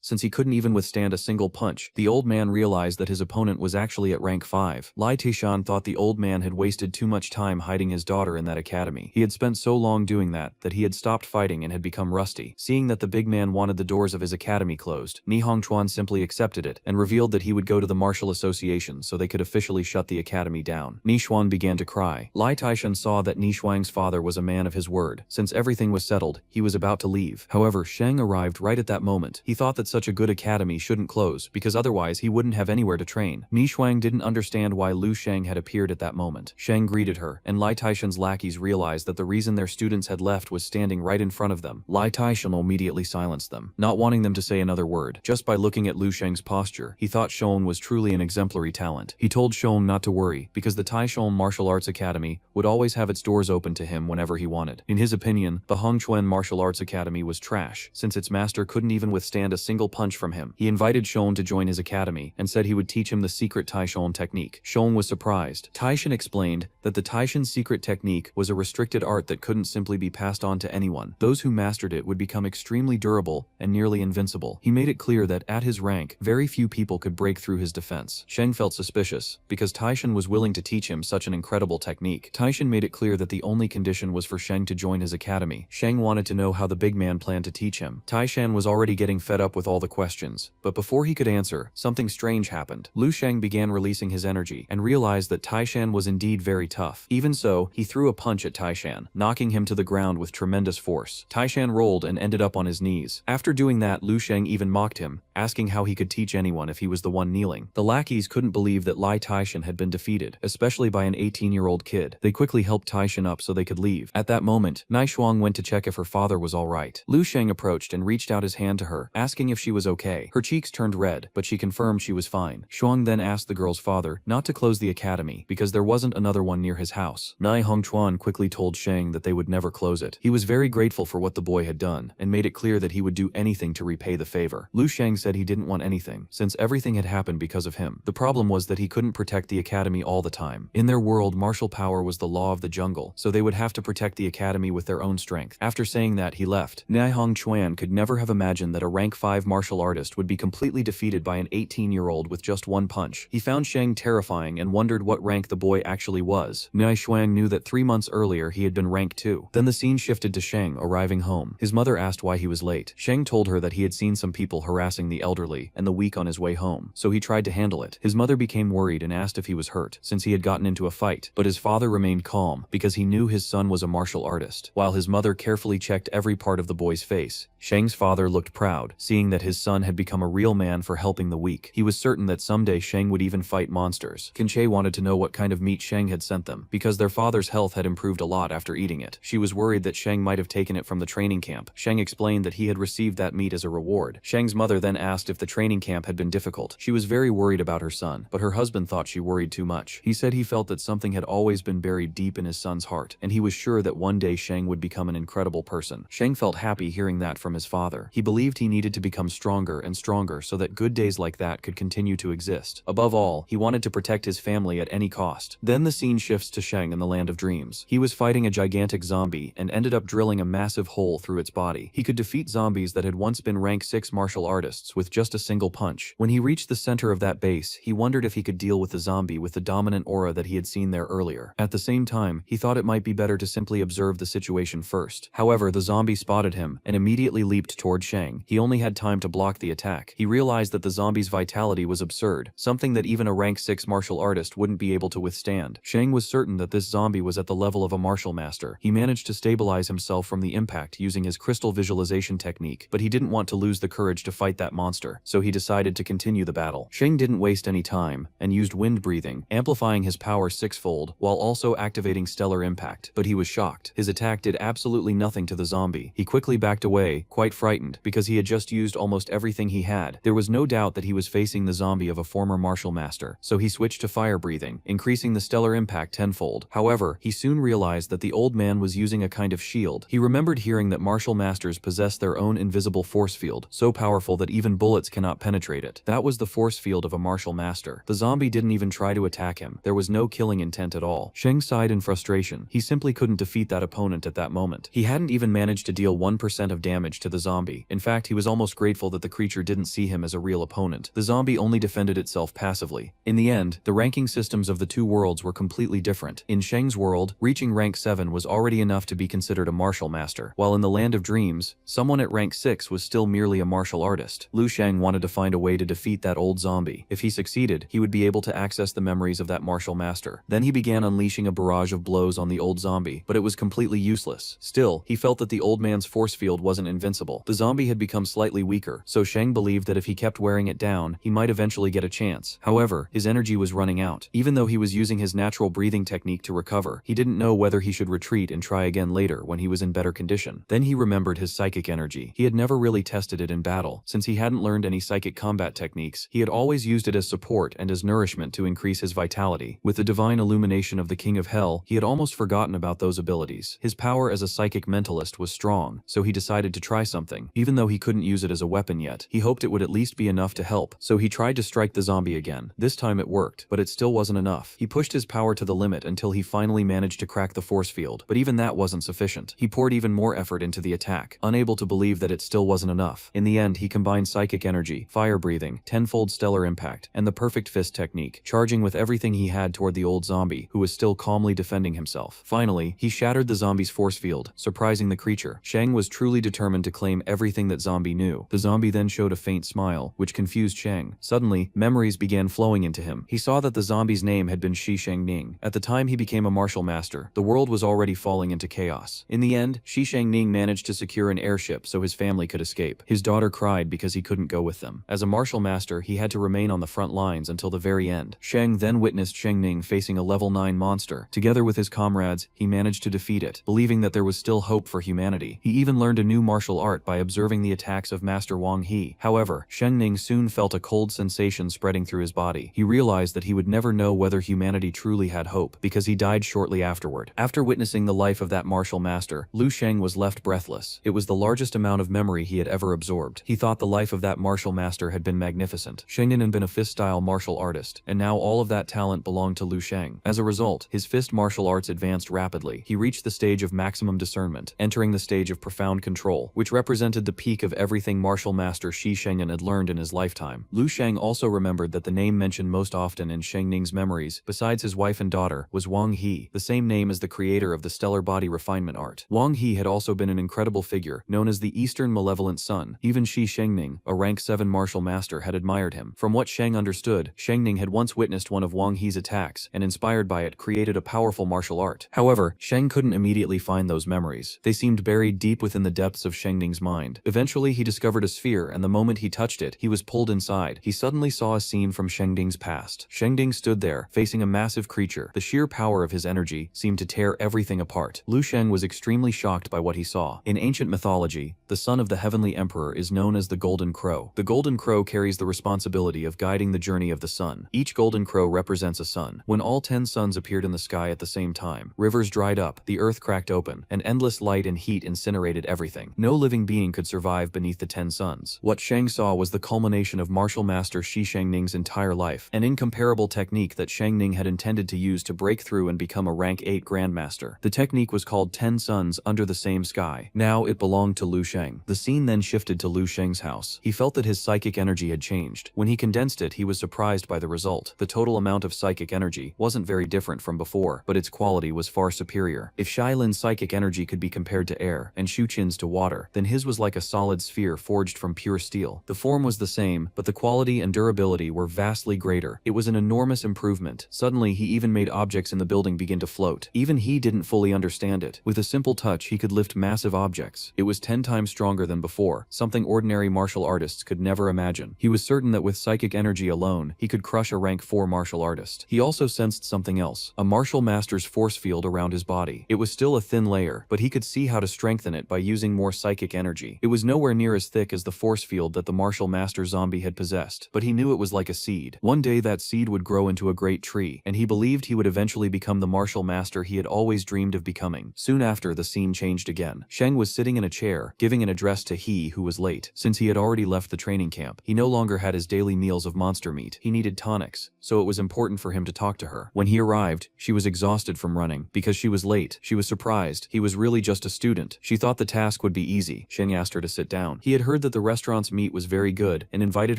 since he couldn't even withstand a single punch. The old man realized that his opponent was actually at rank 5. Lai Taishan thought the old man had wasted too much time hiding his daughter in that academy. He had spent so long doing that he had stopped fighting and had become rusty. Seeing that the big man wanted the doors of his academy closed, Ni Hongchuan simply accepted it and revealed that he would go to the martial association so they could officially shut the academy down. Ni Xuan began to cry. Lai Taishan saw that Ni Shuang's father was a man of his word. Since everything was settled, he was about to leave. However, Sheng arrived right at that moment. He thought that such a good academy shouldn't close because otherwise he wouldn't have anywhere to train. Ni Shuang didn't understand why Lu Sheng had appeared at that moment. Sheng greeted her, and Lai Taishan's lackeys realized that the reason their students had left was standing right in front of them. Lai Taishan immediately silenced them, not wanting them to say another word. Just by looking at Lu Sheng's posture, he thought Shon was truly an exemplary talent. He told Shon not to worry, because the Taishon Martial Arts Academy would always have its doors open to him whenever he wanted. In his opinion, the Hongchuan Martial Arts Academy was trash, since its master couldn't even withstand a single punch from him. He invited Shon to join his academy, and said he would teach him the secret Taishon technique. Shon was surprised. Taishan explained that the Taishan secret technique was a restricted art that couldn't simply be passed on to anyone. Those who mastered it would become extremely durable and nearly invincible. He made it clear that at his rank, very few people could break through his defense. Sheng felt suspicious, because Taishan was willing to teach him such an incredible technique. Taishan made it clear that the only condition was for Sheng to join his academy. Sheng wanted to know how the big man planned to teach him. Taishan was already getting fed up with all the questions, but before he could answer, something strange happened. Lu Sheng began releasing his energy and realized that Taishan was indeed very tough. Even so, he threw a punch at Taishan, knocking him to the ground with tremendous force. Taishan rolled and ended up on his knees. After doing that, Lu Sheng even mocked him, asking how he could teach anyone if he was the one kneeling. The lackeys couldn't believe that Lai Taishan had been defeated, especially by an 18-year-old kid. They quickly helped Taishan up so they could leave. At that moment, Nai Shuang went to check if her father was alright. Lu Sheng approached and reached out his hand to her, asking if she was okay. Her cheeks turned red, but she confirmed she was fine. Shuang then asked the girl's father not to close the academy because there wasn't another one near his house. Nai Hongchuan quickly told Sheng that they would never close it. He was very grateful for what the boy had done and made it clear that he would do anything to repay the favor. Lu Sheng said he didn't want anything, since everything had happened because of him. The problem was that he couldn't protect the academy all the time. In their world, martial power was the law of the jungle, so they would have to protect the academy with their own strength. After saying that, he left. Nai Hongchuan could never have imagined that a rank 5 martial artist would be completely defeated by an 18-year-old with just one punch. He found Sheng terrifying and wondered what rank the boy actually was. Nai Shuang knew that 3 months earlier he had been rank 2. Then the scene shifted to Sheng arriving home. His mother asked why he was late. Sheng told her that he had seen some people harassing the elderly and the weak on his way home, so he tried to handle it. His mother became worried and asked if he was hurt, since he had gotten into a fight, but his father remained calm because he knew his son was a martial artist. While his mother carefully checked every part of the boy's face, Sheng's father looked proud, seeing that his son had become a real man for helping the weak. He was certain that someday Sheng would even fight monsters. Kinche wanted to know what kind of meat Sheng had sent them, because their father's health had improved a lot after eating it. She was worried that Sheng might have taken it from the training camp. Sheng explained that he had received that meat as a reward. Sheng's mother then asked if the training camp had been difficult. She was very worried about her son, but her husband thought she worried too much. He said he felt that something had always been buried deep in his son's heart, and he was sure that one day Sheng would become an incredible person. Sheng felt happy hearing that from his father. He believed he needed to become stronger and stronger so that good days like that could continue to exist. Above all, he wanted to protect his family at any cost. Then the scene shifts to Sheng in the land of dreams. He was fighting a gigantic zombie and ended up drilling a massive hole through its body. He could defeat zombies that had once been rank 6 martial artists with just a single punch. When he reached the center of that base, he wondered if he could deal with the zombie with the dominant aura that he had seen there earlier. At the same time, he thought it might be better to simply observe the situation first. However, the zombie spotted him and immediately leaped toward Sheng. He only had had time to block the attack. He realized that the zombie's vitality was absurd, something that even a rank 6 martial artist wouldn't be able to withstand. Shang was certain that this zombie was at the level of a martial master. He managed to stabilize himself from the impact using his crystal visualization technique, but he didn't want to lose the courage to fight that monster, so he decided to continue the battle. Shang didn't waste any time, and used wind breathing, amplifying his power sixfold, while also activating stellar impact. But he was shocked. His attack did absolutely nothing to the zombie. He quickly backed away, quite frightened, because he had just used almost everything he had. There was no doubt that he was facing the zombie of a former martial master, so he switched to fire breathing, increasing the stellar impact tenfold. However, he soon realized that the old man was using a kind of shield. He remembered hearing that martial masters possess their own invisible force field, so powerful that even bullets cannot penetrate it. That was the force field of a martial master. The zombie didn't even try to attack him. There was no killing intent at all. Shang sighed in frustration. He simply couldn't defeat that opponent at that moment. He hadn't even managed to deal 1% of damage to the zombie. In fact, he was almost grateful that the creature didn't see him as a real opponent. The zombie only defended itself passively. In the end, the ranking systems of the two worlds were completely different. In Shang's world, reaching rank 7 was already enough to be considered a martial master, while in the land of dreams, someone at rank 6 was still merely a martial artist. Liu Shang wanted to find a way to defeat that old zombie. If he succeeded, he would be able to access the memories of that martial master. Then he began unleashing a barrage of blows on the old zombie, but it was completely useless. Still, he felt that the old man's force field wasn't invincible. The zombie had become slightly weaker, so Shang believed that if he kept wearing it down, he might eventually get a chance. However, his energy was running out. Even though he was using his natural breathing technique to recover, he didn't know whether he should retreat and try again later when he was in better condition. Then he remembered his psychic energy. He had never really tested it in battle. Since he hadn't learned any psychic combat techniques, he had always used it as support and as nourishment to increase his vitality. With the divine illumination of the King of Hell, he had almost forgotten about those abilities. His power as a psychic mentalist was strong, so he decided to try something. Even though he couldn't use it as a weapon yet, he hoped it would at least be enough to help, so he tried to strike the zombie again. This time it worked, but it still wasn't enough. He pushed his power to the limit until he finally managed to crack the force field, but even that wasn't sufficient. He poured even more effort into the attack, unable to believe that it still wasn't enough. In the end, he combined psychic energy, fire breathing, tenfold stellar impact, and the perfect fist technique, charging with everything he had toward the old zombie, who was still calmly defending himself. Finally, he shattered the zombie's force field, surprising the creature. Shang was truly determined to claim everything that zombie knew. The zombie then showed a faint smile, which confused Shang. Suddenly, memories began flowing into him. He saw that the zombie's name had been Shi Shangning. At the time he became a martial master, the world was already falling into chaos. In the end, Shi Shangning managed to secure an airship so his family could escape. His daughter cried because he couldn't go with them. As a martial master, he had to remain on the front lines until the very end. Shang then witnessed Shangning facing a level 9 monster. Together with his comrades, he managed to defeat it, believing that there was still hope for humanity. He even learned a new martial art by observing the attacks of Master Wang He. However, Shangning soon felt a cold sensation spreading through his body. He realized that he would never know whether humanity truly had hope, because he died shortly afterward. After witnessing the life of that martial master, Liu Shang was left breathless. It was the largest amount of memory he had ever absorbed. He thought the life of that martial master had been magnificent. Shangnin had been a fist-style martial artist, and now all of that talent belonged to Liu Shang. As a result, his fist martial arts advanced rapidly. He reached the stage of maximum discernment, entering the stage of profound control, which represented the peak of everything martial master Shi Shangnin had learned in his lifetime. Liu Shang also remembered that the name mentioned most often in Shangning's memories, besides his wife and daughter, was Wang He, the same name as the creator of the stellar body refinement art. Wang He had also been an incredible figure, known as the Eastern Malevolent Sun. Even Shi Shangning, a rank 7 martial master, had admired him. From what Shang understood, Shangning had once witnessed one of Wang He's attacks, and inspired by it, created a powerful martial art. However, Shang couldn't immediately find those memories. They seemed buried deep within the depths of Shangning's mind. Eventually, he discovered a sphere, and the moment he touched it, he was pulled inside. He suddenly saw a scene from Shangning's past. Shangning stood there, facing a massive creature. The sheer power of his energy seemed to tear everything apart. Liu Shang was extremely shocked by what he saw. In ancient mythology, the son of the heavenly emperor is known as the Golden Crow. The Golden Crow carries the responsibility of guiding the journey of the sun. Each Golden Crow represents a sun. When all 10 suns appeared in the sky at the same time, rivers dried up, the earth cracked open, and endless light and heat incinerated everything. No living being could survive beneath the 10 suns. What Shang saw was the culmination of martial master Shi Shangning's entire life, an incomparable technique that Shangning had intended to use to break through and become a rank 8 grandmaster. The technique was called 10 Suns Under the Same Sky. Now it belonged to Liu Shang. The scene then shifted to Liu Shang's house. He felt that his psychic energy had changed. When he condensed it, he was surprised by the result. The total amount of psychic energy wasn't very different from before, but its quality was far superior. If Shailin's psychic energy could be compared to air, and Shu Qin's to water, then his was like a solid sphere forged from pure steel. The form was the same, but the quality and durability were vastly greater. It was an enormous improvement. Suddenly, he even made objects in the building begin to float. Even he didn't fully understand it. With a simple touch, he could lift massive objects. It was 10 times stronger than before, something ordinary martial artists could never imagine. He was certain that with psychic energy alone, he could crush a rank 4 martial artist. He also sensed something else, a martial master's force field around his body. It was still a thin layer, but he could see how to strengthen it by using more psychic energy. It was nowhere near as thick as the force field that the martial master zombie had possessed, but he knew it was like a seed. One day that seed would grow into a great tree, and he believed he would eventually become the martial master he had always dreamed of becoming. Soon after, the scene changed again. Sheng was sitting in a chair, giving an address to he who was late. Since he had already left the training camp, he no longer had his daily meals of monster meat. He needed tonics, so it was important for him to talk to her. When he arrived, she was exhausted from running. Because she was late, she was surprised. He was really just a student. She thought the task would be easy. Sheng asked her to sit down. He had heard that the restaurant's meat was very good and invited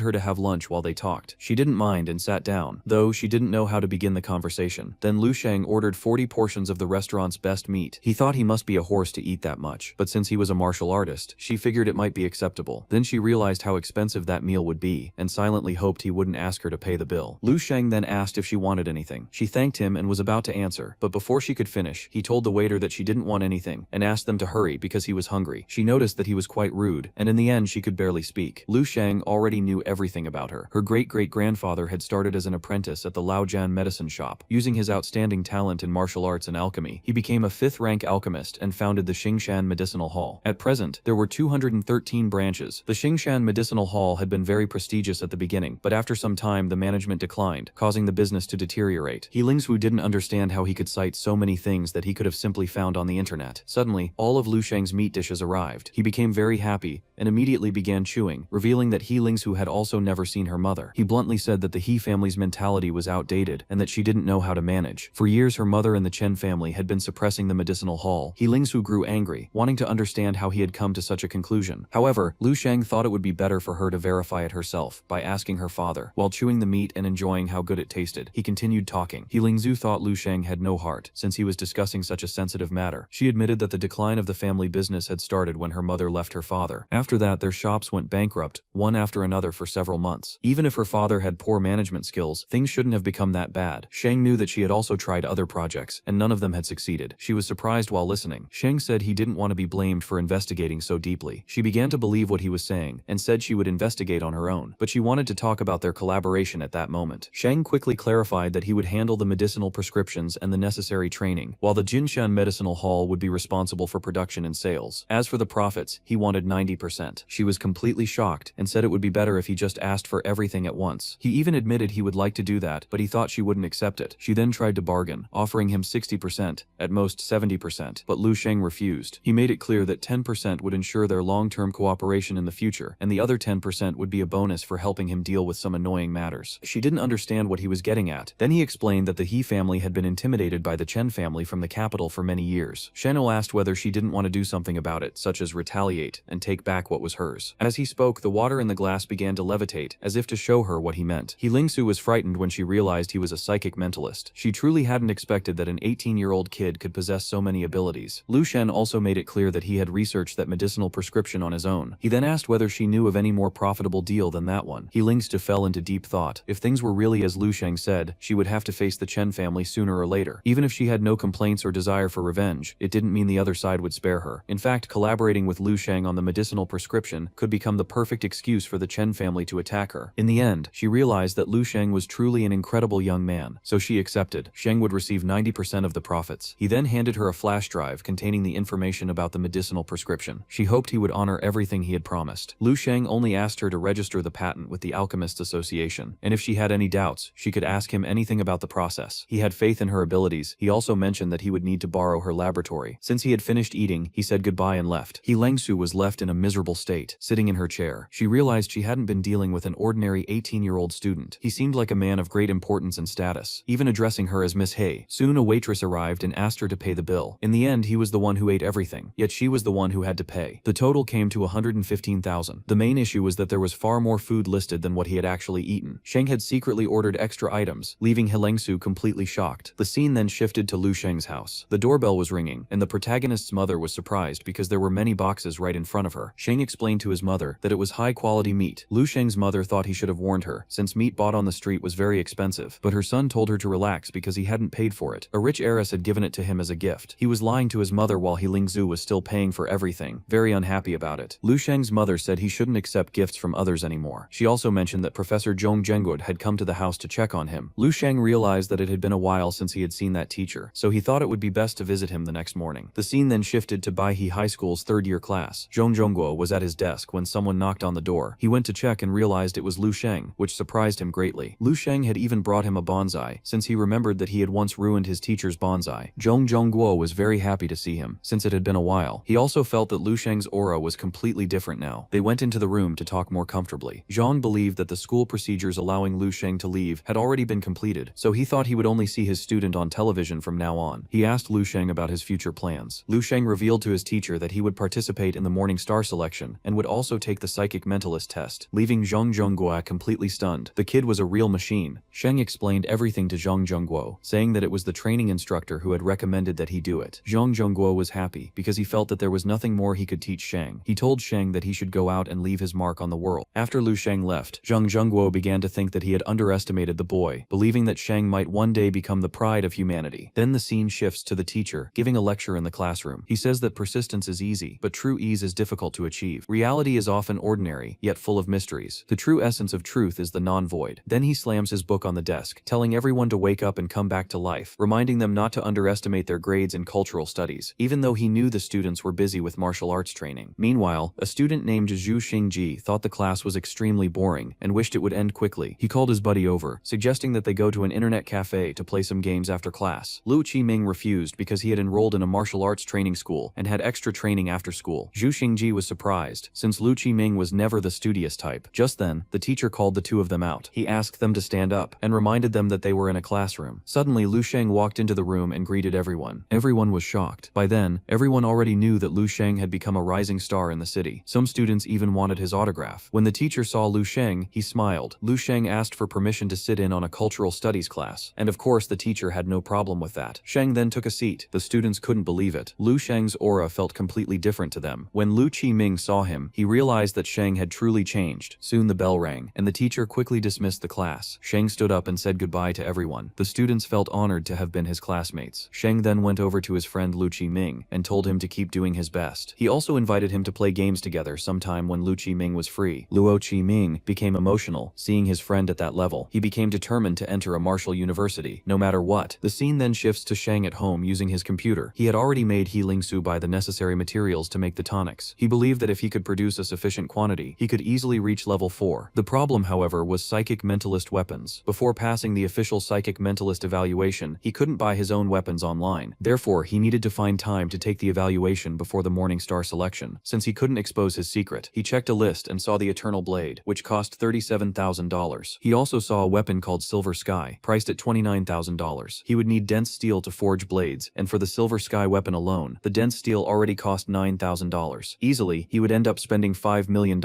her to have lunch while they talked. She didn't mind and sat down, though she didn't know how to begin the conversation. Then Lu Sheng ordered 40 portions of the restaurant's best meat. He thought he must be a horse to eat that much, but since he was a martial artist, she figured it might be acceptable. Then she realized how expensive that meal would be, and silently hoped he wouldn't ask her to pay the bill. Lu Sheng then asked if she wanted anything. She thanked him and was about to answer, but before she could finish, he told the waiter that she didn't want anything, and asked them to hurry because he was hungry. She noticed that he was quite rude, and in the end she could barely speak. Lu Sheng already knew everything about her. Her great-great-grandfather had started as an apprentice at the Laojian medicine shop. Using his outstanding talent in martial arts and alchemy, he became a 5th-rank alchemist and founded the Xingshan Medicinal Hall. At present, there were 213 branches. The Xingshan Medicinal Hall had been very prestigious at the beginning, but after some time the management declined, causing the business to deteriorate. He Lingsu didn't understand how he could cite so many things that he could have simply found on the internet. Suddenly, all of Lu Sheng's meat dishes arrived. He became very happy and immediately began chewing, revealing that He Lingsu had also never seen her mother. He bluntly said that the He family's mentality was outdated and that she didn't know how to manage. For years, her mother and the Chen family had been suppressing the medicinal hall. He Lingsu grew angry, wanting to understand how he had come to such a conclusion. However, Lu Sheng thought it would be better for her to verify it herself by asking her father. While chewing the meat and enjoying how good it tasted, he continued talking. He Lingsu thought Lu Sheng had no heart, since he was discussing such a sensitive matter. She admitted that the decline of the family business had started when her mother left her father. After that, their shops went bankrupt, one after another for several months. Even if her father had poor management skills, things shouldn't have become that bad. Sheng knew that she had also tried other projects, and none of them had succeeded. She was surprised while listening. Sheng said he didn't want to be blamed for investigating so deeply. She began to believe what he was saying, and said she would investigate on her own, but she wanted to talk about their collaboration at that moment. Sheng quickly clarified that he would handle the medicinal prescriptions and the necessary training, while the Jinshan Medicinal Hall would be responsible for production and sales. As for the profits, he wanted 90%. She was completely shocked, and said it would be better if he just asked for everything at once. He even admitted he would like to do that, but he thought she wouldn't accept it. She then tried to bargain, offering him 60%, at most 70%, but Lu Sheng refused. He made it clear that 10% would ensure their long-term cooperation in the future, and the other 10% would be a bonus for helping him deal with some annoying matters. She didn't understand what he was getting at. Then he explained that the He family had been intimidated by the Chen family from the capital for many years. Sheno asked whether she didn't want to do something about it, such as retaliate and take back what was hers. As he spoke, the water in the glass began to levitate, as if to show her what he meant. He Lingsu was frightened when she realized he was a psychic mentalist. She truly hadn't expected that an 18-year-old kid could possess so many abilities. Lu Shen also made it clear that he had researched that medicinal prescription on his own. He then asked whether she knew of any more profitable deal than that one. He Lingsu fell into deep thought. If things were really as Lu Sheng said, she would have to face the Chen family sooner or later. Even if she had no complaints or desire for revenge, it didn't mean the other side would spare her. In fact, collaborating with Lu Sheng on the medicinal prescription could become the perfect excuse for the Chen family to attack her. In the end, she realized that Lu Sheng was truly an incredible young man, so she accepted. Sheng would receive 90% of the profits. He then handed her a flash drive containing the information about the medicinal prescription. She hoped he would honor everything he had promised. Lu Sheng only asked her to register the patent with the Alchemists Association, and if she had any doubts, she could ask him anything about the process. He had faith in her abilities. He also mentioned that he would need to borrow her laboratory. Since he had finished eating, he said goodbye and left. He Lengsu was left in a miserable state, sitting in her chair. She realized she hadn't been dealing with an ordinary 18-year-old student. He seemed like a man of great importance and status, even addressing her as Miss Hay. Soon a waitress arrived and asked her to pay the bill. In the end, he was the one who ate everything, yet she was the one who had to pay. The total came to 115,000. The main issue was that there was far more food listed than what he had actually eaten. Sheng had secretly ordered extra items, leaving Helengsu completely shocked. The scene then shifted to Lu Sheng's house. The doorbell was ringing, and the protagonist's mother was surprised because there were many boxes right in front of her. Sheng explained to his mother that it was high-quality meat. Lu Sheng's mother thought he should have warned her, since meat bought on the street was very expensive, but her son told her to relax because he hadn't paid for it. A rich heiress had given it to him as a gift. He was lying to his mother while Lingzu was still paying for everything, very unhappy about it. Lu Sheng's mother said he shouldn't accept gifts from others anymore. She also mentioned that Professor Zhong Zhenggud had come to the house to check on him. Lu Sheng realized that it had been a while since he had seen that teacher, so he thought it would be best to visit him the next morning. The scene then shifted to Baihe High School's third-year class. Zhong Zhongguo was at his desk when someone knocked on the door. He went to check and realized it was Lu Sheng, which surprised him greatly. Lu Sheng had even brought him a bonsai, since he remembered that he had once ruined his teacher's bonsai. Zhong Zhongguo was very happy to see him, since it had been a while. He also felt that Lu Sheng's aura was completely different now. They went into the room to talk more comfortably. Zhang believed that the school procedures allowing Lu Sheng to leave had already been completed, so he thought he would only see his student on television from now on. He asked Lu Sheng about his future plans. Lu Sheng revealed to his teacher that he would participate in the Morning Star selection and would also take the Psychic Mentalist test, leaving Zhang Zhongguo completely stunned. The kid was a real machine. Sheng explained everything to Zhang Zhongguo, saying that it was the training instructor who had recommended that he do it. Zhang Zhongguo was happy because he felt that there was nothing more he could teach Sheng. He told Sheng that he should go out and leave his mark on the world. After Lu Sheng left, Zhang Zhongguo began to think that he had underestimated the boy, believing that Sheng might one day become the pride of humanity. Then the scene shifts to the teacher, giving a lecture in the classroom. He says that persistence is easy, but true ease is difficult to achieve. Reality is often ordinary, yet full of mysteries. The true essence of truth is the non-void. Then he slams his book on the desk, telling everyone to wake up and come back to life, reminding them not to underestimate their grades in cultural studies, even though he knew the students were busy with martial arts training. Meanwhile, a student named Zhu Xingji thought the class was extremely boring and wished it would end quickly. He called his buddy over, suggesting that they go to an internet cafe to play some games after class. Lu Qiming refused because he had enrolled in a martial arts training school and had extra training after school. Zhu Xingji was surprised, since Lu Qiming was never the studious type. Just then, the teacher called the two of them out. He asked them to stand up and reminded them that they were in a classroom. Suddenly, Lu Sheng walked into the room and greeted everyone. Everyone was shocked. By then, everyone already knew that Lu Sheng had become a rising star in the city. Some students even wanted his autograph. When the teacher saw Lu Sheng, he smiled. Lu Sheng asked for permission to sit in on a cultural studies class, and of course the teacher had no problem with that. Sheng then took a seat. The students couldn't believe it. Lu Sheng's aura felt completely different to them. When Lu Qiming saw him, he realized that Sheng had truly changed. Soon the bell rang, and the teacher quickly dismissed the class. Sheng stood up and said goodbye to everyone. The students felt honored to have been his classmates. Sheng then went over to his friend Lu Qiming and told him to keep doing his best. He also invited him to play games together sometime when Lu Qiming was free. Luo Qiming became emotional, seeing his friend at that level. He became determined to enter a martial university, no matter what. The scene then shifts to Sheng at home using his computer. He had already made He Lingsu buy the necessary materials to make the tonics. He believed that if he could produce a sufficient quantity, he could easily reach level 4. The problem, however, was Psychic Mentalist weapons. Before passing the official Psychic Mentalist evaluation, he couldn't buy his own weapons online. Therefore, he needed to find time to take the evaluation before the Morning Star selection. Since he couldn't expose his secret, he checked a list and saw the Eternal Blade, which cost $37,000. He also saw a weapon called Silver Sky, priced at $29,000. He would need dense steel to forge blades, and for the Silver Sky weapon alone, the dense steel already cost $9,000. Easily, he would end up spending $5 million.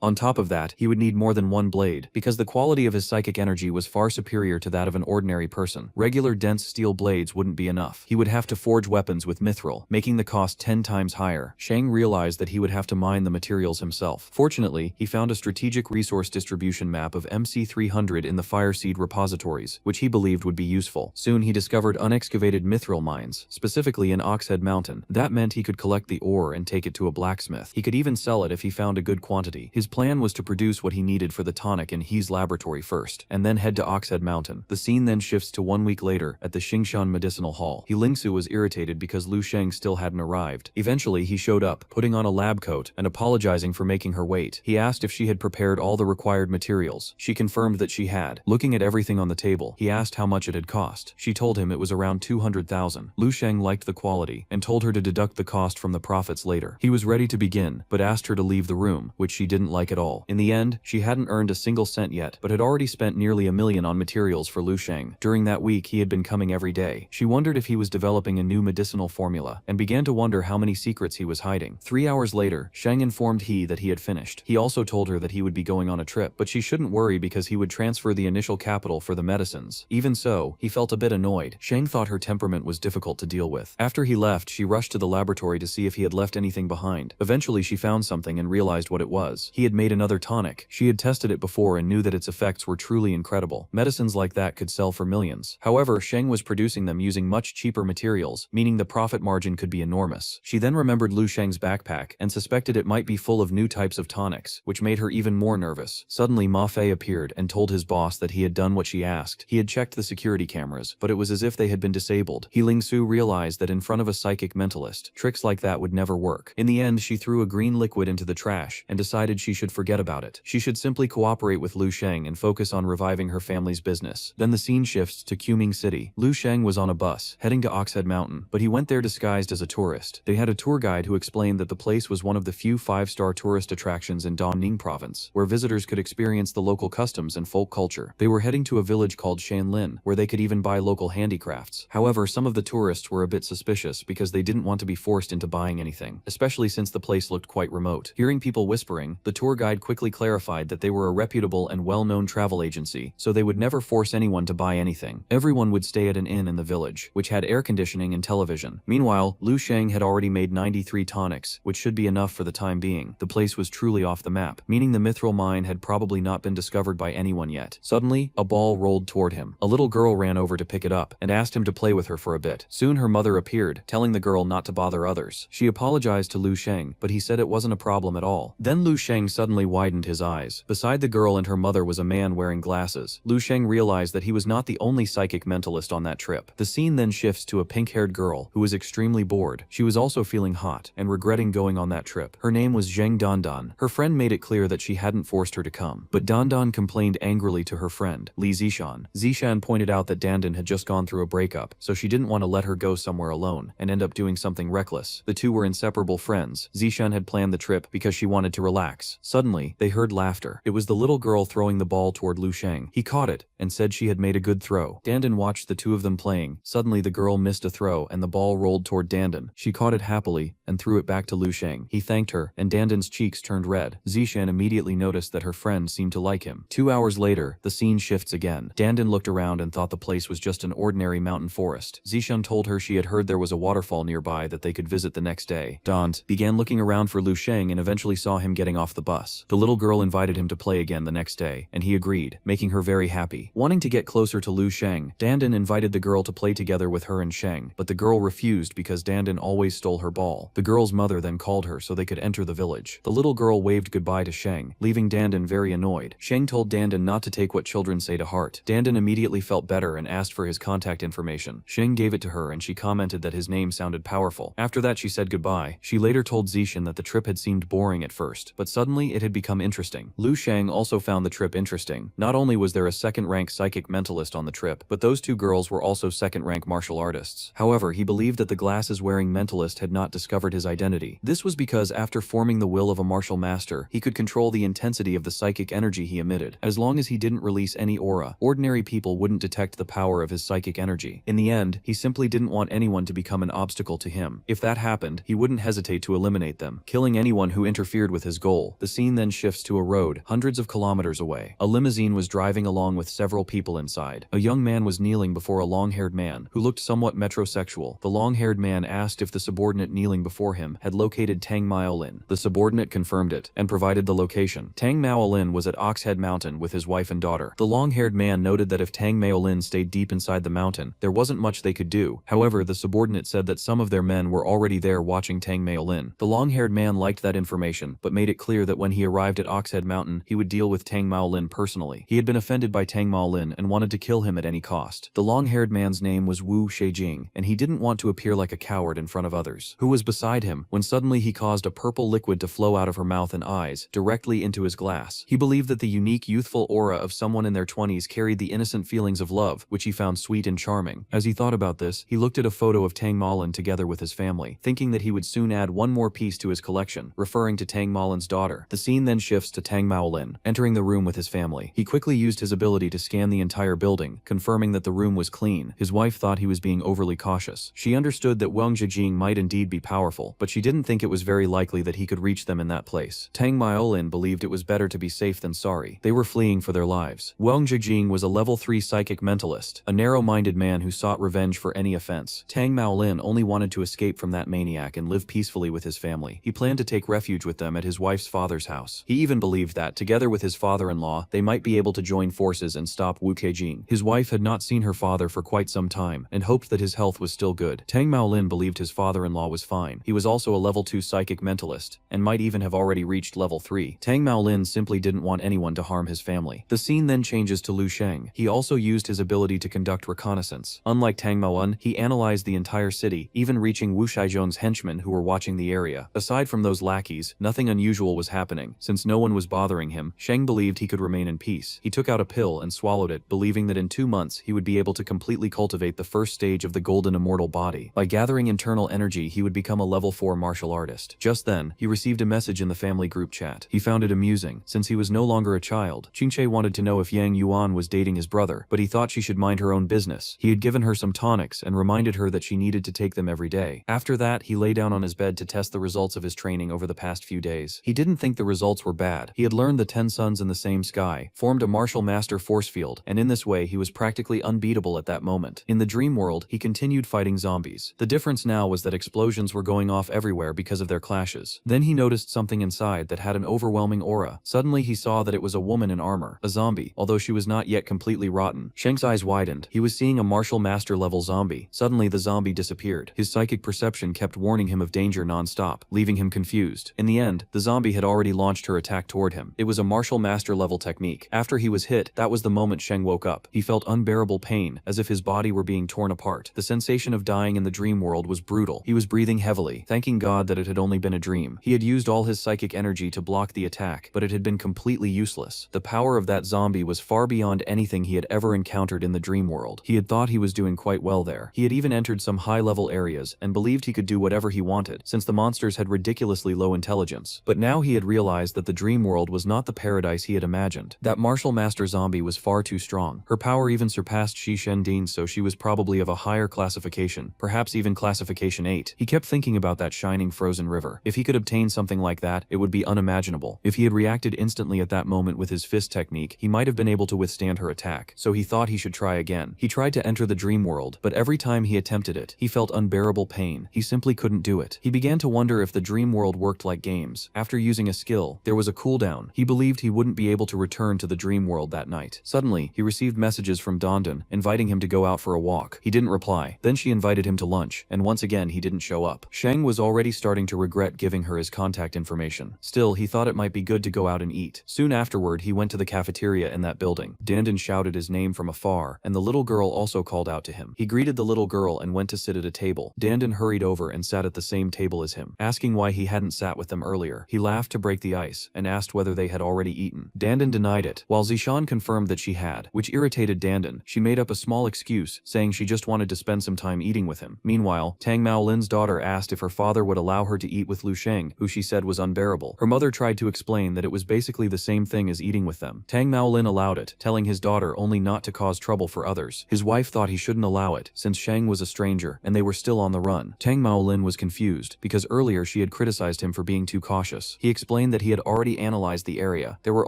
On top of that, he would need more than one blade, because the quality of his psychic energy was far superior to that of an ordinary person. Regular dense steel blades wouldn't be enough. He would have to forge weapons with mithril, making the cost 10 times higher. Sheng realized that he would have to mine the materials himself. Fortunately, he found a strategic resource distribution map of MC300 in the Fireseed repositories, which he believed would be useful. Soon he discovered unexcavated mithril mines, specifically in Oxhead Mountain. That meant he could collect the ore and take it to a blacksmith. He could even sell it if he found a good quantity. His plan was to produce what he needed for the tonic in He's laboratory first, and then head to Oxhead Mountain. The scene then shifts to 1 week later at the Xingshan Medicinal Hall. He Lingsu was irritated because Lu Sheng still hadn't arrived. Eventually, he showed up, putting on a lab coat and apologizing for making her wait. He asked if she had prepared all the required materials. She confirmed that she had. Looking at everything on the table, he asked how much it had cost. She told him it was around 200,000. Lu Sheng liked the quality and told her to deduct the cost from the profits later. He was ready to begin, but asked her to leave the room, which she didn't like at all. In the end, she hadn't earned a single cent yet, but had already spent nearly $1 million on materials for Lu Sheng. During that week, he had been coming every day. She wondered if he was developing a new medicinal formula, and began to wonder how many secrets he was hiding. 3 hours later, Sheng informed he that he had finished. He also told her that he would be going on a trip, but she shouldn't worry because he would transfer the initial capital for the medicines. Even so, he felt a bit annoyed. Sheng thought her temperament was difficult to deal with. After he left, she rushed to the laboratory to see if he had left anything behind. Eventually, she found something and realized what it was. He had made another tonic. She had tested it before and knew that its effects were truly incredible. Medicines like that could sell for millions. However, Sheng was producing them using much cheaper materials, meaning the profit margin could be enormous. She then remembered Lu Sheng's backpack and suspected it might be full of new types of tonics, which made her even more nervous. Suddenly, Ma Fei appeared and told his boss that he had done what she asked. He had checked the security cameras, but it was as if they had been disabled. He Ling Su realized that in front of a psychic mentalist, tricks like that would never work. In the end, she threw a green liquid into the trash and decided she should forget about it. She should simply cooperate with Lu Sheng and focus on reviving her family's business. Then the scene shifts to Quming City. Lu Sheng was on a bus, heading to Oxhead Mountain, but he went there disguised as a tourist. They had a tour guide who explained that the place was one of the few 5-star tourist attractions in Dongning province, where visitors could experience the local customs and folk culture. They were heading to a village called Shanlin, where they could even buy local handicrafts. However, some of the tourists were a bit suspicious because they didn't want to be forced into buying anything, especially since the place looked quite remote. Hearing people whispering, the tour guide quickly clarified that they were a reputable and well-known travel agency, so they would never force anyone to buy anything. Everyone would stay at an inn in the village, which had air conditioning and television. Meanwhile, Lu Sheng had already made 93 tonics, which should be enough for the time being. The place was truly off the map, meaning the mithril mine had probably not been discovered by anyone yet. Suddenly, a ball rolled toward him. A little girl ran over to pick it up and asked him to play with her for a bit. Soon her mother appeared, telling the girl not to bother others. She apologized to Lu Sheng, but he said it wasn't a problem at all. Then Lu Sheng suddenly widened his eyes. Beside the girl and her mother was a man wearing glasses. Lu Sheng realized that he was not the only psychic mentalist on that trip. The scene then shifts to a pink-haired girl who was extremely bored. She was also feeling hot and regretting going on that trip. Her name was Zheng Dandan. Her friend made it clear that she hadn't forced her to come, but Dandan complained angrily to her friend, Li Zishan. Zishan pointed out that Dandan had just gone through a breakup, so she didn't want to let her go somewhere alone and end up doing something reckless. The two were inseparable friends. Zishan had planned the trip because she wanted to relax. Suddenly, they heard laughter. It was the little girl throwing the ball toward Lu Sheng. He caught it and said she had made a good throw. Dandan watched the two of them playing. Suddenly, the girl missed a throw and the ball rolled toward Dandan. She caught it happily and threw it back to Lu Sheng. He thanked her, and Dandan's cheeks turned red. Zishan immediately noticed that her friend seemed to like him. 2 hours later, the scene shifts again. Dandan looked around and thought the place was just an ordinary mountain forest. Zishan told her she had heard there was a waterfall nearby that they could visit the next day. Dant began looking around for Lu Sheng and eventually saw him getting off the bus. The little girl invited him to play again the next day, and he agreed, making her very happy. Wanting to get closer to Lu Sheng, Dandan invited the girl to play together with her and Sheng, but the girl refused because Dandan always stole her ball. The girl's mother then called her so they could enter the village. The little girl waved goodbye to Sheng, leaving Dandan very annoyed. Sheng told Dandan not to take what children say to heart. Dandan immediately felt better and asked for his contact information. Sheng gave it to her and she commented that his name sounded powerful. After that she said goodbye. She later told Zishan that the trip had seemed boring at first, but suddenly it had become interesting. Lu Sheng also found the trip interesting. Not only was there a second-rank psychic mentalist on the trip, but those two girls were also second-rank martial artists. However, he believed that the glasses-wearing mentalist had not discovered his identity. This was because after forming the will of a martial master, he could control the intensity of the psychic energy he emitted. As long as he didn't release any aura, ordinary people wouldn't detect the power of his psychic energy. In the end, he simply didn't want anyone to become an obstacle to him. If that happened, he wouldn't hesitate to eliminate them, killing anyone who interfered with his goal. The scene then shifts to a road, hundreds of kilometers away. A limousine was driving along with several people inside. A young man was kneeling before a long-haired man, who looked somewhat metrosexual. The long-haired man asked if the subordinate kneeling before him had located Tang Maolin. The subordinate confirmed it, and provided the location. Tang Maolin was at Oxhead Mountain with his wife and daughter. The long-haired man noted that if Tang Maolin stayed deep inside the mountain, there wasn't much they could do. However, the subordinate said that some of their men were already there watching Tang Maolin. The long-haired man liked that information, but made it clear that when he arrived at Oxhead Mountain, he would deal with Tang Maolin personally. He had been offended by Tang Maolin and wanted to kill him at any cost. The long-haired man's name was Wu Sheijing, and he didn't want to appear like a coward in front of others. Who was beside him when suddenly he caused a purple liquid to flow out of her mouth and eyes, directly into his glass. He believed that the unique youthful aura of someone in their 20s carried the innocent feelings of love, which he found sweet and charming. As he thought about this, he looked at a photo of Tang Maolin together with his family, thinking that he would soon add one more piece to his collection, referring to Tang Maolin's daughter. The scene then shifts to Tang Maolin, entering the room with his family. He quickly used his ability to scan the entire building, confirming that the room was clean. His wife thought he was being overly cautious. She understood that Wang Zhijing might indeed be powerful, but she didn't think it was very likely that he could reach them in that place. Tang Maolin believed it was better to be safe than sorry. They were fleeing for their lives. Wang Zhijing was a level 3 psychic mentalist, a narrow-minded man who sought revenge for any offense. Tang Maolin only wanted to escape from that maniac and live peacefully with his family. He planned planned to take refuge with them at his wife's father's house. He even believed that, together with his father-in-law, they might be able to join forces and stop Wu Keijing. His wife had not seen her father for quite some time, and hoped that his health was still good. Tang Maolin believed his father-in-law was fine. He was also a level 2 psychic mentalist, and might even have already reached level 3. Tang Maolin simply didn't want anyone to harm his family. The scene then changes to Lu Sheng. He also used his ability to conduct reconnaissance. Unlike Tang Maolin, he analyzed the entire city, even reaching Wu Shaizhong's henchmen who were watching the area. Aside from those lackeys, nothing unusual was happening. Since no one was bothering him, Sheng believed he could remain in peace. He took out a pill and swallowed it, believing that in 2 months he would be able to completely cultivate the first stage of the golden immortal body. By gathering internal energy, he would become a level 4 martial artist. Just then, he received a message in the family group chat. He found it amusing. Since he was no longer a child, Qingche wanted to know if Yang Yuan was dating his brother, but he thought she should mind her own business. He had given her some tonics and reminded her that she needed to take them every day. After that, he lay down on his bed to test the results of his training over the past few days. He didn't think the results were bad. He had learned the 10 suns in the same sky, formed a martial master force field, and in this way he was practically unbeatable at that moment. In the dream world, he continued fighting zombies. The difference now was that explosions were going off everywhere because of their clashes. Then he noticed something inside that had an overwhelming aura. Suddenly he saw that it was a woman in armor, a zombie, although she was not yet completely rotten. Sheng's eyes widened. He was seeing a martial master level zombie. Suddenly the zombie disappeared. His psychic perception kept warning him of danger non-stop, leaving him confused. In the end, the zombie had already launched her attack toward him. It was a martial master level technique. After he was hit, that was the moment Sheng woke up. He felt unbearable pain, as if his body were being torn apart. The sensation of dying in the dream world was brutal. He was breathing heavily, thanking God that it had only been a dream. He had used all his psychic energy to block the attack, but it had been completely useless. The power of that zombie was far beyond anything he had ever encountered in the dream world. He had thought he was doing quite well there. He had even entered some high-level areas and believed he could do whatever he wanted, since the monsters had ridiculously low intelligence. But now he had realized that the dream world was not the paradise he had imagined. That martial master zombie was far too strong. Her power even surpassed Shi Shendin, so she was probably of a higher classification, perhaps even classification 8. He kept thinking about that shining frozen river. If he could obtain something like that, it would be unimaginable. If he had reacted instantly at that moment with his fist technique, he might have been able to withstand her attack, so he thought he should try again. He tried to enter the dream world, but every time he attempted it, he felt unbearable pain. He simply couldn't do it. He began to wonder if the dream world worked like games. After using a skill, there was a cooldown. He believed he wouldn't be able to return to the dream world that night. Suddenly, he received messages from Dondon, inviting him to go out for a walk. He didn't reply. Then she invited him to lunch, and once again he didn't show up. Sheng was already starting to regret giving her his contact information. Still, he thought it might be good to go out and eat. Soon afterward, he went to the cafeteria in that building. Dondon shouted his name from afar, and the little girl also called out to him. He greeted the little girl and went to sit at a table. Dondon hurried over and sat at the same table as him, asking why he hadn't sat with them earlier. He laughed to break the ice, and asked whether they had already eaten. Dondon denied it, while Zishan confirmed that she had, which irritated Dondon. She made up a small excuse, saying she just wanted to spend some time eating with him. Meanwhile, Tang Maolin's daughter asked if her father would allow her to eat with Lu Sheng, who she said was unbearable. Her mother tried to explain that it was basically the same thing as eating with them. Tang Maolin allowed it, telling his daughter only not to cause trouble for others. His wife thought he shouldn't allow it, since Sheng was a stranger, and they were still on the run. Tang Maolin was confused, because earlier she had criticized him for being too cautious. He explained that he had already analyzed the area. There were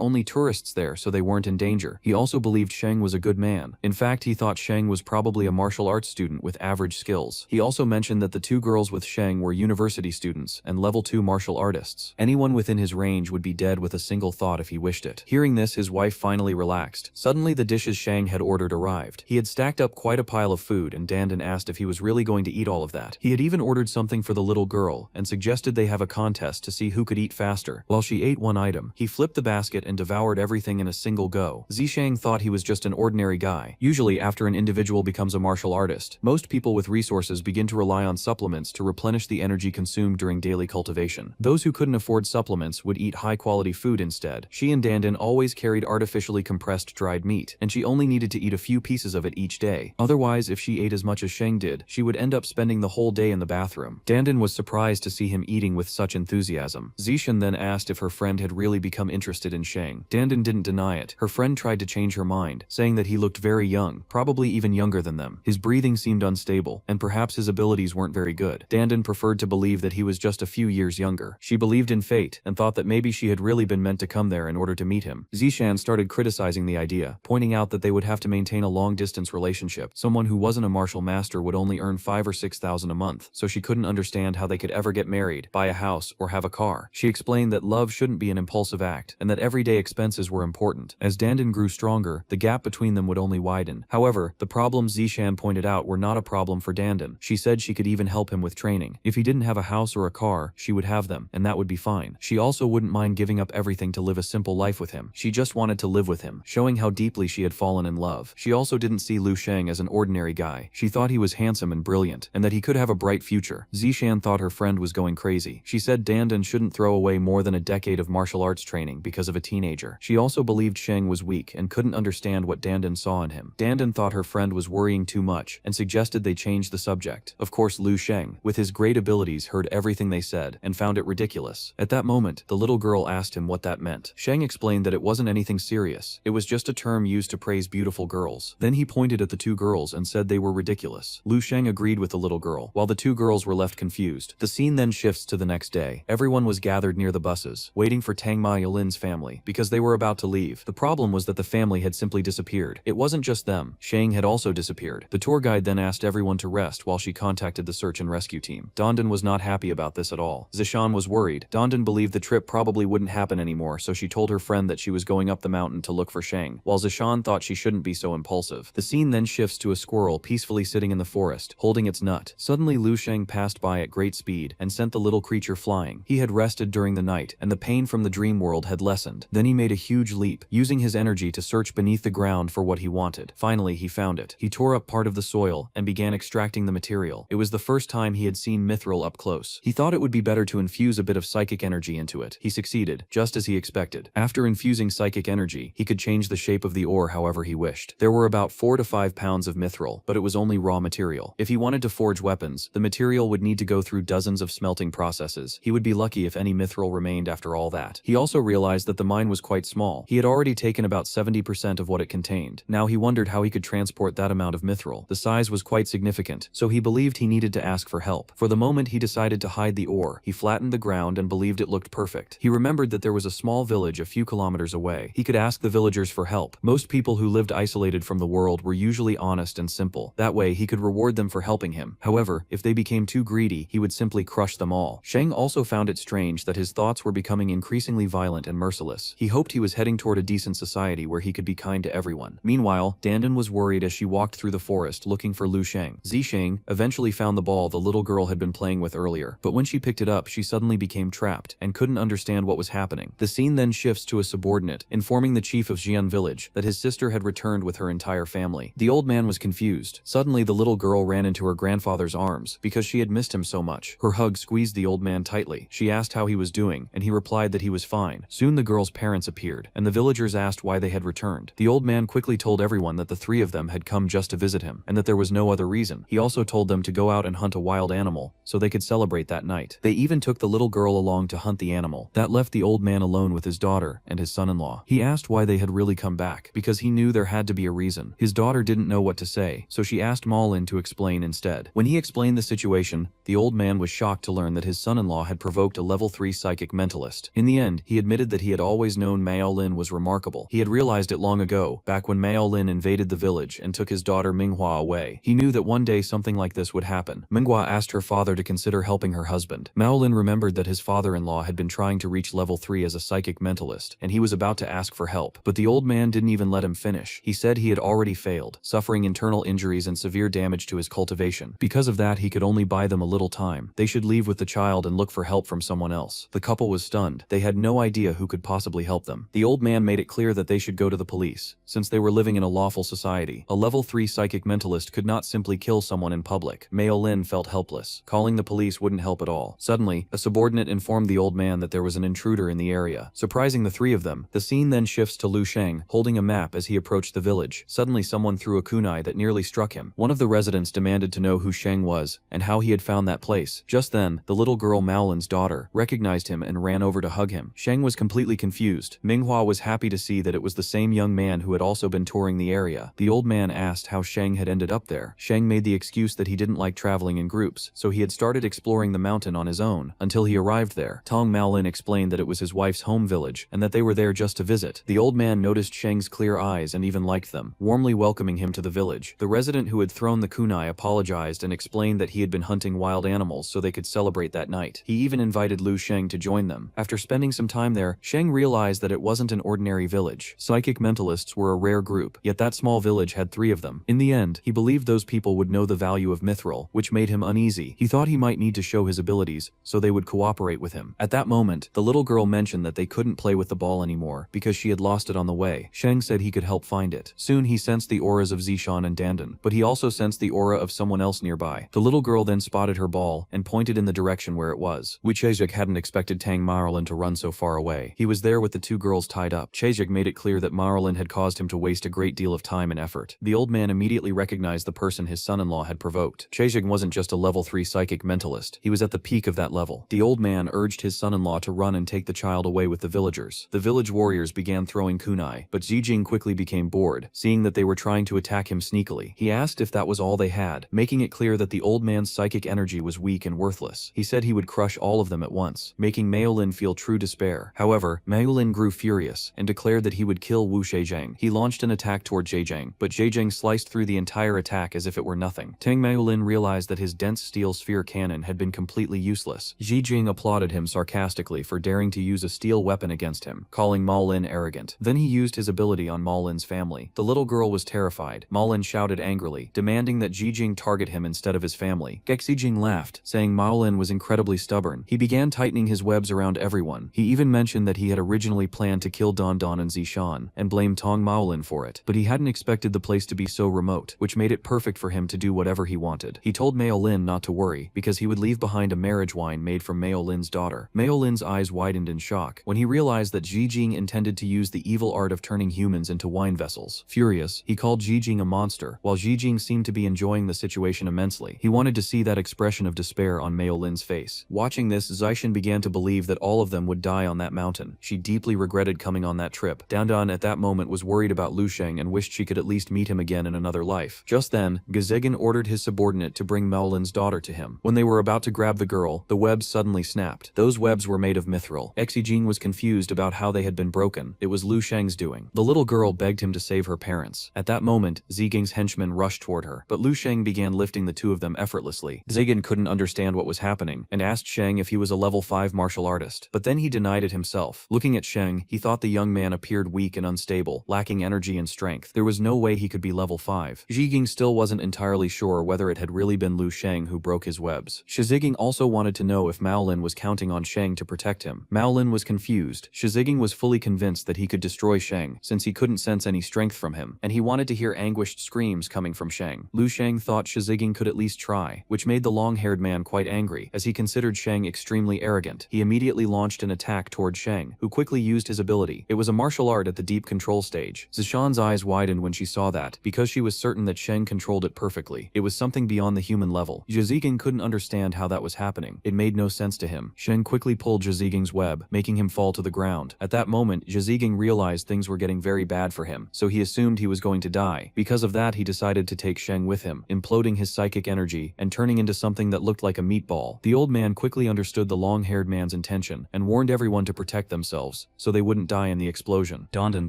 only tourists there, so they weren't in danger. He also believed Sheng was a good man. In fact, he thought Sheng was probably a martial arts student with average skills. He also mentioned that the 2 girls with Sheng were university students and level 2 martial artists. Anyone within his range would be dead with a single thought if he wished it. Hearing this, his wife finally relaxed. Suddenly, the dishes Sheng had ordered arrived. He had stacked up quite a pile of food, and Dondon asked if he was really going to eat all of that. He had even ordered something for the little girl, and suggested they have a contest to see who could eat faster. While she ate one item, he flipped the basket and devoured everything in a single go. Zisheng thought he was just an ordinary guy. Usually, after an individual becomes a martial artist, most people with resources begin to rely on supplements to replenish the energy consumed during daily cultivation. Those who couldn't afford supplements would eat high-quality food instead. She and Dondon always carried artificially compressed dried meat, and she only needed to eat a few pieces of it each day. Otherwise, if she ate as much as Sheng did, she would end up spending the whole day in the bathroom. Dondon was surprised to see him eating with such enthusiasm. Zishan then asked if her friend had really become interested in Sheng. Dondon didn't deny it. Her friend tried to change her mind, saying that he looked very young, probably even younger than them. His breathing seemed unstable, and perhaps his abilities weren't very good. Dondon preferred to believe that he was just a few years younger. She believed in fate, and thought that maybe she had really been meant to come there in order to meet him. Zishan started criticizing the idea, pointing out that they would have to maintain a long-distance relationship. Someone who wasn't a martial master would only earn 5,000 or 6,000 a month, so she couldn't understand how they could ever get married, buy a house or have a car. She explained that love shouldn't be an impulsive act, and that everyday expenses were important. As Dandan grew stronger, the gap between them would only widen. However, the problems Zishan pointed out were not a problem for Dandan. She said she could even help him with training. If he didn't have a house or a car, she would have them, and that would be fine. She also wouldn't mind giving up everything to live a simple life with him. She just wanted to live with him, showing how deeply she had fallen in love. She also didn't see Lu Sheng as an ordinary guy. She thought he was handsome and brilliant, and that he could have a bright future. Zishan thought her friend was going crazy. She said Dandan shouldn't throw away more than a decade of martial arts training because of a teenager. She also believed Sheng was weak and couldn't understand what Dandan saw in him. Dandan thought her friend was worrying too much and suggested they change the subject. Of course, Lu Sheng, with his great abilities, heard everything they said and found it ridiculous. At that moment, the little girl asked him what that meant. Sheng explained that it wasn't anything serious. It was just a term used to praise beautiful girls. Then he pointed at the two girls and said they were ridiculous. Lu Sheng agreed with the little girl, while the two girls were left confused. The scene then shifts to the next day. Everyone was gathered near the buses, waiting for Tang Ma Yalin's family, because they were about to leave. The problem was that the family had simply disappeared. It wasn't just them. Sheng had also disappeared. The tour guide then asked everyone to rest while she contacted the search and rescue team. Dandan was not happy about this at all. Zishan was worried. Dandan believed the trip probably wouldn't happen anymore, so she told her friend that she was going up the mountain to look for Sheng, while Zishan thought she shouldn't be so impulsive. The scene then shifts to a squirrel peacefully sitting in the forest, holding its nut. Suddenly Lu Sheng passed by at great speed and sent the little creature flying. He had rested during the night, and the pain from the dream world had lessened. Then he made a huge leap, using his energy to search beneath the ground for what he wanted. Finally, he found it. He tore up part of the soil and began extracting the material. It was the first time he had seen mithril up close. He thought it would be better to infuse a bit of psychic energy into it. He succeeded, just as he expected. After infusing psychic energy, he could change the shape of the ore however he wished. There were about 4 to 5 pounds of mithril, but it was only raw material. If he wanted to forge weapons, the material would need to go through dozens of smelting processes. He would be lucky if any mithril remained after all that. He also realized that the mine was quite small. He had already taken about 70% of what it contained. Now he wondered how he could transport that amount of mithril. The size was quite significant, so he believed he needed to ask for help. For the moment, he decided to hide the ore. He flattened the ground and believed it looked perfect. He remembered that there was a small village a few kilometers away. He could ask the villagers for help. Most people who lived isolated from the world were usually honest and simple. That way, he could reward them for helping him. However, if they became too greedy, he would simply crush them all. Sheng also found it strange that his thoughts were becoming increasingly violent and merciless. He hoped he was heading toward a decent society where he could be kind to everyone. Meanwhile, Dandan was worried as she walked through the forest looking for Lu Sheng. Zisheng eventually found the ball the little girl had been playing with earlier, but when she picked it up, she suddenly became trapped and couldn't understand what was happening. The scene then shifts to a subordinate, informing the chief of Xian village that his sister had returned with her entire family. The old man was confused. Suddenly, the little girl ran into her grandfather's arms because she had missed him so much. Her hug squeezed the old man tightly. She asked how he was doing, and he replied that he was fine. Soon the girl's parents appeared, and the villagers asked why they had returned. The old man quickly told everyone that the three of them had come just to visit him, and that there was no other reason. He also told them to go out and hunt a wild animal, so they could celebrate that night. They even took the little girl along to hunt the animal. That left the old man alone with his daughter and his son-in-law. He asked why they had really come back, because he knew there had to be a reason. His daughter didn't know what to say, so she asked Malin to explain instead. When he explained the situation, the old man was shocked to learn that his son-in-law had provoked a level 3 psychic mentalist. In the end, he admitted that he had always known Mao Lin was remarkable. He had realized it long ago, back when Mao Lin invaded the village and took his daughter Manhwa away. He knew that one day something like this would happen. Manhwa asked her father to consider helping her husband. Mao Lin remembered that his father-in-law had been trying to reach level 3 as a psychic mentalist, and he was about to ask for help. But the old man didn't even let him finish. He said he had already failed, suffering internal injuries and severe damage to his cultivation. Because of that, he could only buy them a little time. They should leave with the child and look for help from someone else. The couple was stunned. They had no idea who could possibly help them. The old man made it clear that they should go to the police, since they were living in a lawful society. A level 3 psychic mentalist could not simply kill someone in public. Mao Lin felt helpless. Calling the police wouldn't help at all. Suddenly, a subordinate informed the old man that there was an intruder in the area, surprising the three of them. The scene then shifts to Lu Sheng, holding a map as he approached the village. Suddenly, someone threw a kunai that nearly struck him. One of the residents demanded to know who Sheng was, and how he had found that place. Just then, the little girl Maolin's daughter recognized him and ran over to hug him. Sheng was completely confused. Minghua was happy to see that it was the same young man who had also been touring the area. The old man asked how Sheng had ended up there. Sheng made the excuse that he didn't like traveling in groups, so he had started exploring the mountain on his own until he arrived there. Tong Maolin explained that it was his wife's home village and that they were there just to visit. The old man noticed Sheng's clear eyes and even liked them, warmly welcoming him to the village. The resident who had thrown the kunai apologized and explained that he had been hunting wild animals so they could celebrate that night. night. He even invited Lu Sheng to join them. After spending some time there, Sheng realized that it wasn't an ordinary village. Psychic mentalists were a rare group, yet that small village had 3 of them. In the end, he believed those people would know the value of mithril, which made him uneasy. He thought he might need to show his abilities, so they would cooperate with him. At that moment, the little girl mentioned that they couldn't play with the ball anymore because she had lost it on the way. Sheng said he could help find it. Soon he sensed the auras of Zishan and Dandan, but he also sensed the aura of someone else nearby. The little girl then spotted her ball and pointed in the direction where it was. Chejik hadn't expected Tang Marlin to run so far away. He was there with the 2 girls tied up. Chejik made it clear that Marlin had caused him to waste a great deal of time and effort. The old man immediately recognized the person his son-in-law had provoked. Chejik wasn't just a level 3 psychic mentalist. He was at the peak of that level. The old man urged his son-in-law to run and take the child away with the villagers. The village warriors began throwing kunai, but Zijing quickly became bored, seeing that they were trying to attack him sneakily. He asked if that was all they had, making it clear that the old man's psychic energy was weak and worthless. He said he would crush all of them at once, making Maolin feel true despair. However, Maolin grew furious and declared that he would kill Wu Zhejiang. He launched an attack toward Zhejiang, but Zhejiang sliced through the entire attack as if it were nothing. Tang Maolin realized that his dense steel sphere cannon had been completely useless. Zhejiang applauded him sarcastically for daring to use a steel weapon against him, calling Maolin arrogant. Then he used his ability on Maolin's family. The little girl was terrified. Maolin shouted angrily, demanding that Zhejiang target him instead of his family. Zhejiang laughed, saying Maolin was incredibly stubborn. He began tightening his webs around everyone. He even mentioned that he had originally planned to kill Don Don and Zishan, and blamed Tong Maolin for it. But he hadn't expected the place to be so remote, which made it perfect for him to do whatever he wanted. He told Maolin not to worry, because he would leave behind a marriage wine made from Maolin's daughter. Maolin's eyes widened in shock when he realized that Zhejiang intended to use the evil art of turning humans into wine vessels. Furious, he called Zhejiang a monster, while Zhejiang seemed to be enjoying the situation immensely. He wanted to see that expression of despair on Maolin's face. Watching this, Zishan began to believe that all of them would die on that mountain. She deeply regretted coming on that trip. Dandan at that moment was worried about Lu Sheng and wished she could at least meet him again in another life. Just then, Gezegin ordered his subordinate to bring Maolin's daughter to him. When they were about to grab the girl, the webs suddenly snapped. Those webs were made of mithril. Exijing was confused about how they had been broken. It was Lu Sheng's doing. The little girl begged him to save her parents. At that moment, Ziging's henchmen rushed toward her, but Lu Sheng began lifting the 2 of them effortlessly. Zigin couldn't understand what was happening, and asked Sheng if he was a level 5 martial artist, but then he denied it himself. Looking at Sheng, he thought the young man appeared weak and unstable, lacking energy and strength. There was no way he could be level 5. Ziging still wasn't entirely sure whether it had really been Lu Sheng who broke his webs. Shiziging also wanted to know if Maolin was counting on Sheng to protect him. Maolin was confused. Shiziging was fully convinced that he could destroy Sheng, since he couldn't sense any strength from him, and he wanted to hear anguished screams coming from Sheng. Lu Sheng thought Shiziging could at least try, which made the long-haired man quite angry, as he considered Sheng extremely arrogant. He immediately launched an attack toward Sheng, who quickly used his ability. It was a martial art at the deep control stage. Zishan's eyes widened when she saw that, because she was certain that Sheng controlled it perfectly. It was something beyond the human level. Ziziging couldn't understand how that was happening. It made no sense to him. Sheng quickly pulled Ziziging's web, making him fall to the ground. At that moment, Ziziging realized things were getting very bad for him, so he assumed he was going to die. Because of that, he decided to take Sheng with him, imploding his psychic energy and turning into something that looked like a meatball. The old man quickly understood the long-haired man's intention and warned everyone to protect themselves so they wouldn't die in the explosion. Dandan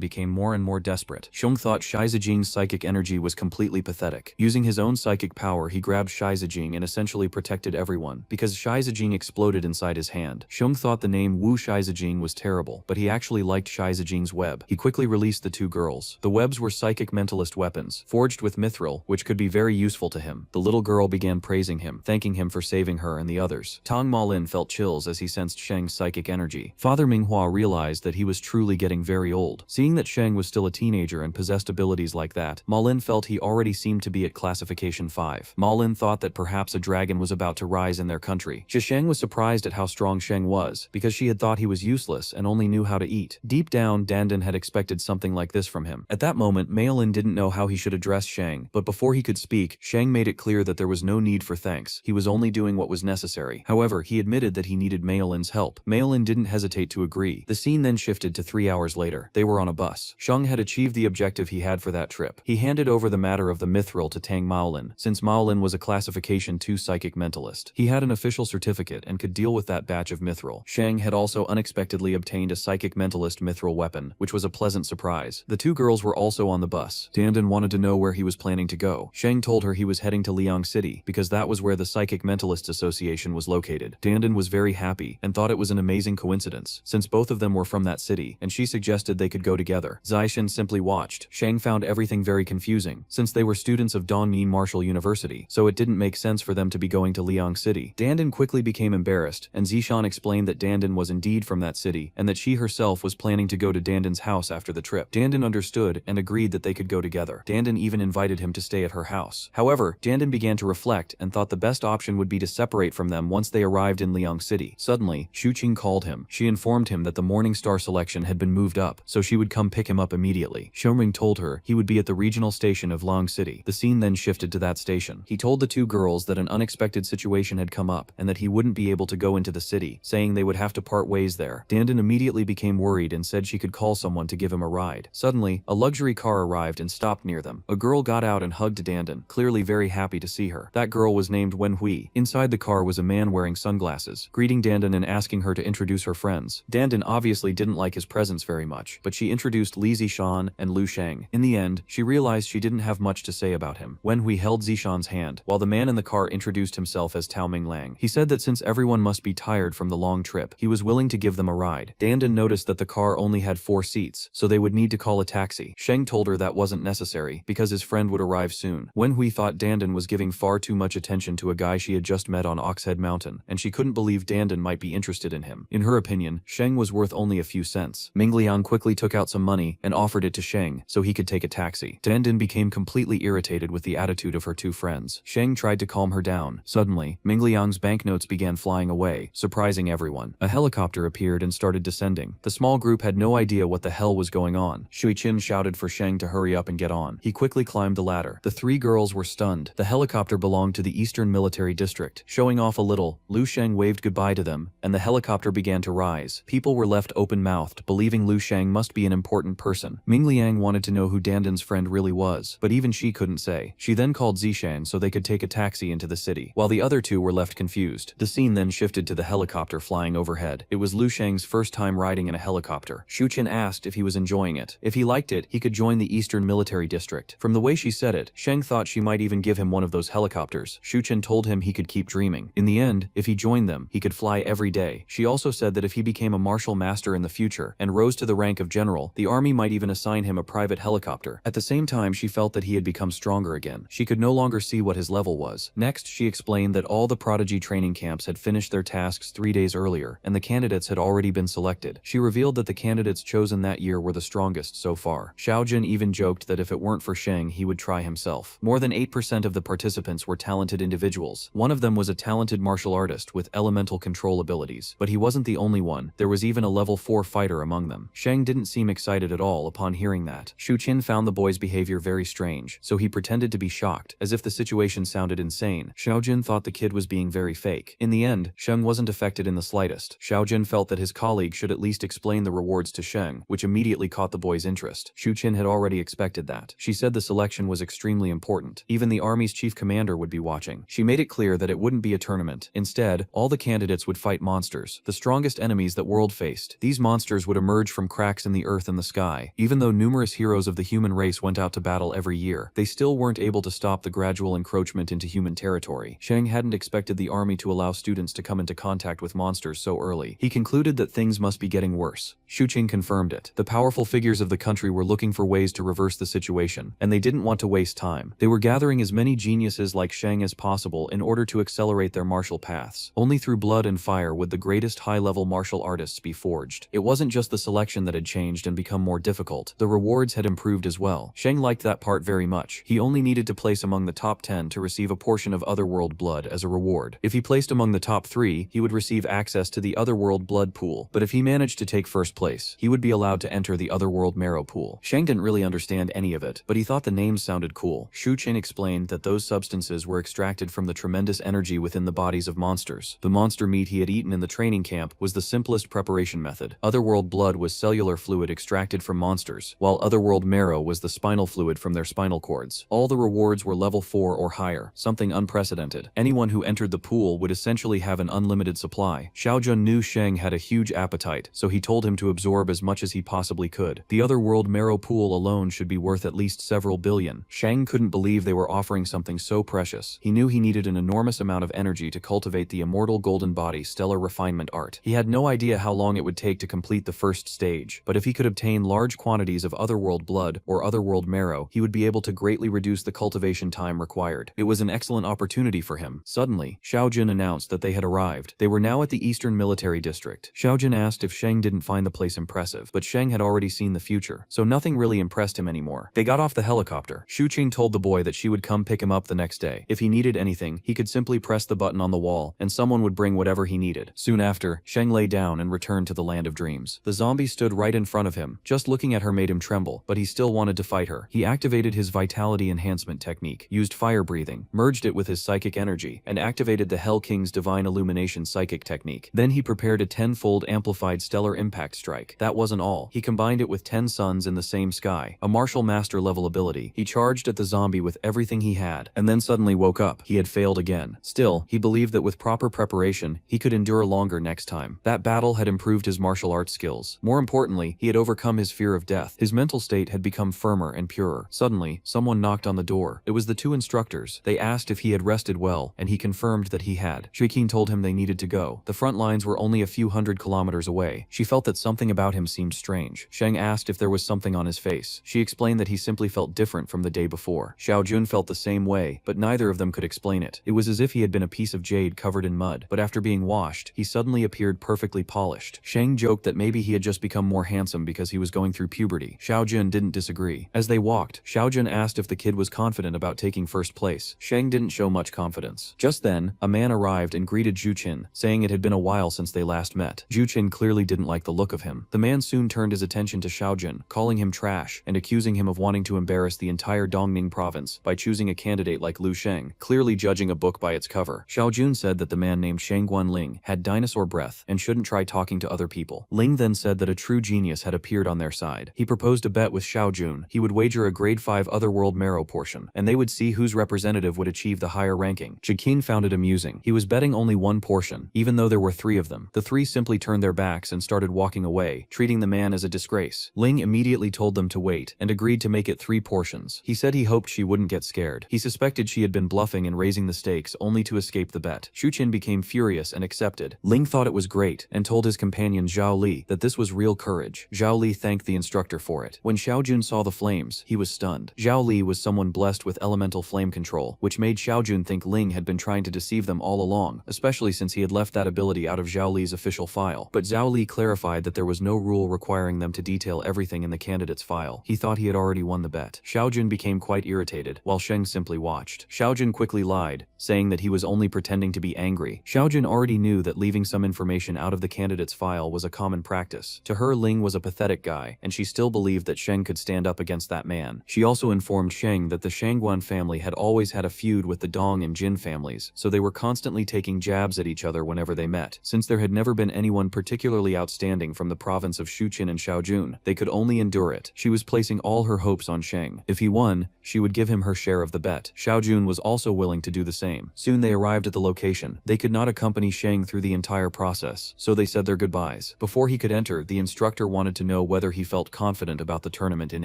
became more and more desperate. Sheng thought Shizijing's psychic energy was completely pathetic. Using his own psychic power, he grabbed Shizijing and essentially protected everyone, because Shizijing exploded inside his hand. Sheng thought the name Wu Shizijing was terrible, but he actually liked Shizijing's web. He quickly released the 2 girls. The webs were psychic mentalist weapons, forged with mithril, which could be very useful to him. The little girl began praising him, thanking him for saving her and the others. Tang Malin felt chills as he sensed Sheng's psychic energy. Father Manhwa realized that he was truly getting very old. Seeing that Sheng was still a teenager and possessed abilities like that, Malin felt he already seemed to be at classification 5. Malin thought that perhaps a dragon was about to rise in their country. Sheng was surprised at how strong Sheng was, because she had thought he was useless and only knew how to eat. Deep down, Dandan had expected something like this from him. At that moment, Malin didn't know how he should address Sheng, but before he could speak, Sheng made it clear that there was no need for thanks. He was only doing what was necessary. However, he admitted that he needed Maolin's help. Malin didn't hesitate to agree. The scene then shifted to 3 hours later. They were on a bus. Sheng had achieved the objective he had for that trip. He handed over the matter of the mithril to Tang Maolin, since Maolin was a classification 2 psychic mentalist. He had an official certificate and could deal with that batch of mithril. Sheng had also unexpectedly obtained a psychic mentalist mithril weapon, which was a pleasant surprise. The 2 girls were also on the bus. Dandan wanted to know where he was planning to go. Sheng told her he was heading to Liang City, because that was where the Psychic Mentalists Association was located. located. Dandan was very happy and thought it was an amazing coincidence, since both of them were from that city, and she suggested they could go together. Zaishin simply watched. Shang found everything very confusing, since they were students of Dongyin Martial University, so it didn't make sense for them to be going to Liang City. Dandan quickly became embarrassed, and Zishan explained that Dandan was indeed from that city, and that she herself was planning to go to Dandan's house after the trip. Dandan understood and agreed that they could go together. Dandan even invited him to stay at her house. However, Dandan began to reflect and thought the best option would be to separate from them once they arrived in Liang City. Suddenly, Shuqing called him. She informed him that the Morning Star selection had been moved up, so she would come pick him up immediately. Xiongming told her he would be at the regional station of Liang City. The scene then shifted to that station. He told the two girls that an unexpected situation had come up and that he wouldn't be able to go into the city, saying they would have to part ways there. Dandan immediately became worried and said she could call someone to give him a ride. Suddenly, a luxury car arrived and stopped near them. A girl got out and hugged Dandan, clearly very happy to see her. That girl was named Wenhui. Inside the car was a man wearing sunglasses, greeting Dandan and asking her to introduce her friends. Dandan obviously didn't like his presence very much, but she introduced Li Zishan and Lu Sheng. In the end, she realized she didn't have much to say about him. Wenhui held Zishan's hand, while the man in the car introduced himself as Tao Minglang. He said that since everyone must be tired from the long trip, he was willing to give them a ride. Dandan noticed that the car only had 4 seats, so they would need to call a taxi. Sheng told her that wasn't necessary, because his friend would arrive soon. Wenhui thought Dandan was giving far too much attention to a guy she had just met on Oxhead Mountain, and she couldn't believe Dandan might be interested in him. In her opinion, Sheng was worth only a few cents. Mingliang quickly took out some money and offered it to Sheng so he could take a taxi. Dandan became completely irritated with the attitude of her two friends. Sheng tried to calm her down. Suddenly, Mingliang's banknotes began flying away, surprising everyone. A helicopter appeared and started descending. The small group had no idea what the hell was going on. Shui Qin shouted for Sheng to hurry up and get on. He quickly climbed the ladder. The 3 girls were stunned. The helicopter belonged to the Eastern Military District. Showing off a little, Lu Sheng waved goodbye to them, and the helicopter began to rise. People were left open-mouthed, believing Lu Sheng must be an important person. Ming Liang wanted to know who Dandan's friend really was, but even she couldn't say. She then called Zishan so they could take a taxi into the city, while the other two were left confused. The scene then shifted to the helicopter flying overhead. It was Lu Sheng's first time riding in a helicopter. Shuqin asked if he was enjoying it. If he liked it, he could join the Eastern Military District. From the way she said it, Sheng thought she might even give him one of those helicopters. Shuqin told him he could keep dreaming. In the end, if he joined them, he could fly every day. She also said that if he became a martial master in the future and rose to the rank of general, the army might even assign him a private helicopter. At the same time, she felt that he had become stronger again. She could no longer see what his level was. Next, she explained that all the prodigy training camps had finished their tasks 3 days earlier, and the candidates had already been selected. She revealed that the candidates chosen that year were the strongest so far. Xiaojun even joked that if it weren't for Sheng, he would try himself. More than 8% of the participants were talented individuals. One of them was a talented martial artist with elemental control abilities, but he wasn't the only one. There was even a level 4 fighter among them. Sheng didn't seem excited at all upon hearing that. Shu Qin found the boy's behavior very strange, so he pretended to be shocked, as if the situation sounded insane. Xiaojun thought the kid was being very fake. In the end, Sheng wasn't affected in the slightest. Xiaojun felt that his colleague should at least explain the rewards to Sheng, which immediately caught the boy's interest. Shu Qin had already expected that. She said the selection was extremely important. Even the army's chief commander would be watching. She made it clear that it wouldn't be a tournament. Instead, all the candidates would fight monsters, the strongest enemies that world faced. These monsters would emerge from cracks in the earth and the sky. Even though numerous heroes of the human race went out to battle every year, they still weren't able to stop the gradual encroachment into human territory. Sheng hadn't expected the army to allow students to come into contact with monsters so early. He concluded that things must be getting worse. Shuqing confirmed it. The powerful figures of the country were looking for ways to reverse the situation, and they didn't want to waste time. They were gathering as many geniuses like Sheng as possible in order to accelerate their martial paths. Only through blood and fire would the greatest high-level martial artists be forged. It wasn't just the selection that had changed and become more difficult. The rewards had improved as well. Sheng liked that part very much. He only needed to place among the top 10 to receive a portion of Otherworld blood as a reward. If he placed among the top 3, he would receive access to the Otherworld blood pool. But if he managed to take first place, he would be allowed to enter the Otherworld marrow pool. Sheng didn't really understand any of it, but he thought the names sounded cool. Shu Qin explained that those substances were extracted from the tremendous energy within the bodies of monsters. The monster meat he had eaten in the training camp was the simplest preparation method. Otherworld blood was cellular fluid extracted from monsters, while Otherworld marrow was the spinal fluid from their spinal cords. All the rewards were level 4 or higher, something unprecedented. Anyone who entered the pool would essentially have an unlimited supply. Xiaojun knew Sheng had a huge appetite, so he told him to absorb as much as he possibly could. The Otherworld marrow pool alone should be worth at least several billion. Sheng couldn't believe they were offering something so precious. He knew he needed an enormous amount of energy to cultivate cultivate the immortal golden body stellar refinement art. He had no idea how long it would take to complete the first stage, but if he could obtain large quantities of otherworld blood or otherworld marrow, he would be able to greatly reduce the cultivation time required. It was an excellent opportunity for him. Suddenly, Xiaojun announced that they had arrived. They were now at the Eastern Military District. Xiaojun asked if Sheng didn't find the place impressive, but Sheng had already seen the future, so nothing really impressed him anymore. They got off the helicopter. Shuqing told the boy that she would come pick him up the next day. If he needed anything, he could simply press the button on the wall, and someone would bring whatever he needed. Soon after, Sheng lay down and returned to the land of dreams. The zombie stood right in front of him. Just looking at her made him tremble, but he still wanted to fight her. He activated his vitality enhancement technique, used fire breathing, merged it with his psychic energy, and activated the Hell King's divine illumination psychic technique. Then he prepared a 10-fold amplified stellar impact strike. That wasn't all. He combined it with 10 suns in the same sky, a martial master level ability. He charged at the zombie with everything he had, and then suddenly woke up. He had failed again. Still, he believed that with proper preparation, he could endure longer next time. That battle had improved his martial arts skills. More importantly, he had overcome his fear of death. His mental state had become firmer and purer. Suddenly, someone knocked on the door. It was the two instructors. They asked if he had rested well, and he confirmed that he had. Shuqing told him they needed to go. The front lines were only a few hundred kilometers away. She felt that something about him seemed strange. Sheng asked if there was something on his face. She explained that he simply felt different from the day before. Xiaojun felt the same way, but neither of them could explain it. It was as if he had been a piece of jade covered in mud, but after being washed, he suddenly appeared perfectly polished. Sheng joked that maybe he had just become more handsome because he was going through puberty. Xiaojun didn't disagree. As they walked, Xiaojun asked if the kid was confident about taking first place. Sheng didn't show much confidence. Just then, a man arrived and greeted Zhuqin, saying it had been a while since they last met. Zhuqin clearly didn't like the look of him. The man soon turned his attention to Xiaojun, calling him trash and accusing him of wanting to embarrass the entire Dongning province by choosing a candidate like Lu Sheng, clearly judging a book by its cover. Xiaojun said that the man named Shangguan Ling had dinosaur breath and shouldn't try talking to other people. Ling then said that a true genius had appeared on their side. He proposed a bet with Xiaojun. He would wager a grade 5 otherworld marrow portion, and they would see whose representative would achieve the higher ranking. Zhiqin found it amusing. He was betting only one portion, even though there were 3 of them. The 3 simply turned their backs and started walking away, treating the man as a disgrace. Ling immediately told them to wait, and agreed to make it 3 portions. He said he hoped she wouldn't get scared. He suspected she had been bluffing and raising the stakes only to escape the bet. Shuqin became furious and accepted. Ling thought it was great, and told his companion Zhao Li that this was real courage. Zhao Li thanked the instructor for it. When Xiaojun saw the flames, he was stunned. Zhao Li was someone blessed with elemental flame control, which made Xiaojun think Ling had been trying to deceive them all along, especially since he had left that ability out of Zhao Li's official file. But Zhao Li clarified that there was no rule requiring them to detail everything in the candidate's file. He thought he had already won the bet. Xiaojun became quite irritated, while Sheng simply watched. Xiaojun quickly lied, saying that he was only pretending to be angry. Xiaojun already knew that leaving some information out of the candidate's file was a common practice. To her, Ling was a pathetic guy, and she still believed that Sheng could stand up against that man. She also informed Sheng that the Shangguan family had always had a feud with the Dong and Jin families, so they were constantly taking jabs at each other whenever they met. Since there had never been anyone particularly outstanding from the province of Shuqin and Xiaojun, they could only endure it. She was placing all her hopes on Sheng. If he won, she would give him her share of the bet. Xiaojun was also willing to do the same. Soon they arrived at the location. They could not accompany Sheng through the entire process, so they said their goodbyes. Before he could enter, the instructor wanted to know whether he felt confident about the tournament in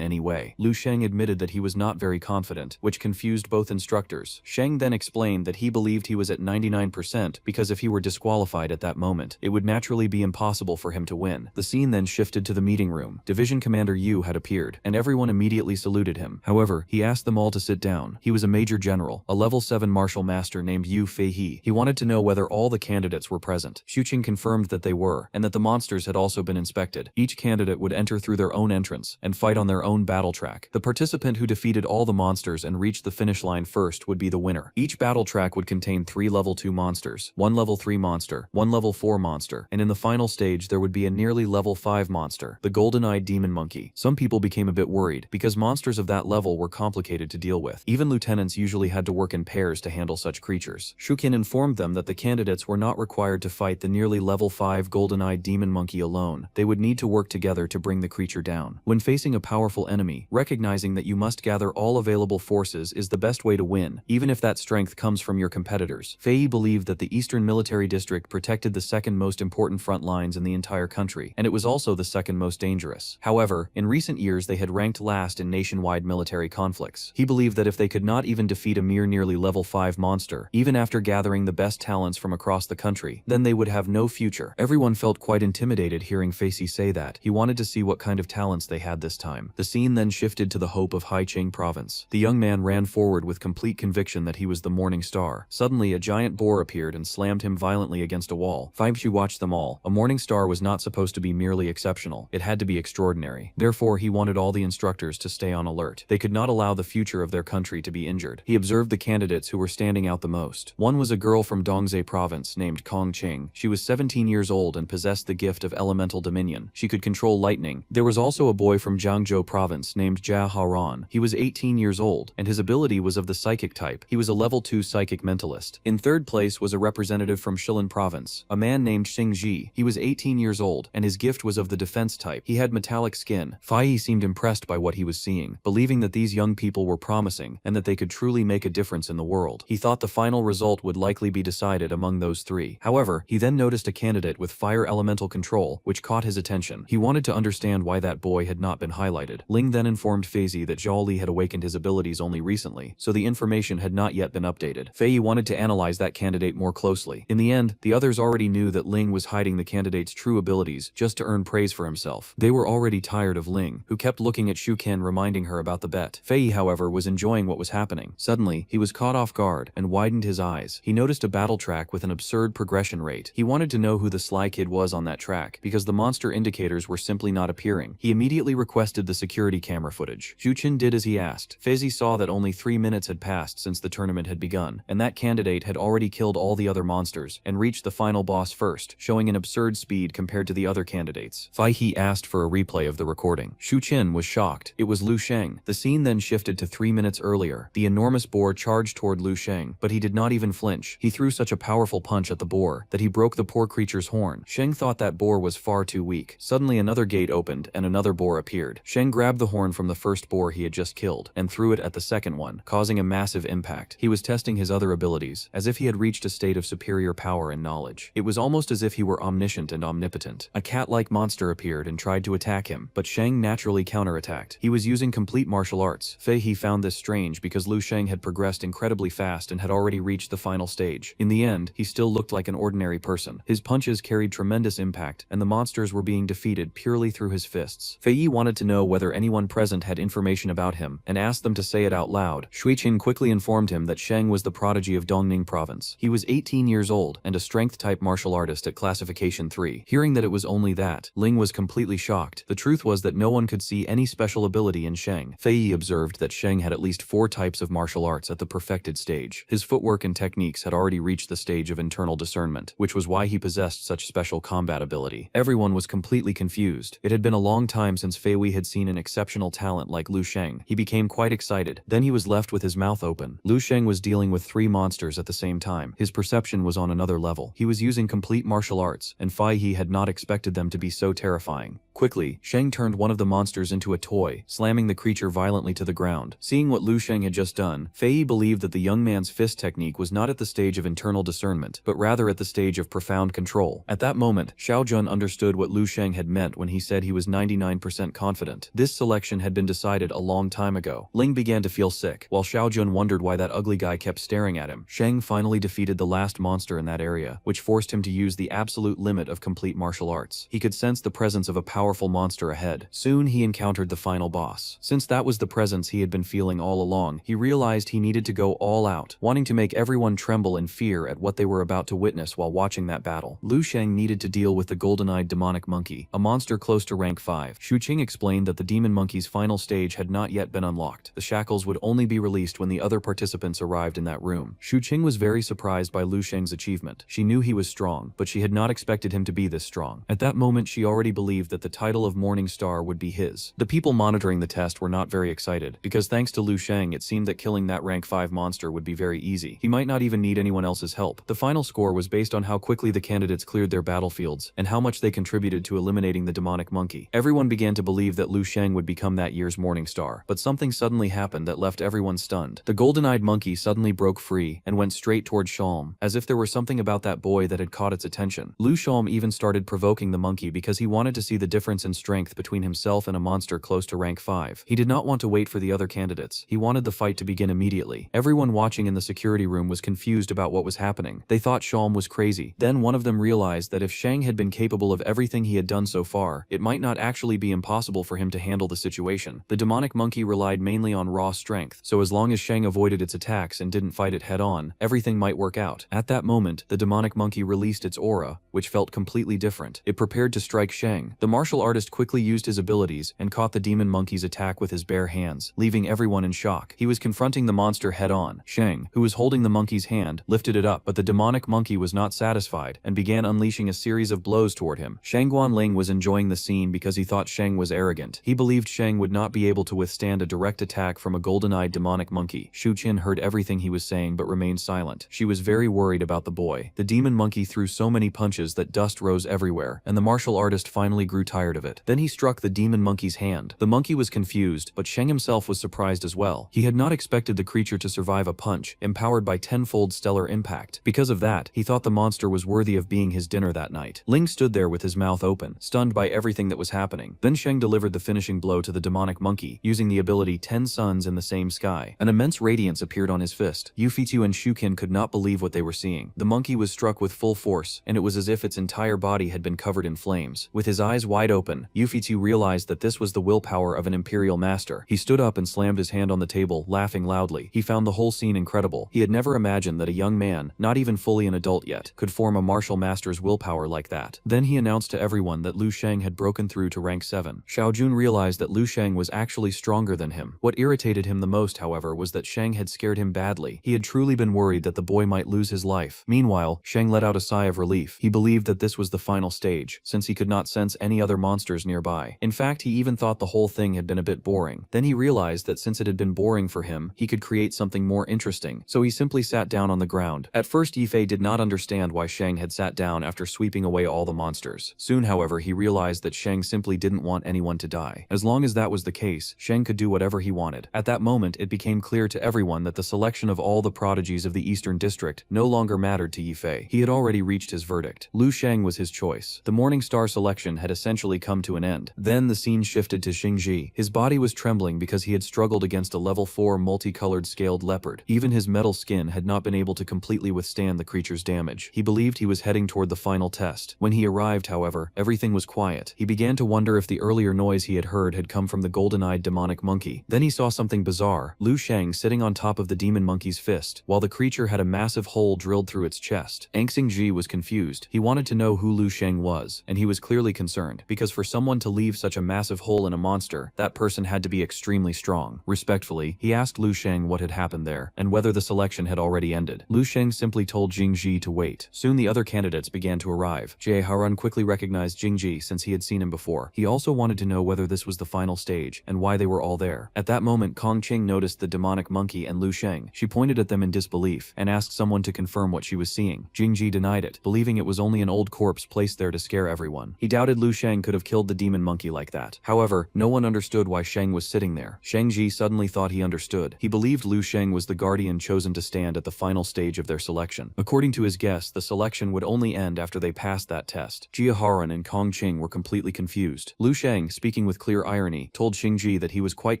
any way. Lu Sheng admitted that he was not very confident, which confused both instructors. Sheng then explained that he believed he was at 99% because if he were disqualified at that moment, it would naturally be impossible for him to win. The scene then shifted to the meeting room. Division Commander Yu had appeared, and everyone immediately saluted him. However, he asked them all to sit down. He was a major general, a level 7 martial master named Yu Feihe. He wanted to know whether all the candidates were present. Shuqing confirmed that they were, and that the monsters had also been inspected. Each candidate would enter through their own entrance and fight on their own battle track. The participant who defeated all the monsters and reached the finish line first would be the winner. Each battle track would contain 3 level 2 monsters, 1 level 3 monster, 1 level 4 monster, and in the final stage there would be a nearly level 5 monster, the golden-eyed demon monkey. Some people became a bit worried, because monsters of that level were complicated to deal with. Even lieutenants usually had to work in pairs to handle such creatures. Shuqin informed them that the candidates were not required to fight the nearly level 5 golden-eyed demon monkey alone. They would need to work together to bring the creature down. When facing a powerful enemy, recognizing that you must gather all available forces is the best way to win, even if that strength comes from your competitors. Fei believed that the Eastern Military District protected the second most important front lines in the entire country, and it was also the second most dangerous. However, in recent years they had ranked last in nationwide military conflicts. He believed that if they could not even defeat a mere nearly level 5 monster, even after gathering the best talents from across the country, then they would have no future. Everyone felt quite intimidated hearing Facey say that. He wanted to see what kind of talents they had this time. The scene then shifted to the hope of Haicheng province. The young man ran forward with complete conviction that he was the morning star. Suddenly, a giant boar appeared and slammed him violently against a wall. Faibshu watched them all. A morning star was not supposed to be merely exceptional. It had to be extraordinary. Therefore, he wanted all the instructors to stay on alert. They could not allow the future of their country to be injured. He observed the candidates who were standing out the most. One was a girl from Dongze province named Kong Ching. She was 17 years old and possessed the gift of elemental dominion. She could control lightning. There was also a boy from Jiangzhou province named Jia Haoran. He was 18 years old, and his ability was of the psychic type. He was a level 2 psychic mentalist. In third place was a representative from Shilin province, a man named Xing Ji. He was 18 years old, and his gift was of the defense type. He had metallic skin. Fai seemed impressed by what he was seeing, believing that these young people were promising and that they could truly make a difference in the world. He thought the final result would likely be decided among those three. However, he then noticed a candidate with fire elemental control, which caught his attention. He wanted to understand why that boy had not been highlighted. Ling then informed Fei that Zhao Li had awakened his abilities only recently, so the information had not yet been updated. Fei wanted to analyze that candidate more closely. In the end, the others already knew that Ling was hiding the candidate's true abilities just to earn praise for himself. They were already tired of Ling, who kept looking at Shuken reminding her about the bet. Fei, however, was enjoying what was happening. Suddenly, he was caught off guard and widened his eyes. He noticed a battle track with an absurd progression rate. He wanted to know who the sly kid was on that track, because the monster indicators were simply not appearing. He immediately requested the security camera footage. Zhu Qin did as he asked. Fei saw that only 3 minutes had passed since the tournament had begun, and that candidate had already killed all the other monsters and reached the final boss first, showing an absurd speed compared to the other candidates. Fei He asked for a replay of the recording. Zhu Qin was shocked. It was Lu Sheng. The scene then shifted to 3 minutes earlier. The enormous boar charged toward Lu Sheng, but he did not even flinch. He threw such a powerful punch at the boar that he broke the poor creature's horn. Sheng thought that boar was far too weak. Suddenly another gate opened and another boar appeared. Sheng grabbed the horn from the first boar he had just killed and threw it at the second one, causing a massive impact. He was testing his other abilities, as if he had reached a state of superior power and knowledge. It was almost as if he were omniscient and omnipotent. A cat-like monster appeared and tried to attack him, but Sheng naturally counterattacked. He was using complete martial arts. Fei He found this strange because Lu Sheng had progressed incredibly fast and had already reached the final stage. In the end, he still looked like an ordinary person. His punches carried tremendous impact, and the monsters were being defeated purely through his fists. Fei Yi wanted to know whether anyone present had information about him, and asked them to say it out loud. Shui Qin quickly informed him that Sheng was the prodigy of Dongning province. He was 18 years old and a strength-type martial artist at classification 3. Hearing that it was only that, Ling was completely shocked. The truth was that no one could see any special ability in Sheng. Fei Yi observed that Sheng had at least 4 types of martial arts at the perfected stage. His footwork and techniques had already reached the stage of internal discernment, which was why he possessed such special combat ability. Everyone was completely confused. It had been a long time since Fei Wei had seen an exceptional talent like Lu Sheng. He became quite excited. Then he was left with his mouth open. Lu Sheng was dealing with 3 monsters at the same time. His perception was on another level. He was using complete martial arts, and Fei He had not expected them to be so terrifying. Quickly, Sheng turned one of the monsters into a toy, slamming the creature violently to the ground. Seeing what Lu Sheng had just done, Fei Yi believed that the young man's fist technique was not at the stage of internal discernment, but rather at the stage of profound control. At that moment, Xiao Jun understood what Lu Sheng had meant when he said he was 99% confident. This selection had been decided a long time ago. Ling began to feel sick, while Xiao Jun wondered why that ugly guy kept staring at him. Sheng finally defeated the last monster in that area, which forced him to use the absolute limit of complete martial arts. He could sense the presence of a powerful monster ahead. Soon he encountered the final boss. Since that was the presence he had been feeling all along, he realized he needed to go all out, wanting to make everyone tremble in fear at what they were about to witness while watching that battle. Lu Sheng needed to deal with the golden-eyed demonic monkey, a monster close to rank 5. Shu Qing explained that the demon monkey's final stage had not yet been unlocked. The shackles would only be released when the other participants arrived in that room. Shu Qing was very surprised by Lu Sheng's achievement. She knew he was strong, but she had not expected him to be this strong. At that moment, she already believed that the title of Morning Star would be his. The people monitoring the test were not very excited, because thanks to Lu Sheng, it seemed that killing that rank 5 monster would be very easy. He might not even need anyone else's help. The final score was based on how quickly the candidates cleared their battlefields, and how much they contributed to eliminating the demonic monkey. Everyone began to believe that Lu Sheng would become that year's Morning Star, but something suddenly happened that left everyone stunned. The golden-eyed monkey suddenly broke free and went straight toward Shalm, as if there were something about that boy that had caught its attention. Lu Shalm even started provoking the monkey because he wanted to see the difference difference in strength between himself and a monster close to rank 5. He did not want to wait for the other candidates. He wanted the fight to begin immediately. Everyone watching in the security room was confused about what was happening. They thought Shalm was crazy. Then one of them realized that if Shang had been capable of everything he had done so far, it might not actually be impossible for him to handle the situation. The demonic monkey relied mainly on raw strength, so as long as Shang avoided its attacks and didn't fight it head-on, everything might work out. At that moment, the demonic monkey released its aura, which felt completely different. It prepared to strike Shang. The martial artist quickly used his abilities and caught the demon monkey's attack with his bare hands, leaving everyone in shock. He was confronting the monster head-on. Shang, who was holding the monkey's hand, lifted it up, but the demonic monkey was not satisfied and began unleashing a series of blows toward him. Shang Guanling was enjoying the scene because he thought Shang was arrogant. He believed Shang would not be able to withstand a direct attack from a golden-eyed demonic monkey. Shu Qin heard everything he was saying but remained silent. She was very worried about the boy. The demon monkey threw so many punches that dust rose everywhere, and the martial artist finally grew tired of it. Then he struck the demon monkey's hand. The monkey was confused, but Shang himself was surprised as well. He had not expected the creature to survive a punch, empowered by tenfold stellar impact. Because of that, he thought the monster was worthy of being his dinner that night. Ling stood there with his mouth open, stunned by everything that was happening. Then Shang delivered the finishing blow to the demonic monkey, using the ability 10 suns in the same sky. An immense radiance appeared on his fist. Yu Fitu and Shukin could not believe what they were seeing. The monkey was struck with full force, and it was as if its entire body had been covered in flames. With his eyes wide open, Yu Fitu realized that this was the willpower of an imperial master. He stood up and slammed his hand on the table, laughing loudly. He found the whole scene incredible. He had never imagined that a young man, not even fully an adult yet, could form a martial master's willpower like that. Then he announced to everyone that Lu Shang had broken through to rank 7. Xiao Jun realized that Lu Shang was actually stronger than him. What irritated him the most, however, was that Shang had scared him badly. He had truly been worried that the boy might lose his life. Meanwhile, Shang let out a sigh of relief. He believed that this was the final stage, since he could not sense any other monsters nearby. In fact, he even thought the whole thing had been a bit boring. Then he realized that since it had been boring for him, he could create something more interesting, so he simply sat down on the ground. At first, Yifei did not understand why Shang had sat down after sweeping away all the monsters. Soon, however, he realized that Shang simply didn't want anyone to die. As long as that was the case, Shang could do whatever he wanted. At that moment, it became clear to everyone that the selection of all the prodigies of the Eastern District no longer mattered to Yifei. He had already reached his verdict. Lu Shang was his choice. The Morning Star selection had essentially come to an end. Then the scene shifted to Xingji. His body was trembling because he had struggled against a level 4 multicolored scaled leopard. Even his metal skin had not been able to completely withstand the creature's damage. He believed he was heading toward the final test. When he arrived, however, everything was quiet. He began to wonder if the earlier noise he had heard had come from the golden-eyed demonic monkey. Then he saw something bizarre. Lu Shang sitting on top of the demon monkey's fist, while the creature had a massive hole drilled through its chest. Xingji was confused. He wanted to know who Lu Shang was, and he was clearly concerned, because for someone to leave such a massive hole in a monster, that person had to be extremely strong. Respectfully, he asked Lu Shang what had happened there, and whether the selection had already ended. Lu Shang simply told Jingji to wait. Soon the other candidates began to arrive. Jie Harun quickly recognized Jingji since he had seen him before. He also wanted to know whether this was the final stage, and why they were all there. At that moment, Kong Qing noticed the demonic monkey and Lu Shang. She pointed at them in disbelief, and asked someone to confirm what she was seeing. Jingji denied it, believing it was only an old corpse placed there to scare everyone. He doubted Lu Shang could have killed the demon monkey like that. However, no one understood why Shang was sitting there. Shangji suddenly thought he understood. He believed Lu Shang was the guardian chosen to stand at the final stage of their selection. According to his guess, the selection would only end after they passed that test. Jia Harun and Kong Qing were completely confused. Lu Shang, speaking with clear irony, told Xingji that he was quite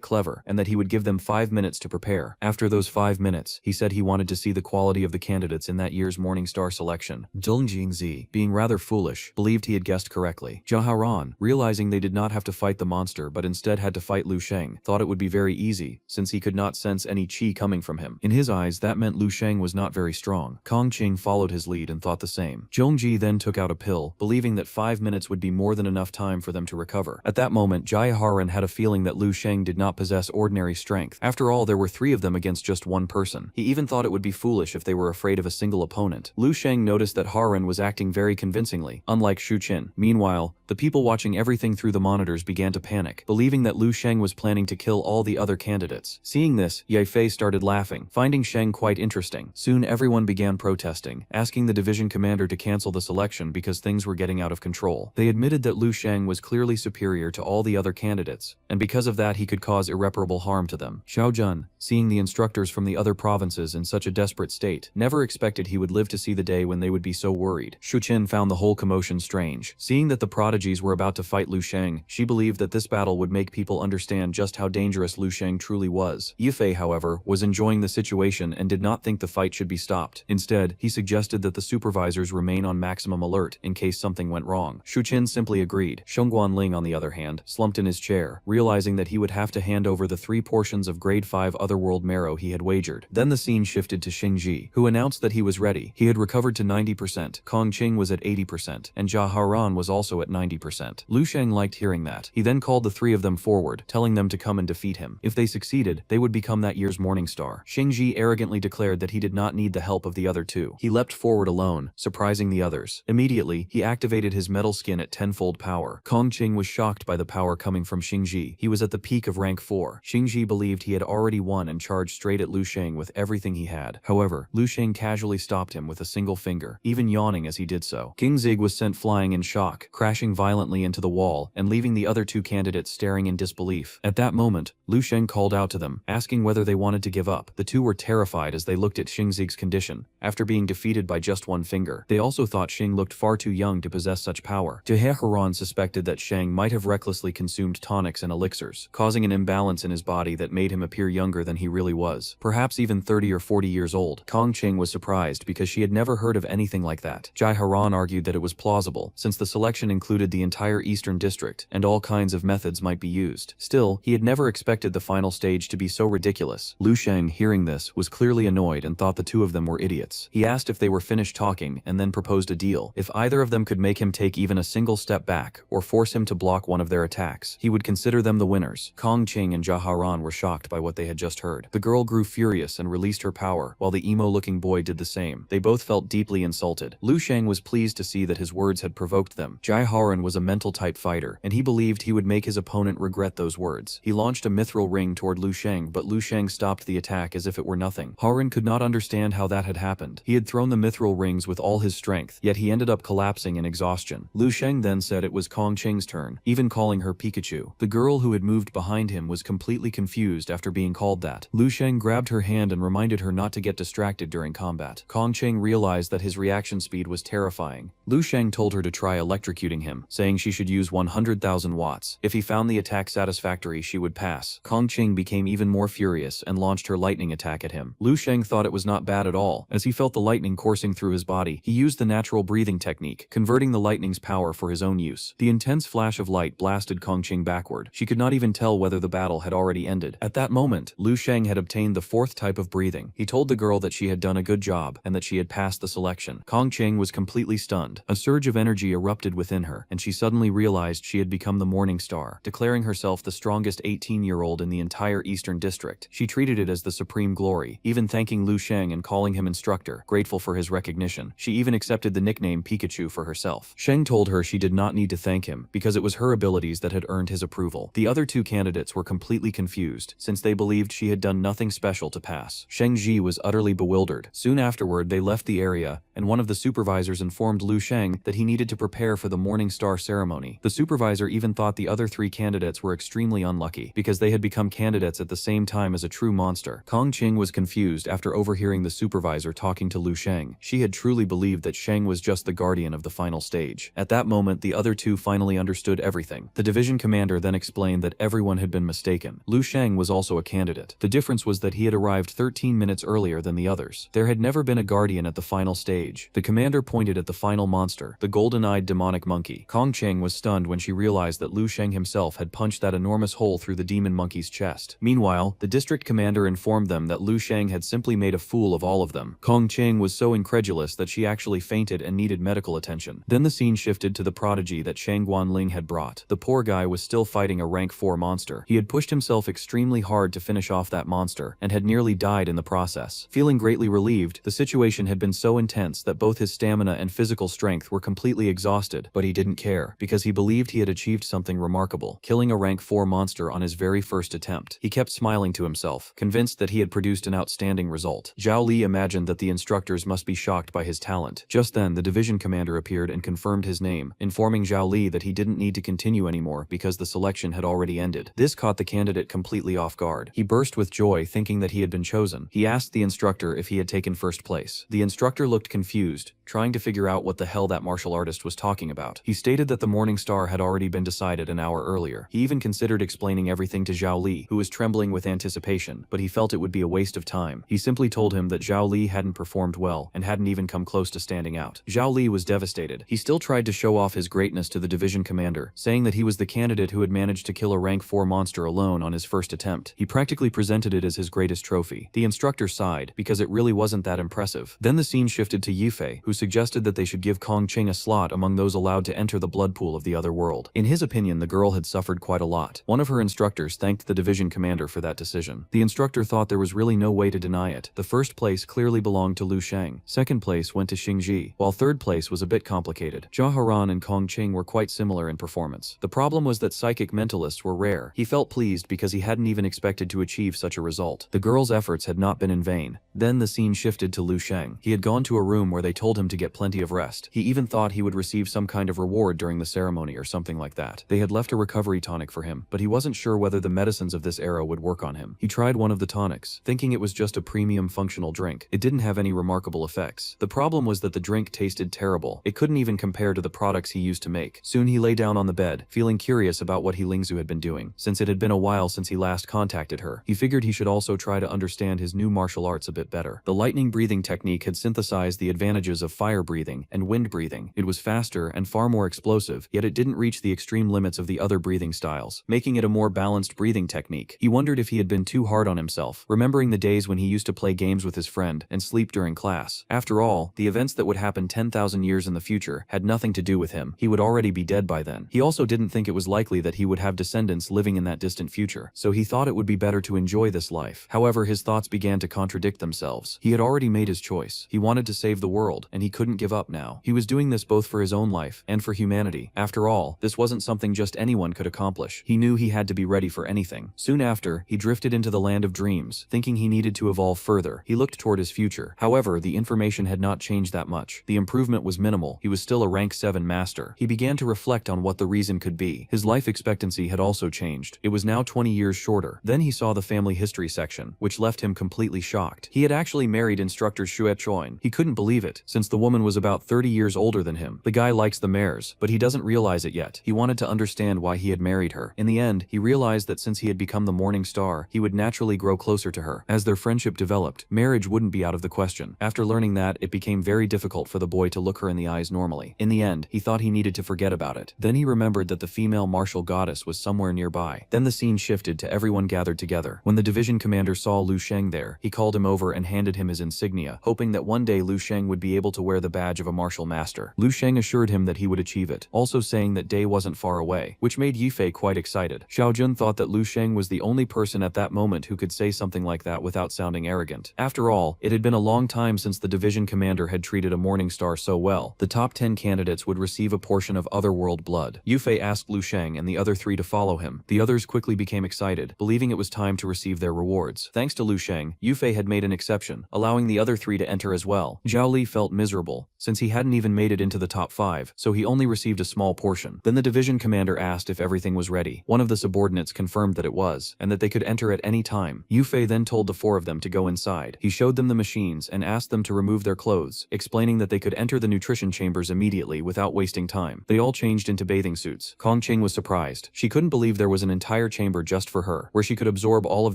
clever and that he would give them 5 minutes to prepare. After those 5 minutes, he said he wanted to see the quality of the candidates in that year's Morning Star selection. Deng Jingzi, being rather foolish, believed he had guessed correctly. Jia Harun, realizing they did not have to fight the monster but instead had to fight Lu Shang, thought it would be very easy, since he could not sense any qi coming from him. In his eyes, that meant Lu Shang was not very strong. Kong Qing followed his lead and thought the same. Zhongji then took out a pill, believing that 5 minutes would be more than enough time for them to recover. At that moment, Jia Harun had a feeling that Lu Shang did not possess ordinary strength. After all, there were 3 of them against just one person. He even thought it would be foolish if they were afraid of a single opponent. Lu Shang noticed that Harun was acting very convincingly, unlike Shu Qin. Meanwhile, the people watching everything through the monitors began to panic, believing that Lu Shang was planning to kill all the other candidates. Seeing this, Ye Fei started laughing, finding Shang quite interesting. Soon everyone began protesting, asking the division commander to cancel the selection because things were getting out of control. They admitted that Lu Shang was clearly superior to all the other candidates, and because of that he could cause irreparable harm to them. Xiao Jun, seeing the instructors from the other provinces in such a desperate state, never expected he would live to see the day when they would be so worried. Shu Qin found the whole commotion strange. Seeing that the prodigies were about to fight Lu Sheng. She believed that this battle would make people understand just how dangerous Lu Sheng truly was. Yifei, however, was enjoying the situation and did not think the fight should be stopped. Instead, he suggested that the supervisors remain on maximum alert in case something went wrong. Shu Qin simply agreed. Sheng Guanling, on the other hand, slumped in his chair, realizing that he would have to hand over the 3 portions of grade 5 otherworld marrow he had wagered. Then the scene shifted to Xing Ji, who announced that he was ready. He had recovered to 90%, Kong Qing was at 80%, and Jia Haran was also at 90%. Lu Sheng liked hearing that. He then called the 3 of them forward, telling them to come and defeat him. If they succeeded, they would become that year's Morning Star. Xing Ji arrogantly declared that he did not need the help of the other 2. He leapt forward alone, surprising the others. Immediately, he activated his metal skin at 10-fold power. Kong Qing was shocked by the power coming from Xing Ji. He was at the peak of rank 4. Xing Ji believed he had already won and charged straight at Lu Sheng with everything he had. However, Lu Sheng casually stopped him with a single finger, even yawning as he did so. King Zig was sent flying in shock, crashing violently into the wall and leaving the other 2 candidates staring in disbelief. At that moment, Lu Sheng called out to them, asking whether they wanted to give up. The 2 were terrified as they looked at Xing Zig's condition, after being defeated by just 1 finger. They also thought Xing looked far too young to possess such power. Jia Haran suspected that Sheng might have recklessly consumed tonics and elixirs, causing an imbalance in his body that made him appear younger than he really was, perhaps even 30 or 40 years old. Kong Qing was surprised because she had never heard of anything like that. Jai Haran argued that it was plausible, since the selection included the entire Eastern District, and all kinds of methods might be used. Still, he had never expected the final stage to be so ridiculous. Lu Sheng, hearing this, was clearly annoyed and thought the 2 of them were idiots. He asked if they were finished talking and then proposed a deal. If either of them could make him take even a single step back, or force him to block one of their attacks, he would consider them the winners. Kong Qing and Jia Haran were shocked by what they had just heard. The girl grew furious and released her power, while the emo-looking boy did the same. They both felt deeply insulted. Lu Sheng was pleased to see that his words had provoked them. Jai Haran was a mental-type fighter, and he believed he would make his opponent regret those words. He launched a mithril ring toward Lu Sheng, but Lu Sheng stopped the attack as if it were nothing. Haran could not understand how that had happened. He had thrown the mithril rings with all his strength, yet he ended up collapsing in exhaustion. Lu Sheng then said it was Kong Qing's turn, even calling her Pikachu. The girl who had moved behind him was completely confused after being called that. Lu Sheng grabbed her hand and reminded her not to get distracted during combat. Kong Qing realized that his reaction speed was terrifying. Lu Sheng told her to try electrocuting him, saying she should use 100,000 watts. If he found the attack satisfactory, she would pass. Kong Qing became even more furious and launched her lightning attack at him. Lu Sheng thought it was not bad at all. As he felt the lightning coursing through his body, he used the natural breathing technique, converting the lightning's power for his own use. The intense flash of light blasted Kong Qing backward. She could not even tell whether the battle had already ended. At that moment, Lu Sheng had obtained the 4th type of breathing. He told the girl that she had done a good job and that she had passed the selection. Kong Qing was completely stunned. A surge of energy erupted within her, and she suddenly realized she had become the Morning Star, declaring herself the strongest 18-year-old in the entire Eastern District. She treated it as the supreme glory, even thanking Lu Sheng and calling him instructor, grateful for his recognition. She even accepted the nickname Pikachu for herself. Sheng told her she did not need to thank him, because it was her abilities that had earned his approval. The other 2 candidates were completely confused, since they believed she had done nothing special to pass. Sheng Ji was utterly bewildered. Soon afterward, they left the area, and one of the supervisors informed Lu Sheng that he needed to prepare for the Morning Star ceremony. The supervisor even thought the other 3 candidates were extremely unlucky, because they had become candidates at the same time as a true monster. Kong Qing was confused after overhearing the supervisor talking to Lu Sheng. She had truly believed that Sheng was just the guardian of the final stage. At that moment, the other 2 finally understood everything. The division commander then explained that everyone had been mistaken. Lu Sheng was also a candidate. The difference was that he had arrived 13 minutes earlier than the others. There had never been a guardian at the final stage. The commander pointed at the final monster, the golden-eyed demonic monkey. Kong Qing was stunned when she realized that Lu Sheng himself had punched that enormous hole through the demon monkey's chest. Meanwhile, the district commander informed them that Lu Sheng had simply made a fool of all of them. Kong Qing was so incredulous that she actually fainted and needed medical attention. Then the scene shifted to the prodigy that Shang Guanling had brought. The poor guy was still fighting a rank 4 monster. He had pushed himself extremely hard to finish off that monster, and had nearly died in the process. Feeling greatly relieved, the situation had been so intense that both his stamina and physical strength were completely exhausted, but he didn't care, because he believed he had achieved something remarkable, killing a rank 4 monster on his very first attempt. He kept smiling to himself, convinced that he had produced an outstanding result. Zhao Li imagined that the instructors must be shocked by his talent. Just then, the division commander appeared and confirmed his name, informing Zhao Li that he didn't need to continue anymore because the selection had already ended. This caught the candidate completely off guard. He burst with joy, thinking that he had been chosen. He asked the instructor if he had taken first place. The instructor looked confused confused, trying to figure out what the hell that martial artist was talking about. He stated that the Morning Star had already been decided an hour earlier. He even considered explaining everything to Zhao Li, who was trembling with anticipation, but he felt it would be a waste of time. He simply told him that Zhao Li hadn't performed well and hadn't even come close to standing out. Zhao Li was devastated. He still tried to show off his greatness to the division commander, saying that he was the candidate who had managed to kill a rank 4 monster alone on his first attempt. He practically presented it as his greatest trophy. The instructor sighed, because it really wasn't that impressive. Then the scene shifted to Yifei, who suggested that they should give Kong Qing a slot among those allowed to enter the blood pool of the other world. In his opinion, the girl had suffered quite a lot. One of her instructors thanked the division commander for that decision. The instructor thought there was really no way to deny it. The first place clearly belonged to Lu Sheng. Second place went to Xingji, while third place was a bit complicated. Jia Haran and Kong Qing were quite similar in performance. The problem was that psychic mentalists were rare. He felt pleased because he hadn't even expected to achieve such a result. The girl's efforts had not been in vain. Then the scene shifted to Lu Sheng. He had gone to a room where they told him to get plenty of rest. He even thought he would receive some kind of reward during the ceremony or something like that. They had left a recovery tonic for him, but he wasn't sure whether the medicines of this era would work on him. He tried one of the tonics, thinking it was just a premium functional drink. It didn't have any remarkable effects. The problem was that the drink tasted terrible. It couldn't even compare to the products he used to make. Soon he lay down on the bed, feeling curious about what Lingzu had been doing. Since it had been a while since he last contacted her, he figured he should also try to understand his new martial arts a bit better. The lightning breathing technique had synthesized the advantages of fire breathing and wind breathing. It was faster and far more explosive, yet it didn't reach the extreme limits of the other breathing styles, making it a more balanced breathing technique. He wondered if he had been too hard on himself, remembering the days when he used to play games with his friend and sleep during class. After all, the events that would happen 10,000 years in the future had nothing to do with him. He would already be dead by then. He also didn't think it was likely that he would have descendants living in that distant future, so he thought it would be better to enjoy this life. However, his thoughts began to contradict themselves. He had already made his choice. He wanted to save the world, and he couldn't give up now. He was doing this both for his own life and for humanity. After all, this wasn't something just anyone could accomplish. He knew he had to be ready for anything. Soon after, he drifted into the land of dreams, thinking he needed to evolve further. He looked toward his future. However, the information had not changed that much. The improvement was minimal. He was still a rank 7 master. He began to reflect on what the reason could be. His life expectancy had also changed. It was now 20 years shorter. Then he saw the family history section, which left him completely shocked. He had actually married instructor Xue Choin. He couldn't believe it, since the woman was about 30 years older than him. The guy likes the mares, but he doesn't realize it yet. He wanted to understand why he had married her. In the end, he realized that since he had become the Morning Star, he would naturally grow closer to her. As their friendship developed, marriage wouldn't be out of the question. After learning that, it became very difficult for the boy to look her in the eyes normally. In the end, he thought he needed to forget about it. Then he remembered that the female martial goddess was somewhere nearby. Then the scene shifted to everyone gathered together. When the division commander saw Lu Sheng there, he called him over and handed him his insignia, hoping that one day Lu Sheng would be able to wear the badge of a martial master. Lu Sheng assured him that he would achieve it, also saying that day wasn't far away, which made Yifei quite excited. Xiaojun thought that Lu Sheng was the only person at that moment who could say something like that without sounding arrogant. After all, it had been a long time since the division commander had treated a Morning Star so well. The top 10 candidates would receive a portion of otherworld blood. Yifei asked Lu Sheng and the other 3 to follow him. The others quickly became excited, believing it was time to receive their rewards. Thanks to Lu Sheng, Yifei had made an exception, allowing the other 3 to enter as well. Zhao Li felt miserable, since he hadn't even made it into the top 5, so he only received a small portion. Then the division commander asked if everything was ready. One of the subordinates confirmed that it was, and that they could enter at any time. Yifei then told the 4 of them to go inside. He showed them the machines and asked them to remove their clothes, explaining that they could enter the nutrition chambers immediately without wasting time. They all changed into bathing suits. Kong Qing was surprised. She couldn't believe there was an entire chamber just for her, where she could absorb all of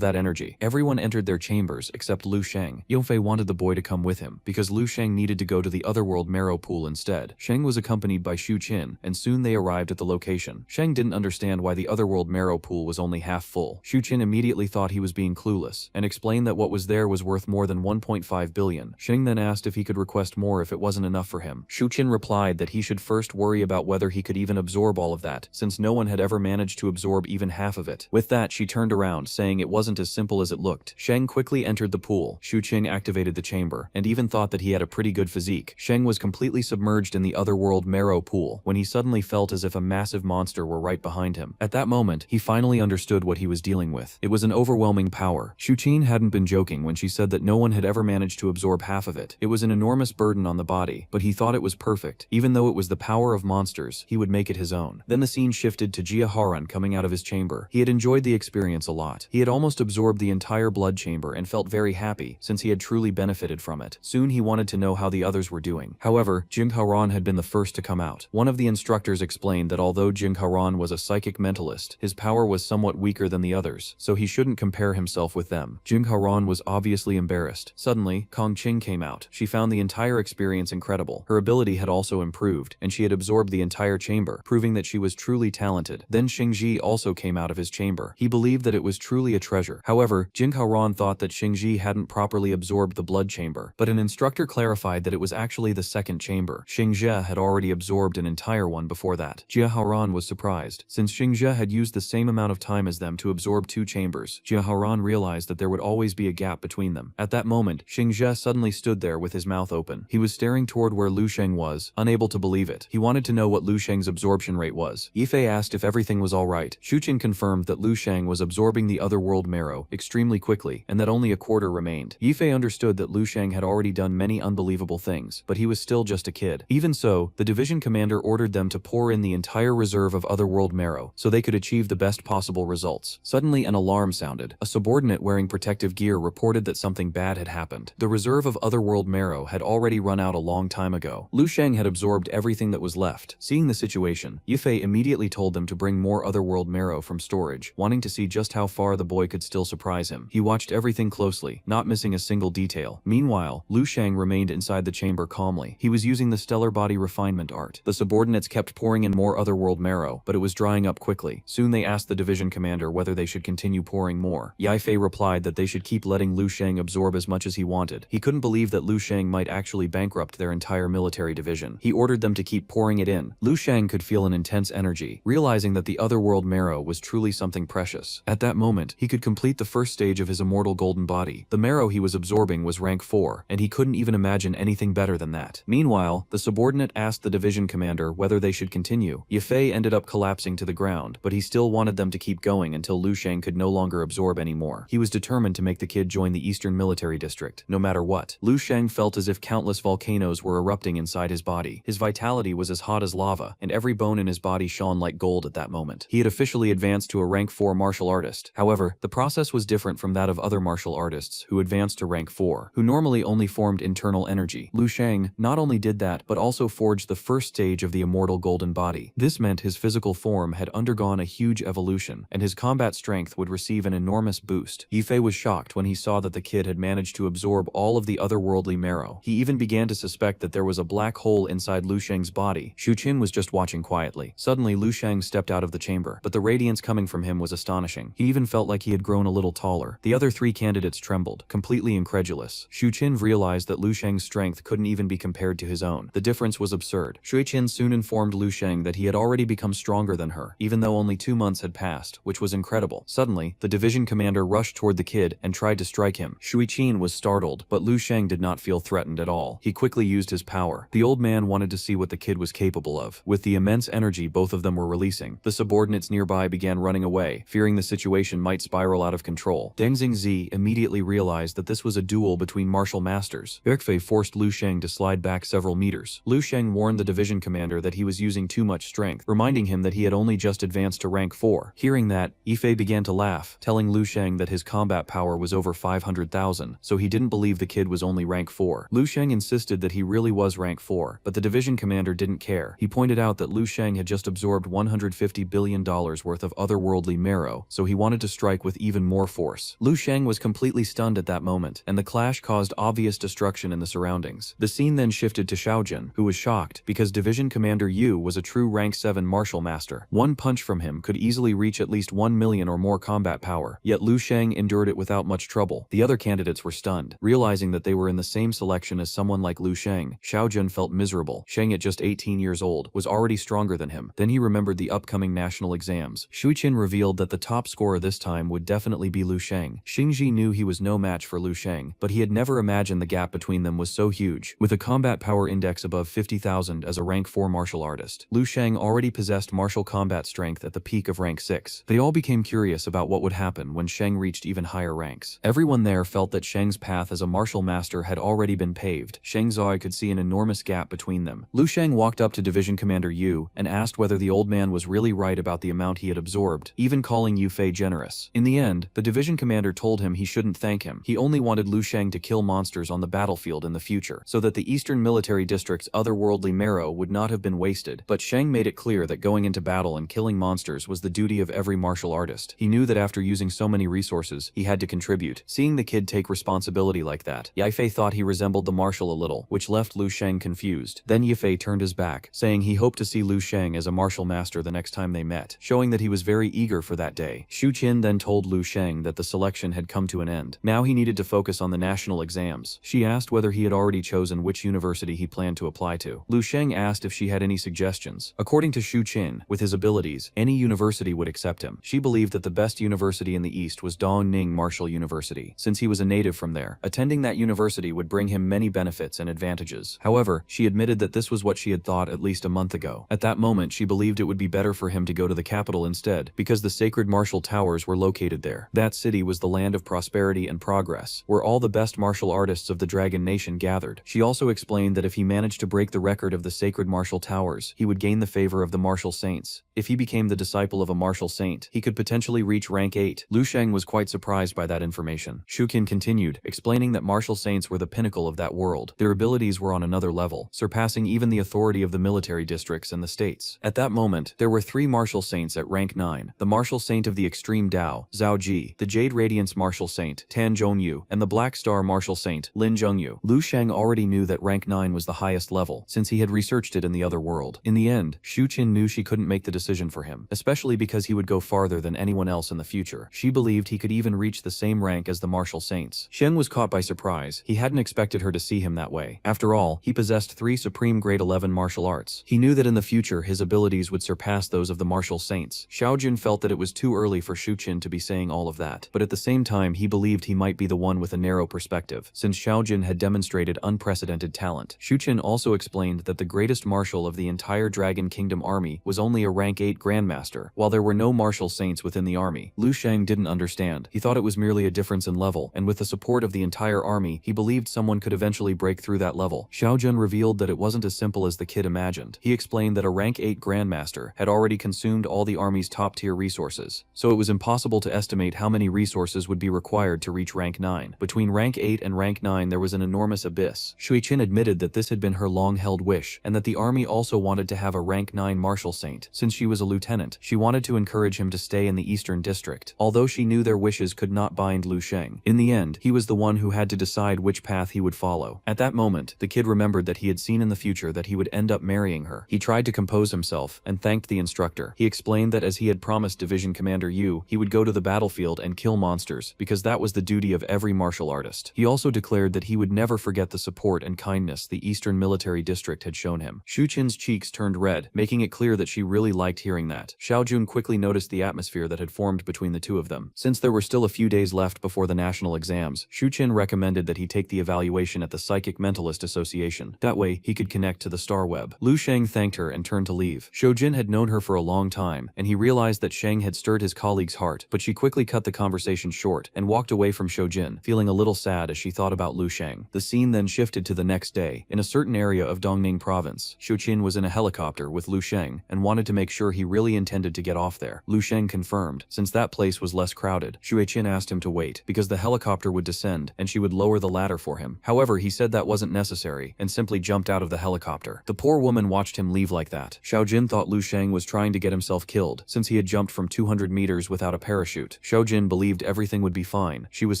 that energy. Everyone entered their chambers except Lu Sheng. Yifei wanted the boy to come with him, because Lu Sheng needed to go to the otherworld marrow pool instead. Sheng was accompanied by Shu Qin, and soon they arrived at the location. Sheng didn't understand why the otherworld marrow pool was only half full. Shu Qin immediately thought he was being clueless, and explained that what was there was worth more than 1.5 billion. Sheng then asked if he could request more if it wasn't enough for him. Shu Qin replied that he should first worry about whether he could even absorb all of that, since no one had ever managed to absorb even half of it. With that, she turned around, saying it wasn't as simple as it looked. Sheng quickly entered the pool. Shu Qin activated the chamber, and even thought that he had a pretty good physique. Sheng was completely submerged in the otherworld marrow pool, when he suddenly felt as if a massive monster were right behind him. At that moment, he finally understood what he was dealing with. It was an overwhelming power. Shu Qin hadn't been joking when she said that no one had ever managed to absorb half of it. It was an enormous burden on the body, but he thought it was perfect. Even though it was the power of monsters, he would make it his own. Then the scene shifted to Jia Haran coming out of his chamber. He had enjoyed the experience a lot. He had almost absorbed the entire blood chamber and felt very happy, since he had truly benefited from it. Soon he wanted to know how the others were doing. However, Jing Haoran had been the first to come out. One of the instructors explained that although Jing Haoran was a psychic mentalist, his power was somewhat weaker than the others, so he shouldn't compare himself with them. Jing Haoran was obviously embarrassed. Suddenly, Kong Qing came out. She found the entire experience incredible. Her ability had also improved, and she had absorbed the entire chamber, proving that she was truly talented. Then Xingji also came out of his chamber. He believed that it was truly a treasure. However, Jing Haoran thought that Xingji hadn't properly absorbed the blood chamber, but an instructor clarified that it was actually the second chamber. Xingji had already absorbed an entire one before that. Jia Haoran was surprised. Since Xingji had used the same amount of time as them to absorb 2 chambers, Jia Haoran realized that there would always be a gap between them. At that moment, Xingji suddenly stood there with his mouth open. He was staring toward where Lu Sheng was, unable to believe it. He wanted to know what Lu Sheng's absorption rate was. Yifei asked if everything was alright. Shuqin confirmed that Lu Sheng was absorbing the otherworld marrow extremely quickly, and that only a quarter remained. Yifei understood that Lu Sheng had already done many unbelievable things, but he was still just a kid. Even so, the division commander ordered them to pour in the entire reserve of otherworld marrow, so they could achieve the best possible results. Suddenly an alarm sounded. A subordinate wearing protective gear reported that something bad had happened. The reserve of otherworld marrow had already run out a long time ago. Lu Sheng had absorbed everything that was left. Seeing the situation, Yifei immediately told them to bring more otherworld marrow from storage, wanting to see just how far the boy could still surprise him. He watched everything closely, not missing a single detail. Meanwhile, Lu Sheng remained inside the chamber calmly. He was using the stellar body refinement art. The subordinates kept pouring in more otherworld marrow, but it was drying up quickly. Soon they asked the division commander whether they should continue pouring more. Yifei replied that they should keep letting Lu Sheng absorb as much as he wanted. He couldn't believe that Lu Sheng might actually bankrupt their entire military division. He ordered them to keep pouring it in. Lu Sheng could feel an intense energy, realizing that the otherworld marrow was truly something precious. At that moment, he could complete the first stage of his immortal golden body. The marrow he was absorbing was rank 4, and he couldn't even imagine anything better than that. Meanwhile, the subordinate asked the division commander whether they should continue. Yifei ended up collapsing to the ground, but he still wanted them to keep going until Lu Sheng could no longer absorb anymore. He was determined to make the kid join the Eastern Military District, no matter what. Lu Sheng felt as if countless volcanoes were erupting inside his body. His vitality was as hot as lava, and every bone in his body shone like gold at that moment. He had officially advanced to a rank 4 martial artist. However, the process was different from that of other martial artists who advanced to rank 4, who normally only formed internal energy. Lu Sheng not only did that, but also forged the first stage of the immortal golden body. This meant his physical form had undergone a huge evolution, and his combat strength would receive an enormous boost. Yifei was shocked when he saw that the kid had managed to absorb all of the otherworldly marrow. He even began to suspect that there was a black hole inside Lu Sheng's body. Shu Qin was just watching quietly. Suddenly, Lu Sheng stepped out of the chamber, but the radiance coming from him was astonishing. He even felt like he had grown a little taller. The other 3 candidates trembled, completely incredulous. Shu Qin realized that Lu Sheng's strength couldn't even be compared to his own. The difference was absurd. Shui Qin soon informed Lu Sheng that he had already become stronger than her, even though only 2 months had passed, which was incredible. Suddenly, the division commander rushed toward the kid and tried to strike him. Shui Qin was startled, but Lu Sheng did not feel threatened at all. He quickly used his power. The old man wanted to see what the kid was capable of. With the immense energy both of them were releasing, the subordinates nearby began running away, fearing the situation might spiral out of control. Deng Xingzi immediately realized that this was a duel between martial masters. Yifei forced Lu Sheng to slide back several meters. Lu Sheng warned the division commander that he was using too much strength, reminding him that he had only just advanced to rank 4. Hearing that, Yifei began to laugh, telling Lu Sheng that his combat power was over 500,000, so he didn't believe the kid was only rank 4. Lu Sheng insisted that he really was rank 4, but the division commander didn't care. He pointed out that Lu Sheng had just absorbed $150 billion worth of otherworldly marrow, so he wanted to strike with even more force. Lu Sheng was completely stunned at that moment, and the clash caused obvious destruction in the surroundings. The scene then shifted to Xiaojun, who was shocked because Division Commander Yu was a true rank 7 martial master. One punch from him could easily reach at least 1 million or more combat power, yet Lu Sheng endured it without much trouble. The other candidates were stunned. Realizing that they were in the same selection as someone like Lu Sheng, Xiaojun felt miserable. Sheng, at just 18 years old, was already stronger than him. Then he remembered the upcoming national exams. Shuqin revealed that the top scorer this time would definitely be Lu Sheng. Xingji knew he was no match for Lu Sheng, but he had never imagined the gap between them was so huge. With a combat power index above 50,000 as a rank 4 martial artist, Lu Sheng already possessed martial combat strength at the peak of rank 6. They all became curious about what would happen when Sheng reached even higher ranks. Everyone there felt that Sheng's path as a martial master had already been paved. Sheng Zai could see an enormous gap between them. Lu Sheng walked up to Division Commander Yu and asked whether the old man was really right about the amount he had absorbed, even calling Yu Fei generous. In the end, the division commander told him he shouldn't thank him. He only wanted Lu Sheng to kill monsters on the battlefield in the future, so that the Eastern Military District's otherworldly marrow would not have been wasted. But Shang made it clear that going into battle and killing monsters was the duty of every martial artist. He knew that after using so many resources, he had to contribute. Seeing the kid take responsibility like that, Yifei thought he resembled the marshal a little, which left Lu Sheng confused. Then Yifei turned his back, saying he hoped to see Lu Sheng as a martial master the next time they met, showing that he was very eager for that day. Shu Qin then told Lu Sheng that the selection had come to an end. Now he needed to focus on the national exams. She asked whether he had already chosen which university he planned to apply to. Lu Sheng asked if she had any suggestions. According to Shu Qin, with his abilities, any university would accept him. She believed that the best university in the East was Dongning Martial University, since he was a native from there. Attending that university would bring him many benefits and advantages. However, she admitted that this was what she had thought at least a month ago. At that moment, she believed it would be better for him to go to the capital instead, because the sacred martial towers were located there. That city was the land of prosperity and progress, where all the best martial artists of the Dragon Nation gathered. She also explained that if he managed to break the record of the sacred martial towers, he would gain the favor of the martial saints. If he became the disciple of a martial saint, he could potentially reach rank 8. Lu Sheng was quite surprised by that information. Shu Qin continued, explaining that martial saints were the pinnacle of that world. Their abilities were on another level, surpassing even the authority of the military districts and the states. At that moment, there were 3 martial saints at rank 9, the martial saint of the extreme Dao, Zhao Ji, the Jade Radiance martial saint, Tan Zhongyu, and the Black Star martial saint, Lin Zhengyu. Lu Sheng already knew that rank 9 was the highest level, since he had researched it in the other world. In the end, Shu Qin knew she couldn't make the decision for him, especially because he would go farther than anyone else in the future. She believed he could even reach the same rank as the martial saints. Sheng was caught by surprise. He hadn't expected her to see him that way. After all, he possessed 3 supreme grade 11 martial arts. He knew that in the future his abilities would surpass those of the martial saints. Xiaojun felt that it was too early for Shu Qin to be saying all of that, but at the same time he believed he might be the one with a narrow perspective, since Xiaojun had demonstrated unprecedented talent. Shu Qin also explained that the greatest martial of the entire Dragon Kingdom army was only a rank 8 grandmaster, while there were no martial saints within the army. Lu Sheng didn't understand. He thought it was merely a difference in level, and with the support of the entire army, he believed someone could eventually break through that level. Xiaojun revealed that it wasn't as simple as the kid imagined. He explained that a rank 8 grandmaster had already consumed all the army's top-tier resources, so it was impossible to estimate how many resources would be required to reach rank 9. Between rank 8 and rank 9 there was an enormous abyss. Shui Qin admitted that this had been her long-held wish, and that the army also wanted to have a rank 9 martial saint. Since she was a lieutenant, she wanted to encourage him to stay in the Eastern District, although she knew their wishes could not bind Lu Sheng. In the end, he was the one who had to decide which path he would follow. At that moment, the kid remembered that he had seen in the future that he would end up marrying her. He tried to compose himself, and thanked the instructor. He explained that as he had promised Division Commander Yu, he would go to the battlefield and kill monsters, because that was the duty of every martial artist. He also declared that he would never forget the support and kindness the Eastern Military District had shown him. Shu Qin's cheeks turned red, making it clear that she really liked hearing that. Xiaojun quickly noticed the atmosphere that had formed between the two of them. Since there were still a few days left before the national exams, Shu Qin recommended that he take the evaluation at the Psychic Mentalist Association. That way, he could connect to the star web. Lu Sheng thanked her and turned to leave. Xiaojun had known her for a long time, and he realized that Sheng had stirred his colleague's heart, but she quickly cut the conversation short and walked away from Xiaojun, feeling a little sad as she thought about Lu Sheng. The scene then shifted to the next day. In a certain area of Dongning province, Shu Qin was in a helicopter with Lu Sheng and wanted to make sure he really intended to get off there. Lu Sheng confirmed, since that place was less crowded. Shu Qin asked him to wait, because the helicopter would descend and she would lower the ladder for him. However, he said that wasn't necessary and simply jumped out of the helicopter. The poor woman watched him leave like that. Xiaojun thought Lu Sheng was trying to get himself killed, since he had jumped from 200 meters without a parachute. Xiaojun believed everything would be fine. She was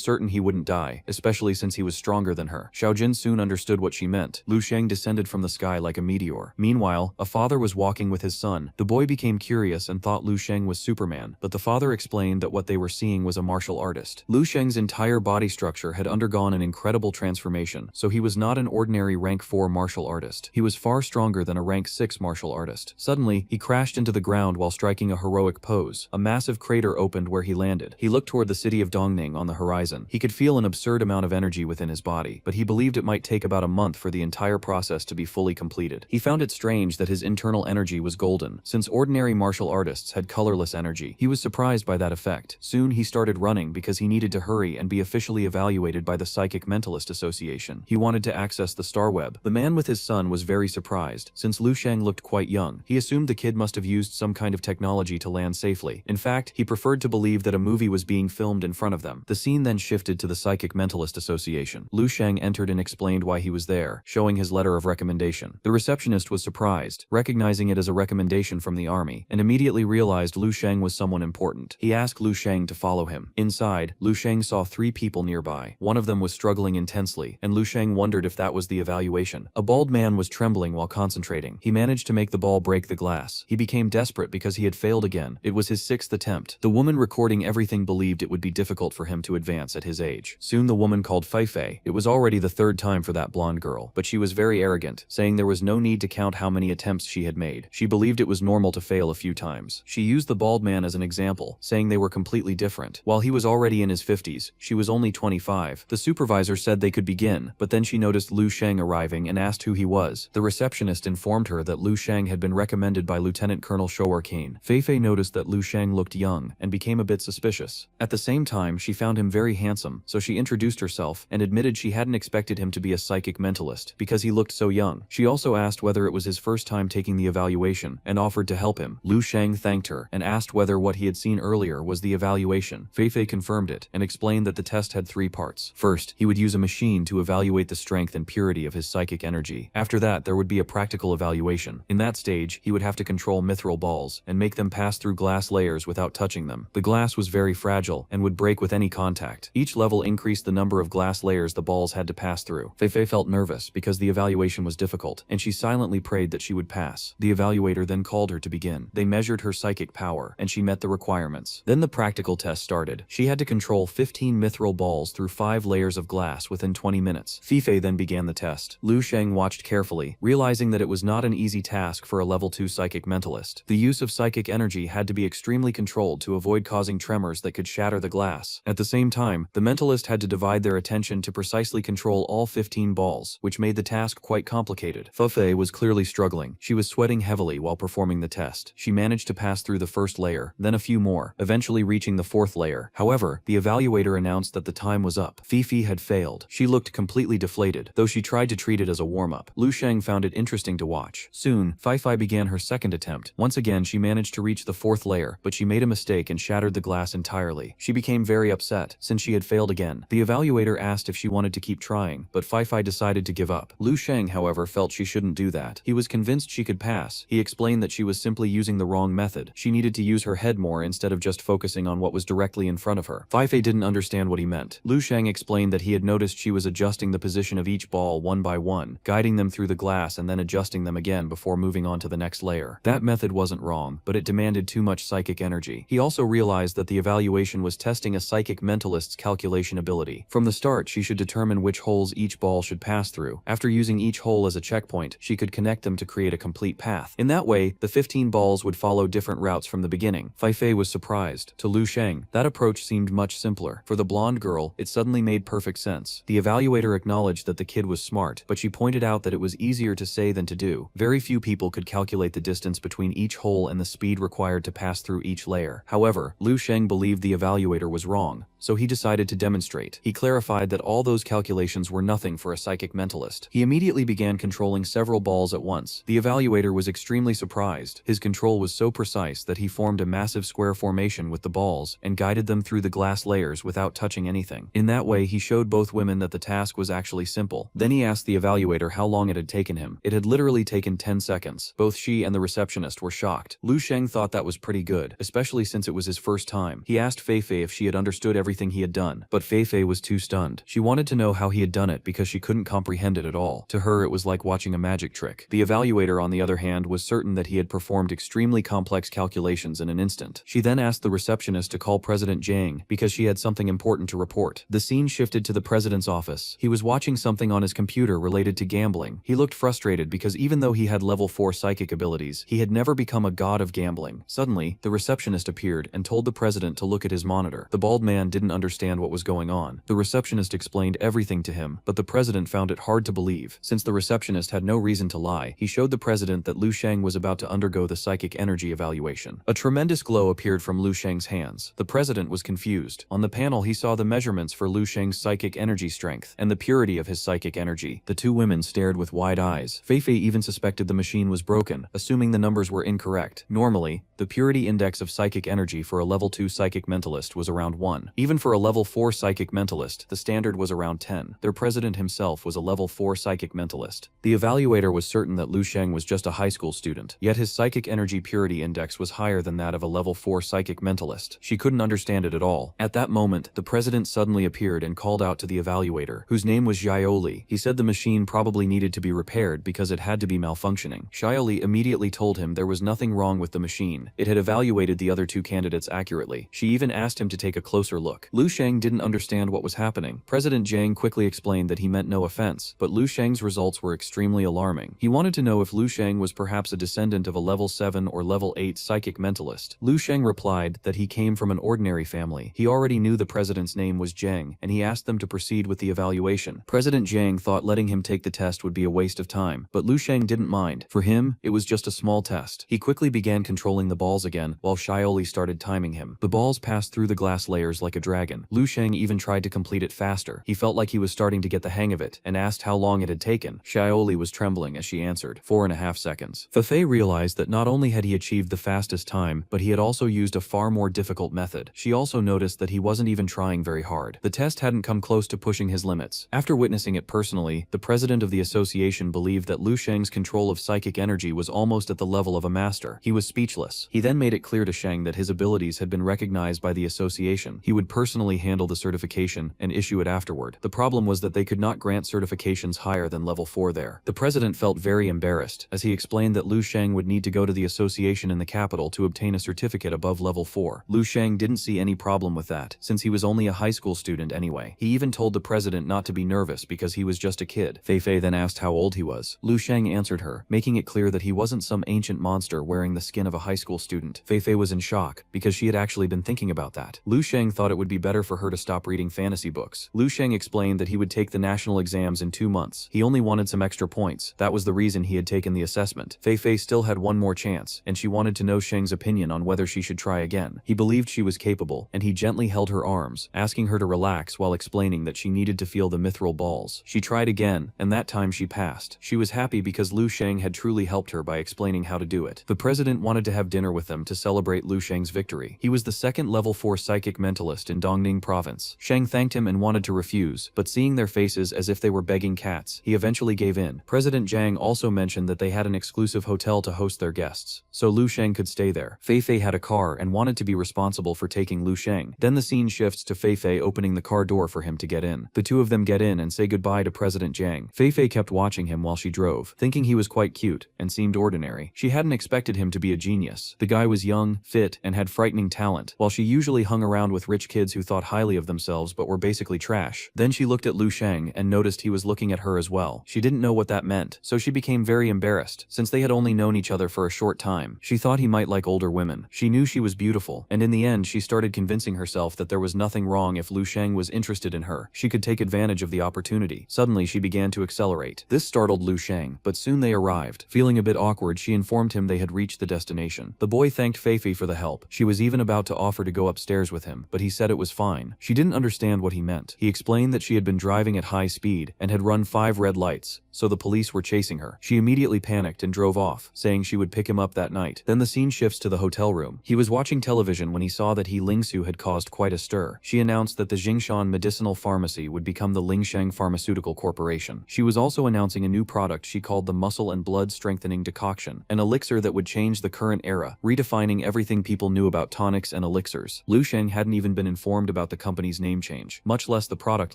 certain he wouldn't die, especially since he was stronger than her. Xiaojun soon understood what she meant. Lu Sheng descended from the sky like a meteor. Meanwhile, a father was walking with his son. The boy became curious and thought Lu Sheng was Superman, but the father explained that what they were seeing was a martial artist. Lu Sheng's entire body structure had undergone an incredible transformation, so he was not an ordinary rank 4 martial artist. He was far stronger than a rank 6 martial artist. Suddenly, he crashed into the ground while striking a heroic pose. A massive crater opened where he landed. He looked toward the city of Dongning on the horizon. He could feel an absurd amount of energy within his body, but he believed it might take about a month for the entire process to be fully completed. He found it strange that his internal energy was golden, since ordinary martial artists had colorless energy. He was surprised by that effect. Soon he started running because he needed to hurry and be officially evaluated by the Psychic Mentalist Association. He wanted to access the star web. The man with his son was very surprised, since Lu Sheng looked quite young. He assumed the kid must have used some kind of technology to land safely. In fact, he preferred to believe that a movie was being filmed in front of them. The scene then shifted to the Psychic Mentalist Association. Lu Sheng entered entered and explained why he was there, showing his letter of recommendation. The receptionist was surprised, recognizing it as a recommendation from the army, and immediately realized Lu Sheng was someone important. He asked Lu Sheng to follow him. Inside, Lu Sheng saw 3 people nearby. One of them was struggling intensely, and Lu Sheng wondered if that was the evaluation. A bald man was trembling while concentrating. He managed to make the ball break the glass. He became desperate because he had failed again. It was his 6th attempt. The woman recording everything believed it would be difficult for him to advance at his age. Soon the woman called Feifei. It was already the 3rd time for that blonde girl, but she was very arrogant, saying there was no need to count how many attempts she had made. She believed it was normal to fail a few times. She used the bald man as an example, saying they were completely different. While he was already in his 50s, she was only 25. The supervisor said they could begin, but then she noticed Lu Sheng arriving and asked who he was. The receptionist informed her that Lu Sheng had been recommended by Lieutenant Colonel Shower Kane. Feifei noticed that Lu Sheng looked young and became a bit suspicious. At the same time, she found him very handsome, so she introduced herself and admitted she hadn't expected him to be a psychic mentalist because he looked so young. She also asked whether it was his first time taking the evaluation and offered to help him. Lu Sheng thanked her and asked whether what he had seen earlier was the evaluation. Feifei confirmed it and explained that the test had 3 parts. First, he would use a machine to evaluate the strength and purity of his psychic energy. After that, there would be a practical evaluation. In that stage, he would have to control mithril balls and make them pass through glass layers without touching them. The glass was very fragile and would break with any contact. Each level increased the number of glass layers the balls had to pass through. Feifei felt nervous because the evaluation was difficult, and she silently prayed that she would pass. The evaluator then called her to begin. They measured her psychic power, and she met the requirements. Then the practical test started. She had to control 15 mithril balls through 5 layers of glass within 20 minutes. Feifei then began the test. Lu Sheng watched carefully, realizing that it was not an easy task for a level 2 psychic mentalist. The use of psychic energy had to be extremely controlled to avoid causing tremors that could shatter the glass. At the same time, the mentalist had to divide their attention to precisely control all 15 balls, which made the task quite complicated. Feifei was clearly struggling. She was sweating heavily while performing the test. She managed to pass through the first layer, then a few more, eventually reaching the 4th layer. However, the evaluator announced that the time was up. Feifei had failed. She looked completely deflated, though she tried to treat it as a warm-up. Lu Sheng found it interesting to watch. Soon, Feifei began her 2nd attempt. Once again, she managed to reach the 4th layer, but she made a mistake and shattered the glass entirely. She became very upset, since she had failed again. The evaluator asked if she wanted to keep trying, but Feifei decided to give up. Lu Sheng, however, felt she shouldn't do that. He was convinced she could pass. He explained that she was simply using the wrong method. She needed to use her head more instead of just focusing on what was directly in front of her. Feifei didn't understand what he meant. Lu Sheng explained that he had noticed she was adjusting the position of each ball one by one, guiding them through the glass and then adjusting them again before moving on to the next layer. That method wasn't wrong, but it demanded too much psychic energy. He also realized that the evaluation was testing a psychic mentalist's calculation ability. From the start, she should determine which holes each ball should pass through. After using each hole as a checkpoint, she could connect them to create a complete path. In that way, the 15 balls would follow different routes from the beginning. Feifei was surprised. To Lu Sheng, that approach seemed much simpler. For the blonde girl, it suddenly made perfect sense. The evaluator acknowledged that the kid was smart, but she pointed out that it was easier to say than to do. Very few people could calculate the distance between each hole and the speed required to pass through each layer. However, Lu Sheng believed the evaluator was wrong, so he decided to demonstrate. He clarified that all those calculations were nothing for a psychic mentalist. He immediately began controlling several balls at once. The evaluator was extremely surprised. His control was so precise that he formed a massive square formation with the balls and guided them through the glass layers without touching anything. In that way, he showed both women that the task was actually simple. Then he asked the evaluator how long it had taken him. It had literally taken 10 seconds. Both she and the receptionist were shocked. Lu Sheng thought that was pretty good, especially since it was his first time. He asked Feifei if she had understood everything he had done, but Feifei was too stunned. She wanted to know how he had done it because she couldn't comprehend it at all. To her, it was like watching a magic trick. The evaluator, on the other hand, was certain that he had performed extremely complex calculations in an instant. She then asked the receptionist to call President Jiang because she had something important to report. The scene shifted to the president's office. He was watching something on his computer related to gambling. He looked frustrated because even though he had level 4 psychic abilities, he had never become a god of gambling. Suddenly, the receptionist appeared and told the president to look at his monitor. The bald man didn't understand what was going on. The receptionist explained everything to him, but the president found it hard to believe. Since the receptionist had no reason to lie, he showed the president that Lu Sheng was about to undergo the psychic energy evaluation. A tremendous glow appeared from Lu Sheng's hands. The president was confused. On the panel, he saw the measurements for Lu Sheng's psychic energy strength and the purity of his psychic energy. The two women stared with wide eyes. Feifei even suspected the machine was broken, assuming the numbers were incorrect. Normally, the purity index of psychic energy for a level 2 psychic mentalist was around 1. Even for a level 4 psychic mentalist, the standard was around 10. Their president himself was a level 4 psychic mentalist. The evaluator was certain that Lu Sheng was just a high school student, yet his psychic energy purity index was higher than that of a level 4 psychic mentalist. She couldn't understand it at all. At that moment, the president suddenly appeared and called out to the evaluator, whose name was Yahello. He said the machine probably needed to be repaired because it had to be malfunctioning. Yahello immediately told him there was nothing wrong with the machine. It had evaluated the other two candidates accurately. She even asked him to take a closer look. Lu Sheng didn't understand what was happening. President Jiang quickly explained that he meant no offense, but Lu Sheng's results were extremely alarming. He wanted to know if Lu Sheng was perhaps a descendant of a level 7 or level 8 psychic mentalist. Lu Sheng replied that he came from an ordinary family. He already knew the president's name was Jiang, and he asked them to proceed with the evaluation. President Jiang thought letting him take the test would be a waste of time, but Lu Sheng didn't mind. For him, it was just a small test. He quickly began controlling the balls again, while Xiaoli started timing him. The balls passed through the glass layers like a dragon. Lu Sheng even tried to complete it faster. He felt like he was starting to get the hang of it, and asked how long it had taken. Xiaoli was trembling as she answered, 4.5 seconds. Fei realized that not only had he achieved the fastest time, but he had also used a far more difficult method. She also noticed that he wasn't even trying very hard. The test hadn't come close to pushing his limits. After witnessing it personally, the president of the association believed that Lu Sheng's control of psychic energy was almost at the level of a master. He was speechless. He then made it clear to Sheng that his abilities had been recognized by the association. He would personally handle the certification and issue it afterward. The problem was that they could not grant certifications higher than level 4 there. The president felt very embarrassed, as he explained that Lu Sheng would need to go to the association in the capital to obtain a certificate above level 4. Lu Sheng didn't see any problem with that, since he was only a high school student anyway. He even told the president not to be nervous because he was just a kid. Fei then asked how old he was. Lu Sheng answered her, making it clear that he wasn't some ancient monster wearing the skin of a high school student. Fei was in shock, because she had actually been thinking about that. Lu Sheng thought it would be better for her to stop reading fantasy books. Lu Sheng explained that he would take the national exams in 2 months. He only wanted some extra points. That was the reason he had taken the assessment. Fei still had one more chance, and she wanted to know Sheng's opinion on whether she should try again. He believed she was capable, and he gently held her arms, asking her to relax while explaining that she needed to feel the mithril balls. She tried again, and that time she passed. She was happy because Lu Sheng had truly helped her by explaining how to do it. The president wanted to have dinner with them to celebrate Lu Sheng's victory. He was the second level 4 psychic mentalist in Dongning province. Sheng thanked him and wanted to refuse, but seeing their faces as if they were begging cats, he eventually gave in. President Jiang also mentioned that they had an exclusive hotel to host their guests, so Lu Sheng could stay there. Fei had a car and wanted to be responsible for taking Lu Sheng. Then the scene shifts to Fei opening the car door for him to get in. The two of them get in and say goodbye to President Jiang. Fei kept watching him while she drove, thinking he was quite cute and seemed ordinary. She hadn't expected him to be a genius. The guy was young, fit, and had frightening talent, while she usually hung around with rich kids who thought highly of themselves but were basically trash. Then she looked at Lu Sheng and noticed he was looking at her as well. She didn't know what that meant, so she became very embarrassed, since they had only known each other for a short time. She thought he might like older women. She knew she was beautiful, and in the end she started convincing herself that there was nothing wrong if Lu Sheng was interested in her. She could take advantage of the opportunity. Suddenly she began to accelerate. This startled Lu Sheng, but soon they arrived. Feeling a bit awkward, she informed him they had reached the destination. The boy thanked Fei for the help. She was even about to offer to go upstairs with him, but he said it was fine. She didn't understand what he meant. He explained that she had been driving at high speed and had run 5 red lights, so the police were chasing her. She immediately panicked and drove off, saying she would pick him up that night. Then the scene shifts to the hotel room. He was watching television when he saw that He Lingsu had caused quite a stir. She announced that the Jingshan Medicinal Pharmacy would become the Lingsheng Pharmaceutical Corporation. She was also announcing a new product she called the Muscle and Blood Strengthening Decoction, an elixir that would change the current era, redefining everything people knew about tonics and elixirs. Lu Sheng hadn't even been informed about the company's name change, much less the product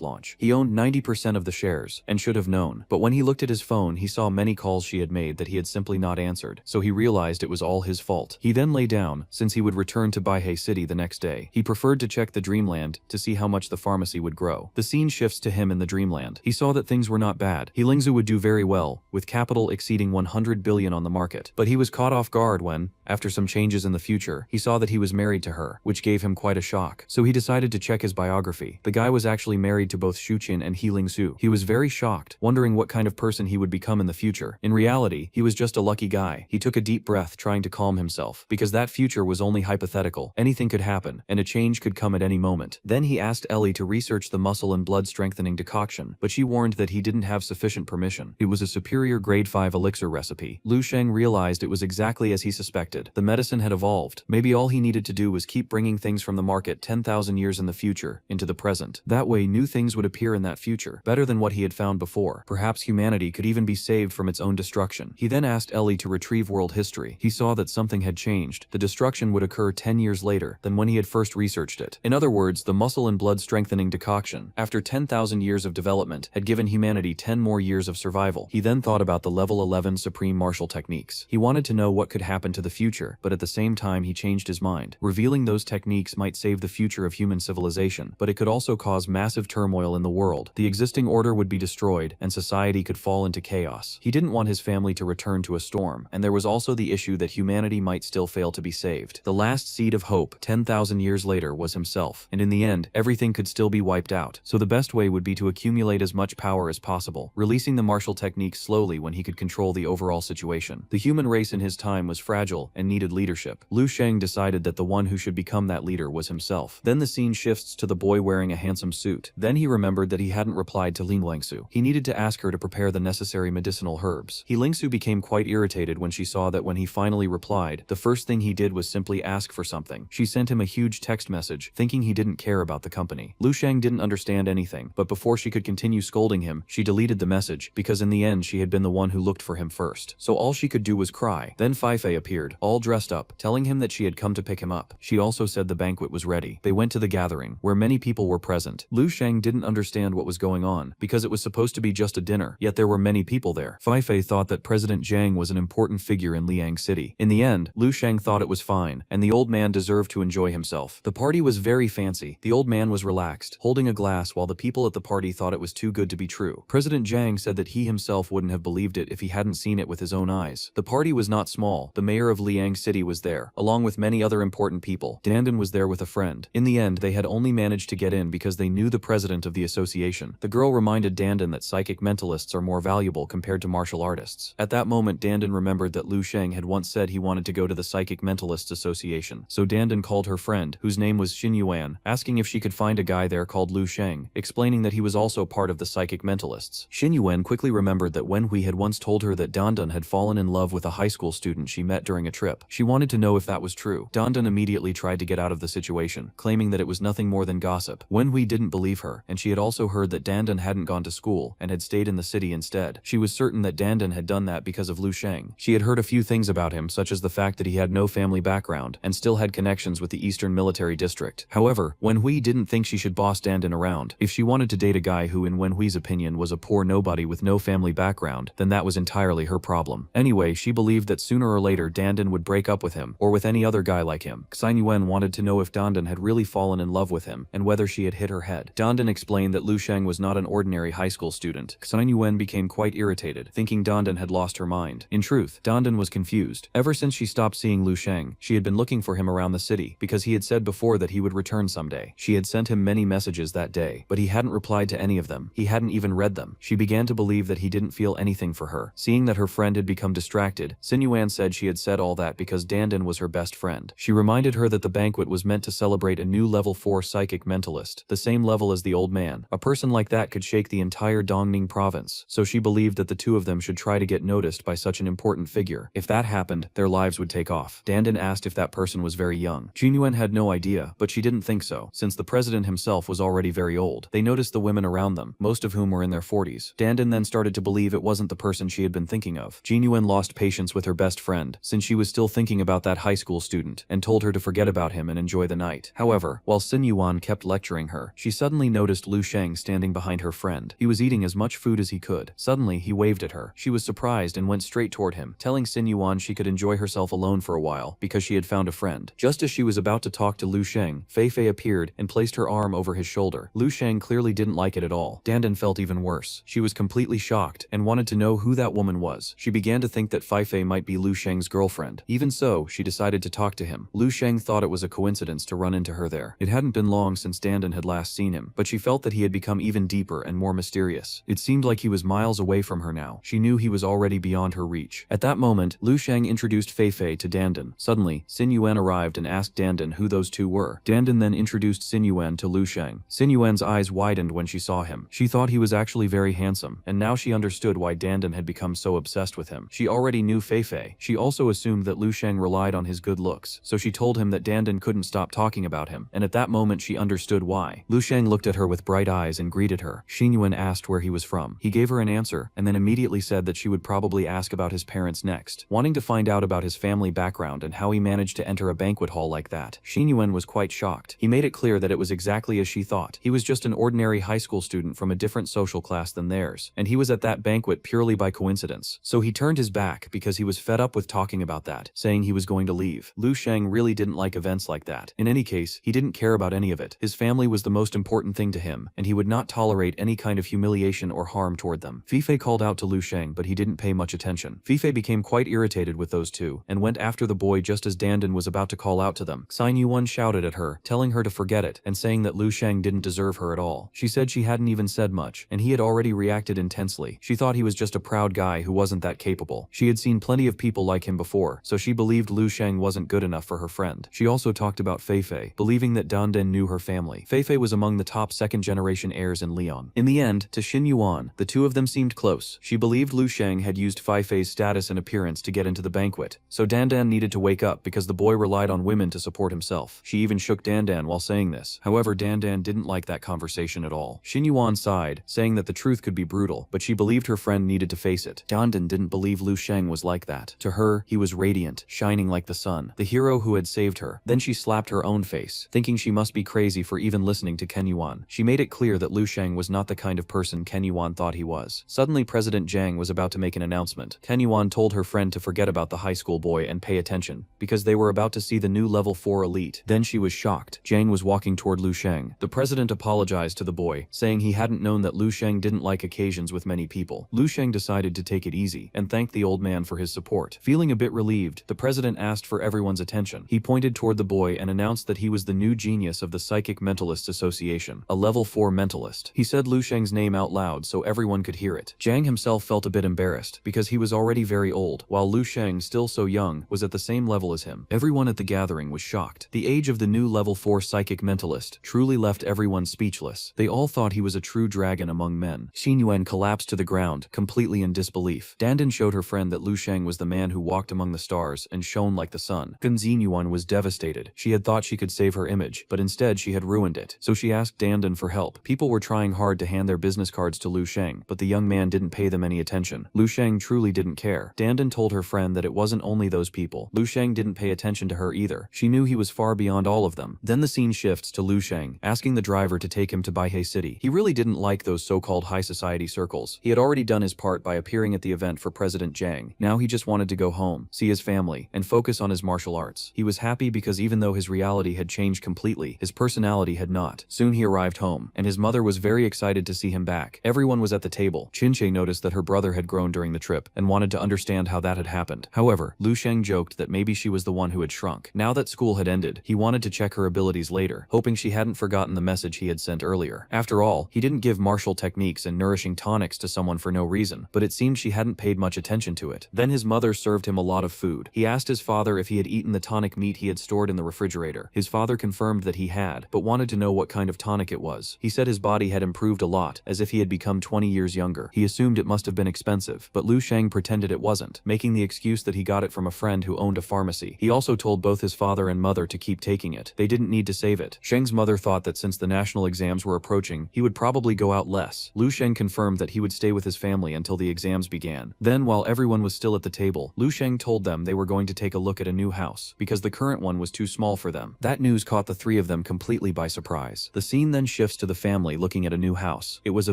launch. He owned 90% of the shares, and should have known, but when he looked at his phone he saw many calls she had made that he had simply not answered, so he realized it was all his fault. He then lay down, since he would return to Baihei City the next day. He preferred to check the Dreamland to see how much the pharmacy would grow. The scene shifts to him in the Dreamland. He saw that things were not bad. He Lingzu would do very well, with capital exceeding 100 billion on the market. But he was caught off guard when, after some changes in the future, he saw that he was married to her, which gave him quite a shock. So he decided to check his biography. The guy was actually married to both Shuqin and He Lingsu. He was very shocked, wondering what kind of person he would become in the future. In reality, he was just a lucky guy. He took a deep breath, trying to calm himself, because that future was only hypothetical. Anything could happen, and a change could come at any moment. Then he asked Ellie to research the muscle and blood strengthening decoction, but she warned that he didn't have sufficient permission. It was a superior grade 5 elixir recipe. Lu Sheng realized it was exactly as he suspected. expected. The medicine had evolved. Maybe all he needed to do was keep bringing things from the market 10,000 years in the future into the present. That way new things would appear in that future, better than what he had found before. Perhaps humanity could even be saved from its own destruction. He then asked Ellie to retrieve world history. He saw that something had changed. The destruction would occur 10 years later than when he had first researched it. In other words, the muscle and blood strengthening decoction, after 10,000 years of development, had given humanity 10 more years of survival. He then thought about the level 11 supreme martial techniques. He wanted to know what could happen to the future, but at the same time he changed his mind. Revealing those techniques might save the future of human civilization, but it could also cause massive turmoil in the world. The existing order would be destroyed, and society could fall into chaos. He didn't want his family to return to a storm, and there was also the issue that humanity might still fail to be saved. The last seed of hope, 10,000 years later, was himself, and in the end, everything could still be wiped out. So the best way would be to accumulate as much power as possible, releasing the martial techniques slowly when he could control the overall situation. The human race in his time was fragile and needed leadership. Lu Sheng decided that the one who should become that leader was himself. Then the scene shifts to the boy wearing a handsome suit. Then he remembered that he hadn't replied to Ling Lingsu. He needed to ask her to prepare the necessary medicinal herbs. Lingsu became quite irritated when she saw that when he finally replied, the first thing he did was simply ask for something. She sent him a huge text message, thinking he didn't care about the company. Lu Sheng didn't understand anything, but before she could continue scolding him, she deleted the message, because in the end she had been the one who looked for him first. So all she could do was cry. Then Feifei appeared, all dressed up, telling him that she had come to pick him up. She also said the banquet was ready. They went to the gathering, where many people were present. Lu Sheng didn't understand what was going on, because it was supposed to be just a dinner, yet there were many people there. Feifei thought that President Zhang was an important figure in Liang City. In the end, Lu Sheng thought it was fine, and the old man deserved to enjoy himself. The party was very fancy. The old man was relaxed, holding a glass while the people at the party thought it was too good to be true. President Zhang said that he himself wouldn't have believed it if he hadn't seen it with his own eyes. The party was not small. The mayor of Liang City was there, along with many other important people. Dandan was there with a friend. In the end, they had only managed to get in because they knew the president of the association. The girl reminded Dandan that psychic mentalists are more valuable compared to martial artists. At that moment, Dandan remembered that Lu Sheng had once said he wanted to go to the Psychic Mentalists Association. So Dandan called her friend, whose name was Xin Yuan, asking if she could find a guy there called Lu Sheng, explaining that he was also part of the Psychic Mentalists. Xin Yuan quickly remembered that Wen Hui had once told her that Dandan had fallen in love with a high school student she met during a trip. She wanted to know if that was true. Dandan immediately tried to get out of the situation, claiming that it was nothing more than gossip. Wen Hui didn't believe her, and she had also heard that Dandan hadn't gone to school and had stayed in the city instead. She was certain that Dandan had done that because of Lu Sheng. She had heard a few things about him, such as the fact that he had no family background and still had connections with the Eastern Military District. However, Wen Hui didn't think she should boss Dandan around. If she wanted to date a guy who in Wen Hui's opinion was a poor nobody with no family background, then that was entirely her problem. Anyway, she believed that sooner or later Dandan would break up with him, or with any other guy like him. Xin Yuan wanted to know if Dandan had really fallen in love with him, and whether she had hit her head. Dandan explained that Lu Sheng was not an ordinary high school student. Xin Yuan became quite irritated, thinking Dandan had lost her mind. In truth, Dandan was confused. Ever since she stopped seeing Lu Sheng, she had been looking for him around the city, because he had said before that he would return someday. She had sent him many messages that day, but he hadn't replied to any of them. He hadn't even read them. She began to believe that he didn't feel anything for her. Seeing that her friend had become distracted, Xin Yuan said she had said all that because Dandan was her best friend. She reminded her that the banquet was meant to celebrate a new level 4 psychic mentalist, the same level as the old man. A person like that could shake the entire Dongning province, so she believed that the two of them should try to get noticed by such an important figure. If that happened, their lives would take off. Dandan asked if that person was very young. Jinyuan had no idea, but she didn't think so, since the president himself was already very old. They noticed the women around them, most of whom were in their 40s. Dandan then started to believe it wasn't the person she had been thinking of. Jinyuan lost patience with her best friend, since she was still thinking about that high school student, and told her to forget about him and enjoy the night. However, while Xin Yuan kept lecturing her, she suddenly noticed Lu Sheng standing behind her friend. He was eating as much food as he could. Suddenly, he waved at her. She was surprised and went straight toward him, telling Xin Yuan she could enjoy herself alone for a while, because she had found a friend. Just as she was about to talk to Lu Sheng, Feifei appeared and placed her arm over his shoulder. Lu Sheng clearly didn't like it at all. Dandan felt even worse. She was completely shocked and wanted to know who that woman was. She began to think that Feifei might be Lu Sheng's girlfriend. Even so, she decided to talk to him. Lu Sheng thought it was a coincidence to run into her there. It hadn't been long since Dandan had last seen him, but she felt that he had become even deeper and more mysterious. It seemed like he was miles away from her now. She knew he was already beyond her reach. At that moment, Lu Sheng introduced Feifei to Dandan. Suddenly, Xin Yuan arrived and asked Dandan who those two were. Dandan then introduced Xin Yuan to Lu Sheng. Xin Yuan's eyes widened when she saw him. She thought he was actually very handsome, and now she understood why Dandan had become so obsessed with him. She already knew Feifei. She also assumed that Lu Sheng relied on his good looks, so she told him that Dandan couldn't stop talking about him, and at that moment she understood why. Lu Sheng looked at her with bright eyes and greeted her. Xinyuan asked where he was from. He gave her an answer, and then immediately said that she would probably ask about his parents next. Wanting to find out about his family background and how he managed to enter a banquet hall like that, Xinyuan was quite shocked. He made it clear that it was exactly as she thought. He was just an ordinary high school student from a different social class than theirs, and he was at that banquet purely by coincidence. So he turned his back because he was fed up with talking about that, saying he was going to leave. Lu Sheng really didn't like events like that. In any case, he didn't care about any of it. His family was the most important thing to him, and he would not tolerate any kind of humiliation or harm toward them. Fifei called out to Lu Sheng, but he didn't pay much attention. Fifei became quite irritated with those two, and went after the boy just as Dandan was about to call out to them. Xin Yuan shouted at her, telling her to forget it, and saying that Lu Sheng didn't deserve her at all. She said she hadn't even said much, and he had already reacted intensely. She thought he was just a proud guy who wasn't that capable. She had seen plenty of people like him before, so she believed Lu Sheng wasn't good enough for her friend. She also talked about Feifei, believing that Dandan knew her family. Feifei was among the top second-generation heirs in Lyon. In the end, to Xin Yuan, the two of them seemed close. She believed Lu Sheng had used Feifei's status and appearance to get into the banquet, so Dandan needed to wake up because the boy relied on women to support himself. She even shook Dandan while saying this. However, Dandan didn't like that conversation at all. Xin Yuan sighed, saying that the truth could be brutal, but she believed her friend needed to face it. Dandan didn't believe Lu Sheng was like that. To her, he was radiant, shining like the sun, the hero who had saved her. Then she slapped her own face, thinking she must be crazy for even listening to Ken Yuan. She made it clear that Lu Sheng was not the kind of person Ken Yuan thought he was. Suddenly President Zhang was about to make an announcement. Ken Yuan told her friend to forget about the high school boy and pay attention, because they were about to see the new level 4 elite. Then she was shocked. Zhang was walking toward Lu Sheng. The president apologized to the boy, saying he hadn't known that Lu Sheng didn't like occasions with many people. Lu Sheng decided to take it easy, and thanked the old man for his support. Feeling a bit relieved, the president asked for everyone's attention. He pointed toward the boy and announced that he was the new genius of the Psychic Mentalists Association, a level 4 mentalist. He said Lu Sheng's name out loud so everyone could hear it. Zhang himself felt a bit embarrassed, because he was already very old, while Lu Sheng, still so young, was at the same level as him. Everyone at the gathering was shocked. The age of the new level 4 psychic mentalist truly left everyone speechless. They all thought he was a true dragon among men. Xinyuan collapsed to the ground, completely in disbelief. Dandan showed her friend that Lu Sheng was the man who walked among the stars and shone like the sun. Xinyuan was devastated. She had thought she could save her image, but instead she had ruined it. So she asked Dandan for help. People were trying hard to hand their business cards to Lu Sheng, but the young man didn't pay them any attention. Lu Sheng truly didn't care. Dandan told her friend that it wasn't only those people. Lu Sheng didn't pay attention to her either. She knew he was far beyond all of them. Then the scene shifts to Lu Sheng, asking the driver to take him to Baihei City. He really didn't like those so-called high society circles. He had already done his part by appearing at the event for President Zhang. Now he just wanted to go home, see his family, and focus on his martial arts. He was happy because even though his reality had changed completely, his personality had not. Soon he arrived home, and his mother was very excited to see him back. Everyone was at the table. Chinche noticed that her brother had grown during the trip, and wanted to understand how that had happened. However, Lu Sheng joked that maybe she was the one who had shrunk. Now that school had ended, he wanted to check her abilities later, hoping she hadn't forgotten the message he had sent earlier. After all, he didn't give martial techniques and nourishing tonics to someone for no reason, but it seemed she hadn't paid much attention to it. Then his mother served him a lot of food. He asked his father if he had eaten the tonic meat he had stored in the refrigerator. His father confirmed that he had, but wanted to know what kind of tonic it was. He said his body had improved a lot, as if he had become 20 years younger. He assumed it must have been expensive, but Lu Sheng pretended it wasn't, making the excuse that he got it from a friend who owned a pharmacy. He also told both his father and mother to keep taking it. They didn't need to save it. Sheng's mother thought that since the national exams were approaching, he would probably go out less. Lu Sheng confirmed that he would stay with his family until the exams began. Then, while everyone was still at the table, Lu Sheng told them they were going to take a look at a new house, because the current one was too small for them. That news caught the three of them completely by surprise. The scene then shifts to the family looking at a new house. It was a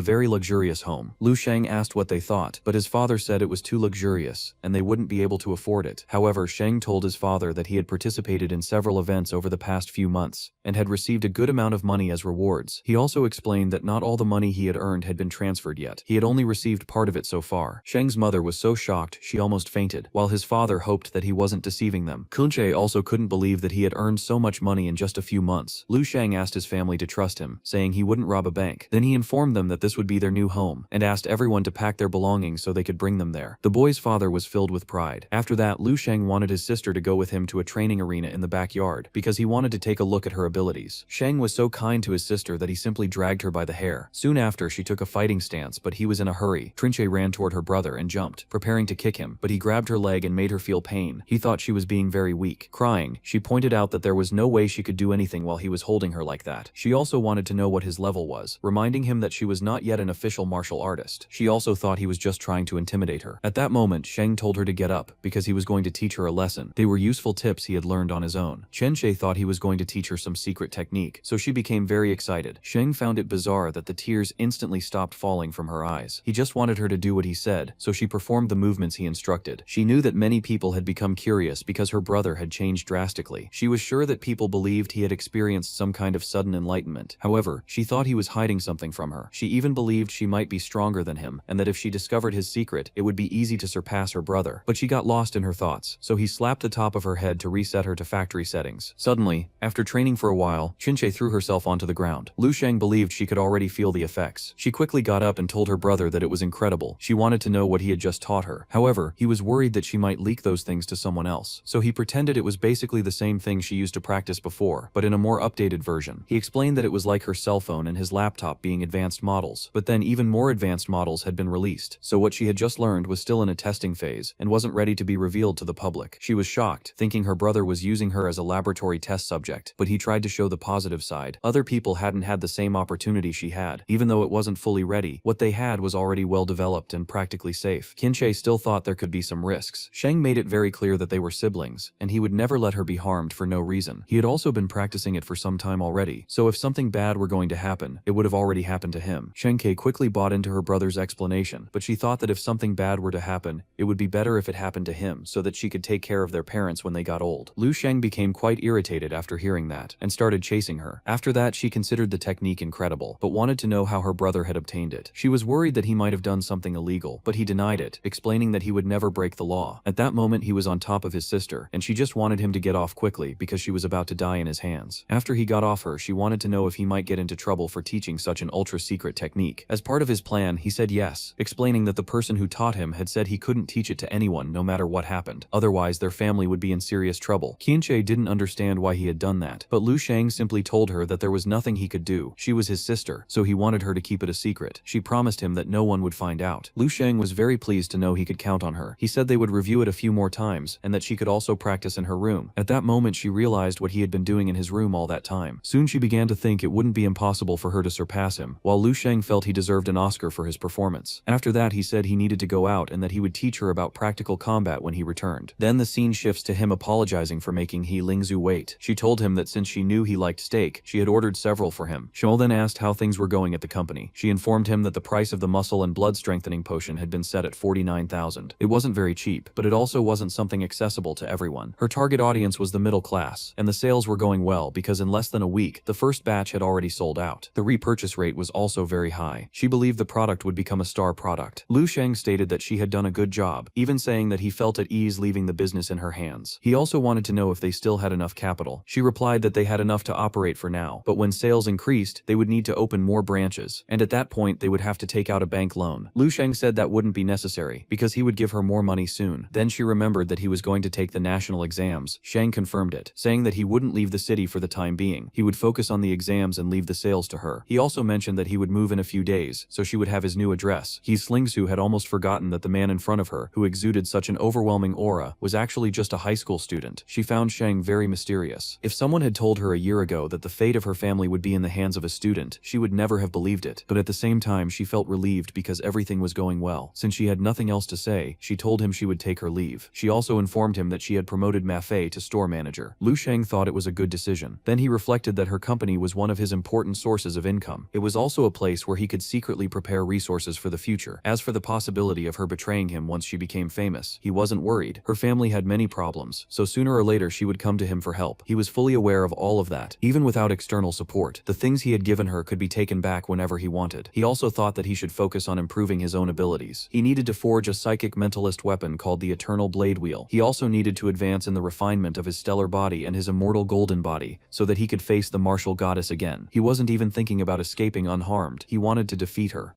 very luxurious home. Lu Sheng asked what they thought, but his father said it was too luxurious, and they wouldn't be able to afford it. However, Sheng told his father that he had participated in several events over the past few months, and had received a good amount of money as rewards. He also explained that not all the money he had earned had been transferred yet. He had only received part of it so far. Sheng's mother was so shocked she almost fainted, while his father hoped that he wasn't deceiving them. Kunche also couldn't believe that he had earned so much money in just a few months. Lu Sheng asked his family to trust him, saying he wouldn't rob a bank. Then he informed them that this would be their new home, and asked everyone to pack their belongings so they could bring them there. The boy's father was filled with pride. After that, Lu Sheng wanted his sister to go with him to a training arena in the backyard, because he wanted to take a look at her abilities. Sheng was so kind to his sister that he simply dragged her by the hair. Soon after, she took a fighting stance, but he was in a hurry. Trinche ran toward her brother and jumped, preparing to kick him, but he grabbed her leg and made her feel pain. He thought she was being very weak. Crying, she pointed out that there was no way she could do anything while he was holding her like that. She also wanted to know what his level was, reminding him that she was not yet an official martial artist. She also thought he was just trying to intimidate her. At that moment, Sheng told her to get up, because he was going to teach her a lesson. They were useful tips he had learned on his own. Chen-Che thought he was going to teach her some secret technique, so she became very excited. Sheng found it bizarre that the tears instantly stopped falling from her eyes. He just wanted her to do what he said, so she performed the movements he instructed. She knew that many people had become curious because her brother had changed drastically. She was sure that people believed he had experienced some kind of sudden enlightenment. However, she thought he was hiding something from her. She even believed she might be stronger than him, and that if she discovered his secret, it would be easy to surpass her brother. But she got lost in her thoughts, so he slapped the top of her head to reset her to factory settings. Suddenly, after training for a while, Chen-Che threw herself onto the ground. Lu Sheng believed she could already feel the effects. She quickly got up and told her brother that it was incredible. She wanted to know what he had just taught her. However, he was worried that she might leak those things to someone else, so he pretended it was basically the same thing she used to practice before, but in a more updated version. He explained that it was like her cell phone and his laptop being advanced models, but then even more advanced models had been released, so what she had just learned was still in a testing phase and wasn't ready to be revealed to the public. She was shocked, thinking her brother was using her as a laboratory test subject, but he tried to show the positive side. Other people hadn't had the same opportunity she had. Even though it wasn't fully ready, what they had was already well developed and practically safe. Chen-Che still thought there could be some risks. Sheng made it very clear that they were siblings, and he would never let her be harmed for no reason. He had also been practicing it for some time already, so if something bad were going to happen, it would have already happened to him. Chen-Che quickly bought into her brother's explanation, but she thought that if something bad were to happen, it would be better if it happened to him so that she could take care of their parents when they got old. Lu Sheng became quite irritated after hearing that, and started chasing her. After that, she considered the technique incredible, but wanted to know how her brother had obtained it. She was worried that he might have done something illegal, but he denied it, explaining that he would never break the law. At that moment, he was on top of his sister, and she just wanted him to get off quickly because she was about to die in his hands. After he got off her, she wanted to know if he might get into trouble for teaching such an ultra-secret technique. As part of his plan, he said yes, explaining that the person who taught him had said he couldn't teach it to anyone no matter what happened, otherwise their family would be in serious trouble. Chen-Che didn't understand why he had done that, but Lu Sheng simply told her that there was nothing he could do. She was his sister, so he wanted her to keep it a secret. She promised him that no one would find out. Lu Sheng was very pleased to know he could count on her. He said they would review it a few more times, and that she could also practice in her room. At that moment, she realized what he had been doing in his room all that time. Soon she began to think it wouldn't be impossible for her to surpass him, while Lu Sheng felt he deserved an Oscar for his performance. After that, he said he needed to go out and that he would teach her about practical combat when he returned. Then the scene shifts to him apologizing for making He Lingzu wait. She told him that since she knew he liked steak, she had ordered several for him. Shmuel then asked how things were going at the company. She informed him that the price of the muscle and blood strengthening potion had been set at 49,000. It wasn't very cheap, but it also wasn't something accessible to everyone. Her target audience was the middle class, and the sales were going well because in less than a week, the first batch had already sold out. The repurchase rate was also very high. She believed the product would become a star product. Lu Sheng stated that she had done a good job, even saying that he felt at ease leaving the business in her hands. He also wanted to know if they still had enough capital. She replied that they had enough to operate for now, but when sales increased, they would need to open more branches, and at that point they would have to take out a bank loan. Lu Sheng said that wouldn't be necessary, because he would give her more money soon. Then she remembered that he was going to take the national exams. Sheng confirmed it, saying that he wouldn't leave the city for the time being. He would focus on the exams and leave the sales to her. He also mentioned that he would move in a few days, so she would have his new address. He Slingsu had almost forgotten that the man in front of her, who exuded such an overwhelming aura, was actually just a high school student. She found Sheng very mysterious. If someone had told her a year ago that the fate of her family would be in the hands of a student, she would never have believed it, but at the same time she felt relieved because everything was going well. Since she had nothing else to say, she told him she would take her leave. She also informed him that she had promoted Ma Fei to store manager. Lu Sheng thought it was a good decision. Then he reflected that her company was one of his important sources of income. It was also a place where he could secretly prepare resources for the future. As for the possibility of her betraying him once she became famous, he wasn't worried. Her family had many problems, so sooner or later she would come to him for help. He was fully aware of all of that. Even without external support, the things he had given her could be taken back whenever he wanted. He also thought that he should focus on improving his own abilities. He needed to forge a psychic mentalist weapon called the Eternal Blade Wheel. He also needed to advance in the refinement of his stellar body and his immortal golden body, so that he could face the martial goddess again. He wasn't even thinking about escaping unharmed. He wanted to defeat her.